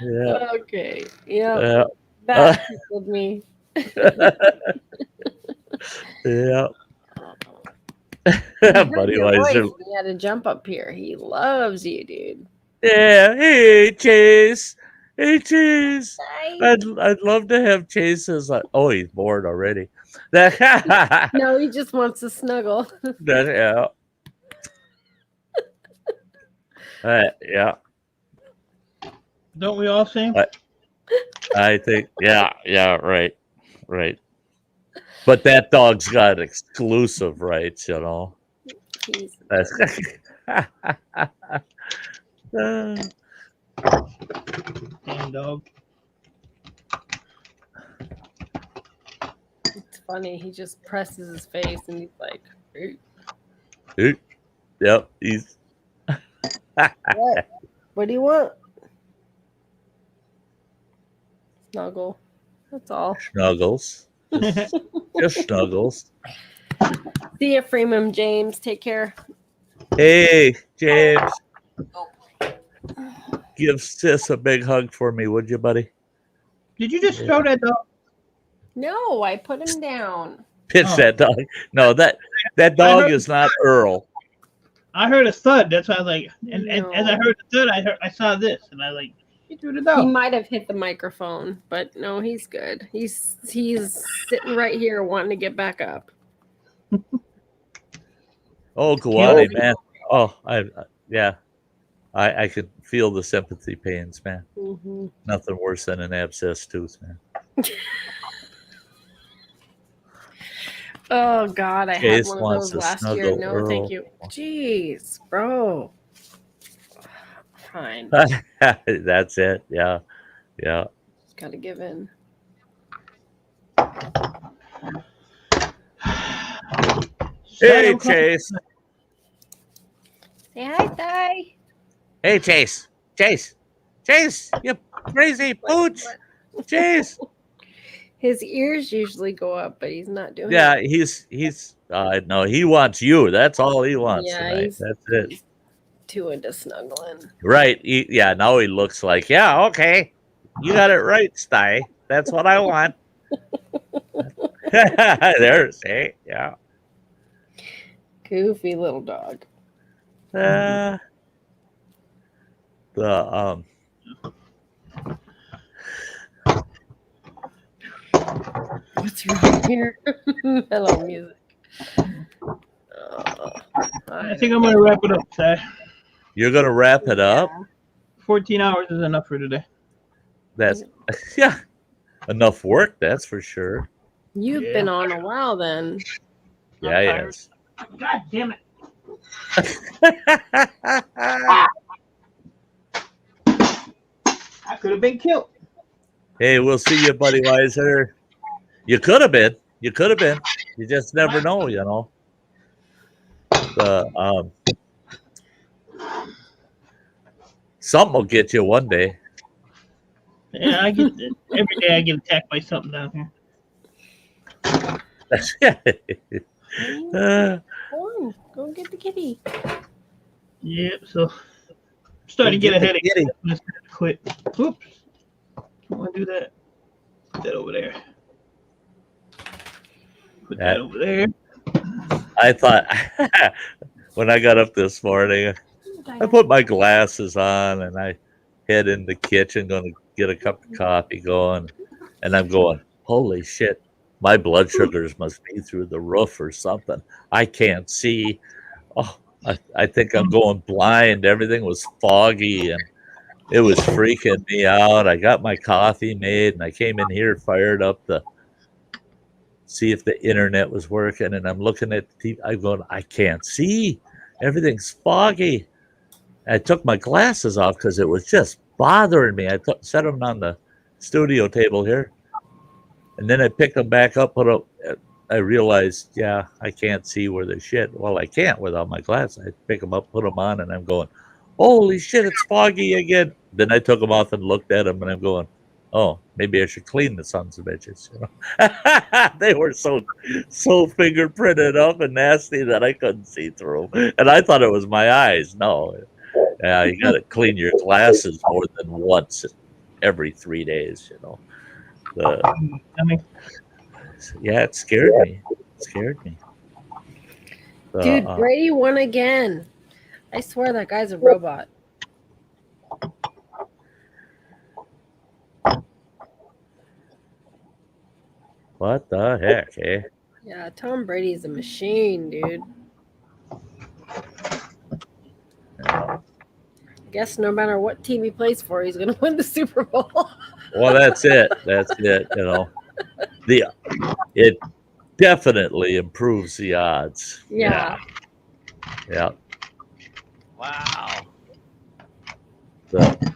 Yeah. Okay. Yeah. That tickled me. Yeah. Heard Buddy your voice Weiser. when he had to jump up here. He loves you, dude. Yeah. Hey, Chase. Hey, Chase. Hi. I'd love to have Chase as like, oh, he's bored already. That No, he just wants to snuggle. yeah. Yeah. Don't we all, Sam? I think, yeah, right. But that dog's got exclusive rights, you know. He's That's Damn dog. it's funny. He just presses his face and he's like, yep, he's what do you want? Snuggle. That's all. snuggles. Just snuggles. See ya, Freeman James. Take care. Hey, James. Give sis a big hug for me, would you, buddy? Did you just throw that dog? No, I put him down. Pitch that dog. No, that dog is not Earl. I heard a thud. That's why I was like, and No. as I heard the thud, I saw this, and I was like, he threw the He dog. might have hit the microphone, but no, he's good. He's sitting right here wanting to get back up. Oh, Guani, man. Oh, I can feel the sympathy pains, man. Mm-hmm. Nothing worse than an abscess tooth, man. Oh God, I had Chase one of wants those to last year. snuggle No, Earl. thank you. Jeez, bro. Fine. That's it. Yeah. Just gotta give in. Hey, Chase. Say hi, Sty. Hey, Chase. Chase, you crazy pooch. Chase. His ears usually go up, but he's not doing Yeah, it. he's no, he wants you. That's all he wants Yeah, tonight. he's- That's it. He's too into snuggling. Right. Now he looks like, yeah, okay. You got it right, Sty. That's what I want. There's, hey, yeah. Goofy little dog. The What's wrong here? Hello, music. I think I'm gonna wrap it up, Ty. you're gonna wrap it up. 14 hours is enough for today. That's yeah, enough work. That's for sure. You've Yeah. been on a while then. Yeah, yes. God damn it! I could have been killed. Hey, we'll see you, buddy Weiser. You could have been. You just never know, you know. Something will get you one day. Yeah, every day I get attacked by something down here. Uh, Come on, go get the kitty. Yep. So I'm starting to get a headache. Kitty. I'm just gonna quit. Oops. Don't want to do that. Put that over there. Put that over there. I thought when I got up this morning, I put my glasses on and I head in the kitchen, going to get a cup of coffee going, and I'm going, holy shit, my blood sugars must be through the roof or something. I can't see. Oh, I think I'm going blind. Everything was foggy and it was freaking me out. I got my coffee made and I came in here, fired up the see if the internet was working, and I'm looking at the TV. I'm going, I can't see. Everything's foggy. I took my glasses off because it was just bothering me. I set them on the studio table here, and then I picked them back up. I realized, yeah, I can't see where the shit. Well, I can't without my glasses. I pick them up, put them on, and I'm going, holy shit, it's foggy again. Then I took them off and looked at them, and I'm going, oh, maybe I should clean the sons of bitches. You know? They were so fingerprinted up and nasty that I couldn't see through them. And I thought it was my eyes. No. Yeah, you got to clean your glasses more than once every 3 days, you know. Yeah, it scared me. Dude, Brady won again. I swear that guy's a robot. What the heck, eh? Yeah, Tom Brady's a machine, dude. Yeah. guess no matter what team he plays for, he's going to win the Super Bowl. Well, that's it. That's it. It definitely improves the odds. Yeah. Yeah. Wow. The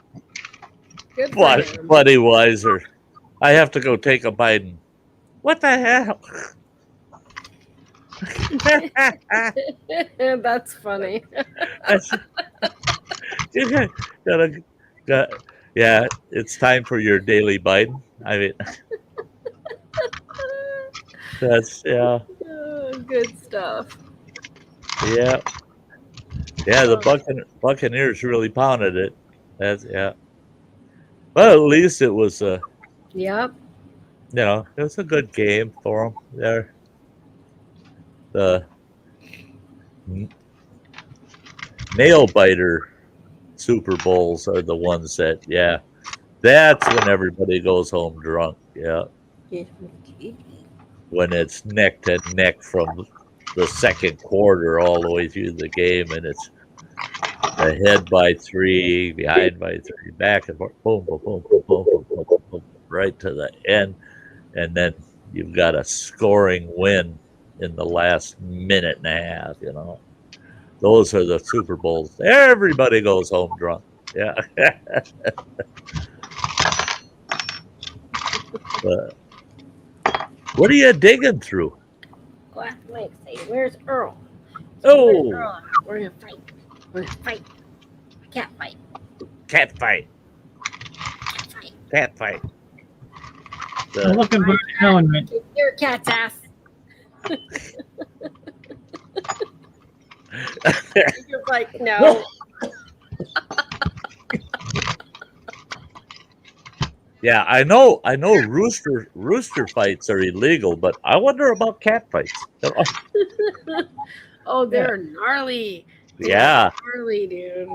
Good for him. Buddy Weiser. I have to go take a Biden. What the hell? That's funny. Yeah, it's time for your daily Biden. I mean, that's Oh, good stuff. Yeah. The Buccaneers really pounded it. Well, at least it was Yep. it was a good game for them there. The nail biter Super Bowls are the ones that's when everybody goes home drunk. Yeah. When it's neck to neck from the second quarter all the way through the game, and it's ahead by 3, behind by 3, back and forth, boom, boom, boom, boom, boom, boom, boom, boom, boom, right to the end, and then you've got a scoring win in the last minute and a half. Those are the Super Bowls. Everybody goes home drunk. Yeah. What are you digging through? Glass Lake say, where's Earl? Oh. Where's Earl? We're gonna fight. We're gonna fight. Cat fight. Cat fight. Cat fight. I'm looking for Alan, man. Your cat's ass. You're like, no. Yeah, I know rooster fights are illegal, but I wonder about cat fights. Oh, they're gnarly. Yeah. Gnarly, dude.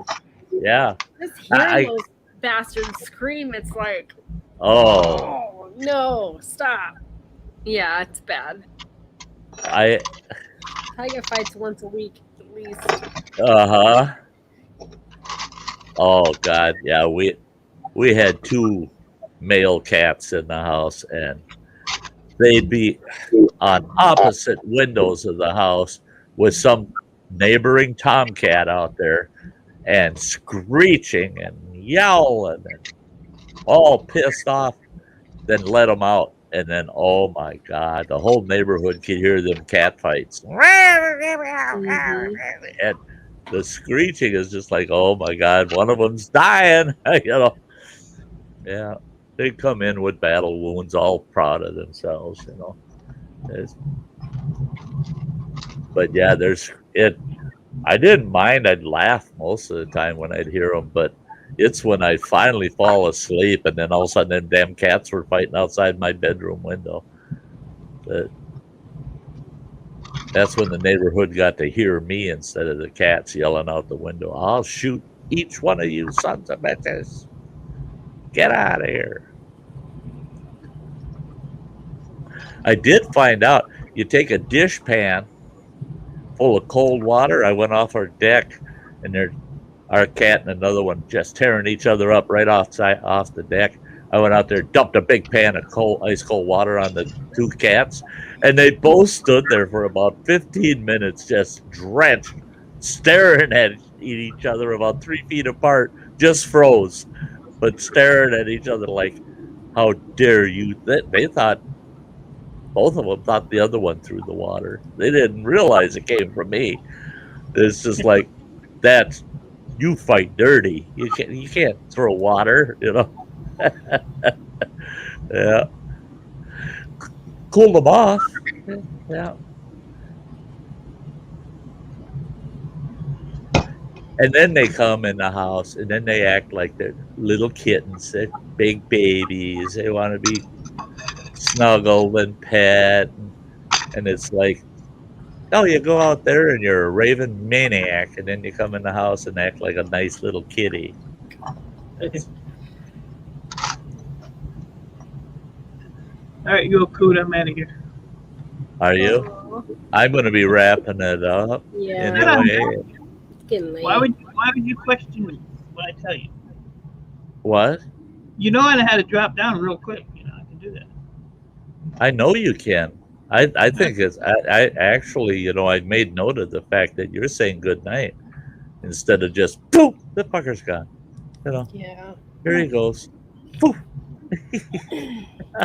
Yeah. Just hearing those bastards scream, it's like, oh no, stop. Yeah, it's bad. Tiger fights once a week at least. Oh God, yeah. We had 2 male cats in the house, and they'd be on opposite windows of the house with some neighboring tomcat out there and screeching and yowling and all pissed off. Then let them out, and then oh my God, the whole neighborhood could hear them cat fights. Mm-hmm. And the screeching is just like, oh my God, one of them's dying. Yeah, they come in with battle wounds, all proud of themselves. But yeah, I didn't mind. I'd laugh most of the time when I'd hear them, but it's when I finally fall asleep, and then all of a sudden, them damn cats were fighting outside my bedroom window. That's when the neighborhood got to hear me instead of the cats yelling out the window. I'll shoot each one of you sons of bitches. Get out of here. I did find out you take a dish pan full of cold water. I went off our deck, and our cat and another one just tearing each other up right off the deck. I went out there, dumped a big pan of ice cold water on the 2 cats, and they both stood there for about 15 minutes, just drenched, staring at each other about 3 feet apart, just froze, but staring at each other like, how dare you? They thought, both of them thought the other one threw the water. They didn't realize it came from me. It's just like, you fight dirty. You can't throw water, Yeah. Cool them off. Yeah. And then they come in the house, and then they act like they're little kittens. They're big babies. They want to be snuggled and pet. And it's like, oh, you go out there and you're a raving maniac, and then you come in the house and act like a nice little kitty. All right, you go, Coot. I'm out of here. Are you? I'm going to be wrapping it up. Yeah. Anyway. It's getting late. Why would you question me? what I tell you. What? You know, I had to drop down real quick. You know, I can do that. I know you can. I think it's. I actually, you know, I made note of the fact that you're saying good night instead of just poof, the fucker's gone. You know, Yeah. here he goes. Poof.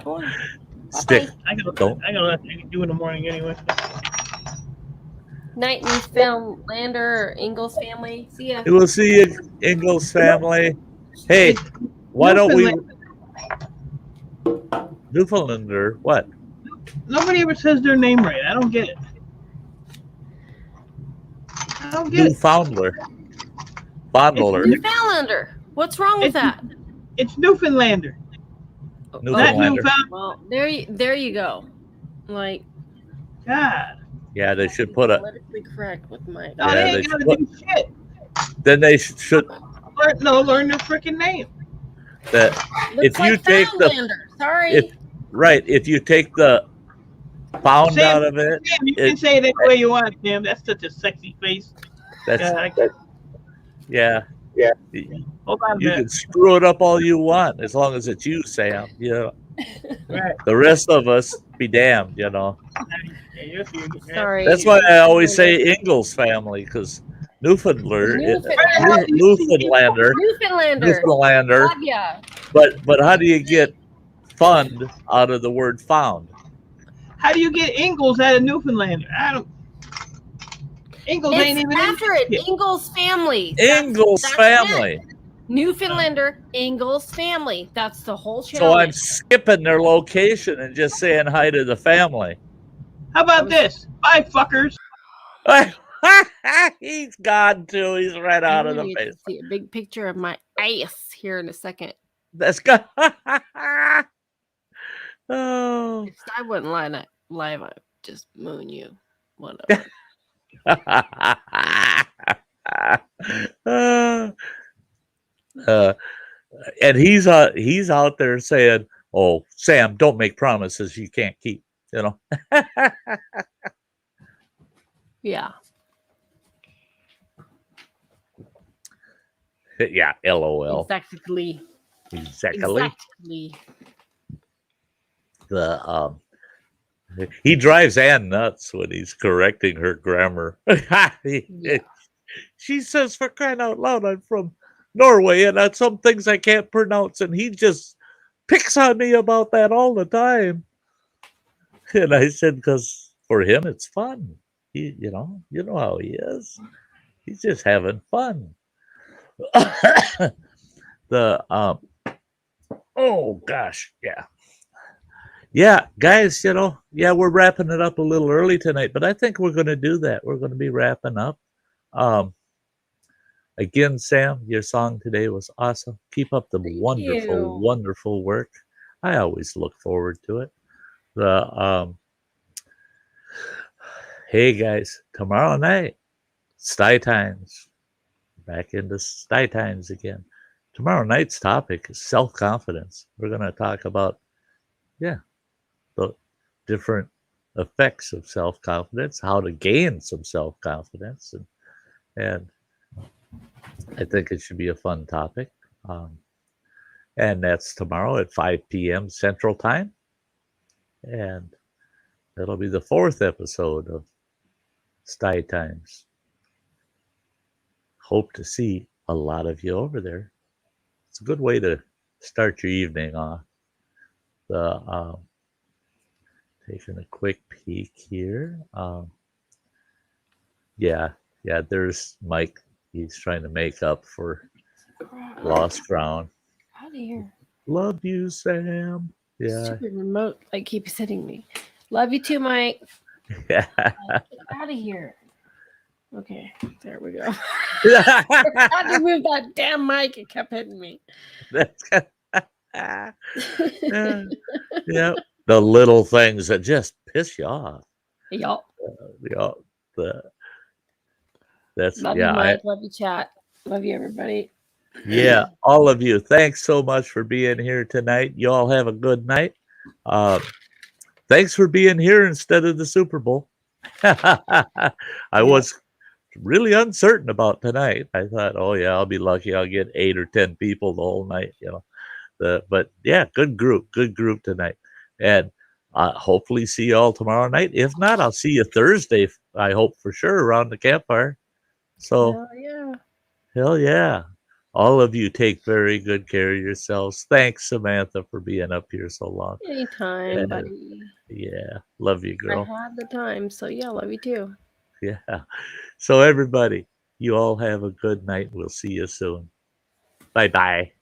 Go on. Stick. I gotta let you do in the morning anyway. Night Newfoundlander or Ingalls family. See ya. We'll see you, Ingalls family. Hey, why don't we? Newfoundlander, what? Nobody ever says their name right. I don't get it. I don't get it. Newfoundlander. Fondler. Newfoundlander. What's wrong with that? It's Newfoundlander. Not Newfoundlander. Newfound. Well, there you go. Like, God. Yeah, they should put a. politically correct with my. No, Yeah, they they ain't should gotta do shit. Then they should. Learn their freaking name. That Looks if you like take the Foundlander. Sorry. if you take the pound Sam, out of it, Sam, you can say it any way you want, Sam. That's such a sexy face. that's Yeah, yeah. hold on a You minute. can screw it up all you want as long as it's you, Sam. You know, Right. the rest of us be damned. You know. Yeah, you're Sorry. That's why I always say Ingalls family because Newfoundlander, Newfoundlander. Newfoundlander. God, yeah. But how do you get fund out of the word found? How do you get Ingalls out of Newfoundlander? I don't. Ingalls ain't It's even after in it. Ingalls family. Ingalls That's family. it. Newfoundlander, Ingalls family. That's the whole channel. So I'm skipping their location and just saying hi to the family. How about this? Bye, fuckers. He's gone too. He's right out of the You face. see a big picture of my ass here in a second. That's good. Oh. If I wouldn't line up live, I'd just moon you. Whatever. And he's out there saying, "Oh, Sam, don't make promises you can't keep." You know. Yeah. Yeah. LOL. Exactly. Exactly. The he drives Ann nuts when he's correcting her grammar. She says, "For crying out loud, I'm from Norway, and that's some things I can't pronounce." And he just picks on me about that all the time. And I said, "Because for him, it's fun. You know how he is. He's just having fun." Oh gosh, yeah, guys, we're wrapping it up a little early tonight, but I think we're going to do that. We're going to be wrapping up. Again, Sam, your song today was awesome. Keep up the you. wonderful work. I always look forward to it. Hey guys, tomorrow night, Sty Times. Back into Sty Times again. Tomorrow night's topic is self-confidence. We're going to talk about, the different effects of self-confidence, how to gain some self-confidence, and I think it should be a fun topic. And that's tomorrow at 5 p.m. Central Time. And that'll be the 4th episode of Sty Times. Hope to see a lot of you over there. It's a good way to start your evening off. Taking a quick peek here. There's Mike. He's trying to make up for lost ground. Out of here. Love you, Sam. Yeah. Stupid remote like keeps hitting me. Love you too, Mike. Yeah. Get out of here. Okay, there we go. I had to move that damn mic. It kept hitting me. Yeah. The little things that just piss you off. Y'all. That's Love you, Mike. Love you, chat. Love you, everybody. Yeah, all of you. Thanks so much for being here tonight. You all have a good night. Thanks for being here instead of the Super Bowl. I was really uncertain about tonight. I thought, oh yeah, I'll be lucky. I'll get 8 or 10 people the whole night, but yeah, good group tonight. And hopefully see you all tomorrow night. If not, I'll see you Thursday. I hope for sure around the campfire. So hell yeah. All of you take very good care of yourselves. Thanks, Samantha, for being up here so long. Anytime, buddy. Yeah, love you, girl. I had the time, so yeah, love you too. Yeah. So everybody, you all have a good night. We'll see you soon. Bye-bye.